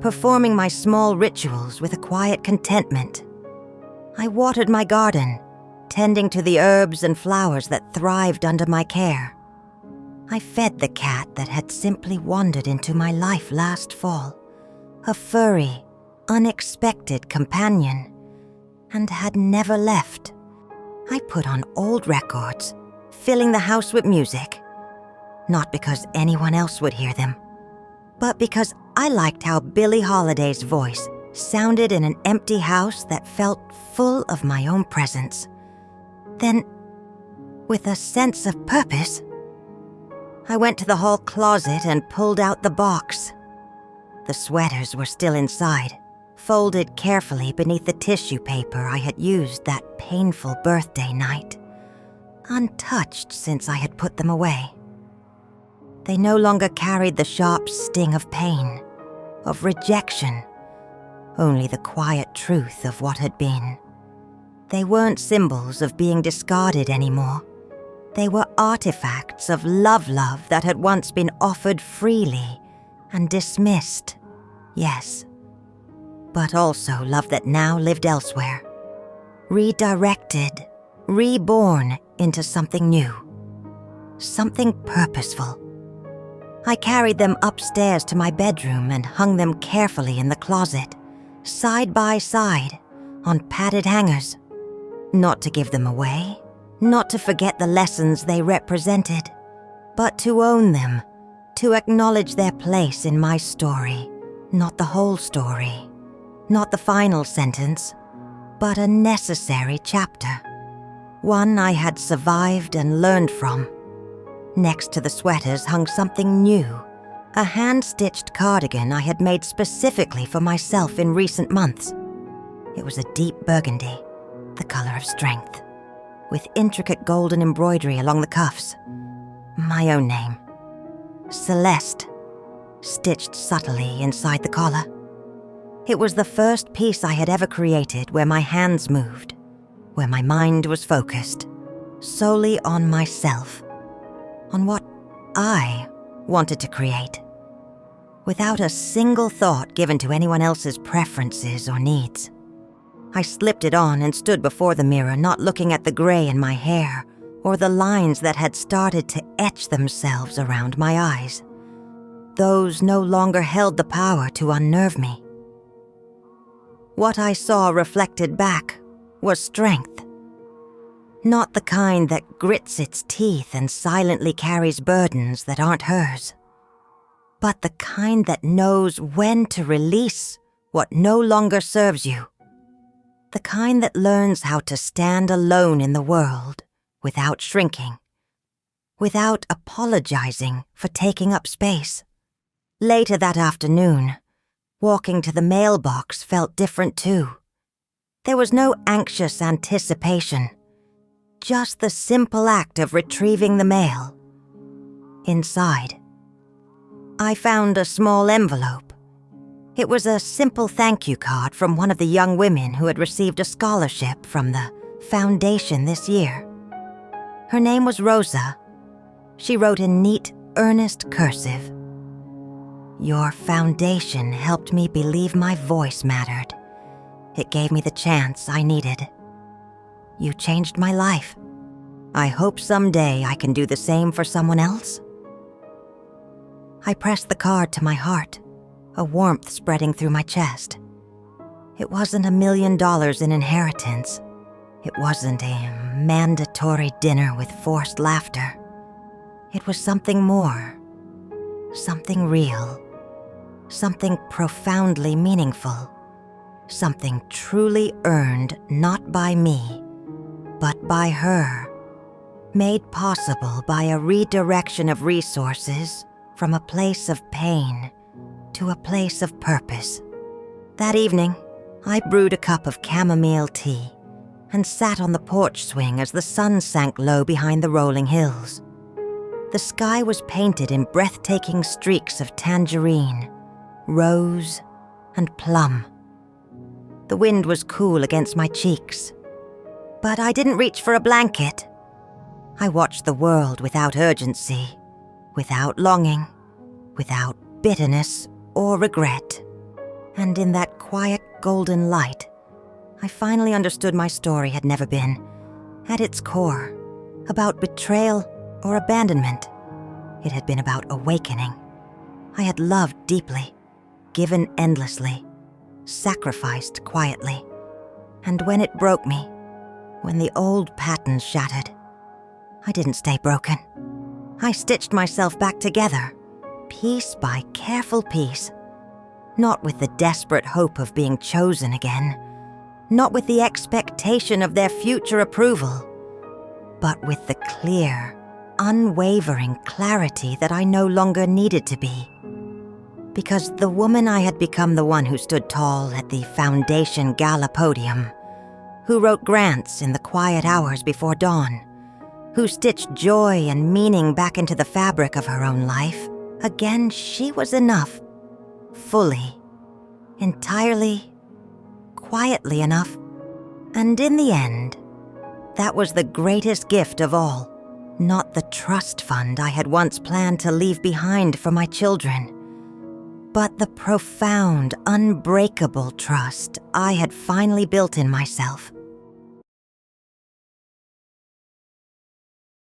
performing my small rituals with a quiet contentment. I watered my garden, tending to the herbs and flowers that thrived under my care. I fed the cat that had simply wandered into my life last fall, a furry, unexpected companion, and had never left. I put on old records, filling the house with music, not because anyone else would hear them, but because I liked how Billie Holiday's voice sounded in an empty house that felt full of my own presence. Then, with a sense of purpose, I went to the hall closet and pulled out the box. The sweaters were still inside, folded carefully beneath the tissue paper I had used that painful birthday night, untouched since I had put them away. They no longer carried the sharp sting of pain, of rejection, only the quiet truth of what had been. They weren't symbols of being discarded anymore. They were artifacts of love that had once been offered freely and dismissed, yes, but also love that now lived elsewhere. Redirected, reborn into something new. Something purposeful. I carried them upstairs to my bedroom and hung them carefully in the closet, side by side, on padded hangers. Not to give them away, not to forget the lessons they represented, but to own them, to acknowledge their place in my story. Not the whole story, not the final sentence, but a necessary chapter. One I had survived and learned from. Next to the sweaters hung something new, a hand-stitched cardigan I had made specifically for myself in recent months. It was a deep burgundy, the color of strength, with intricate golden embroidery along the cuffs. My own name, Celeste, stitched subtly inside the collar. It was the first piece I had ever created where my hands moved, where my mind was focused, solely on myself, on what I wanted to create, without a single thought given to anyone else's preferences or needs. I slipped it on and stood before the mirror, not looking at the gray in my hair or the lines that had started to etch themselves around my eyes. Those no longer held the power to unnerve me. What I saw reflected back was strength. Not the kind that grits its teeth and silently carries burdens that aren't hers, but the kind that knows when to release what no longer serves you. The kind that learns how to stand alone in the world without shrinking, without apologizing for taking up space. Later that afternoon, walking to the mailbox felt different too. There was no anxious anticipation, just the simple act of retrieving the mail. Inside, I found a small envelope. It was a simple thank you card from one of the young women who had received a scholarship from the foundation this year. Her name was Rosa. She wrote in neat, earnest cursive, "Your foundation helped me believe my voice mattered. It gave me the chance I needed. You changed my life. I hope someday I can do the same for someone else." I pressed the card to my heart, a warmth spreading through my chest. It wasn't $1 million in inheritance. It wasn't a mandatory dinner with forced laughter. It was something more, something real, something profoundly meaningful, something truly earned not by me, but by her, made possible by a redirection of resources from a place of pain to a place of purpose. That evening, I brewed a cup of chamomile tea and sat on the porch swing as the sun sank low behind the rolling hills. The sky was painted in breathtaking streaks of tangerine, rose, and plum. The wind was cool against my cheeks, but I didn't reach for a blanket. I watched the world without urgency, without longing, without bitterness or regret. And in that quiet golden light, I finally understood my story had never been, at its core, about betrayal or abandonment. It had been about awakening. I had loved deeply, given endlessly, sacrificed quietly. And when it broke me, when the old patterns shattered, I didn't stay broken. I stitched myself back together, piece by careful piece, not with the desperate hope of being chosen again, not with the expectation of their future approval, but with the clear, unwavering clarity that I no longer needed to be. Because the woman I had become, the one who stood tall at the foundation gala podium, who wrote grants in the quiet hours before dawn, who stitched joy and meaning back into the fabric of her own life, again, she was enough, fully, entirely, quietly enough. And in the end, that was the greatest gift of all, not the trust fund I had once planned to leave behind for my children, but the profound, unbreakable trust I had finally built in myself.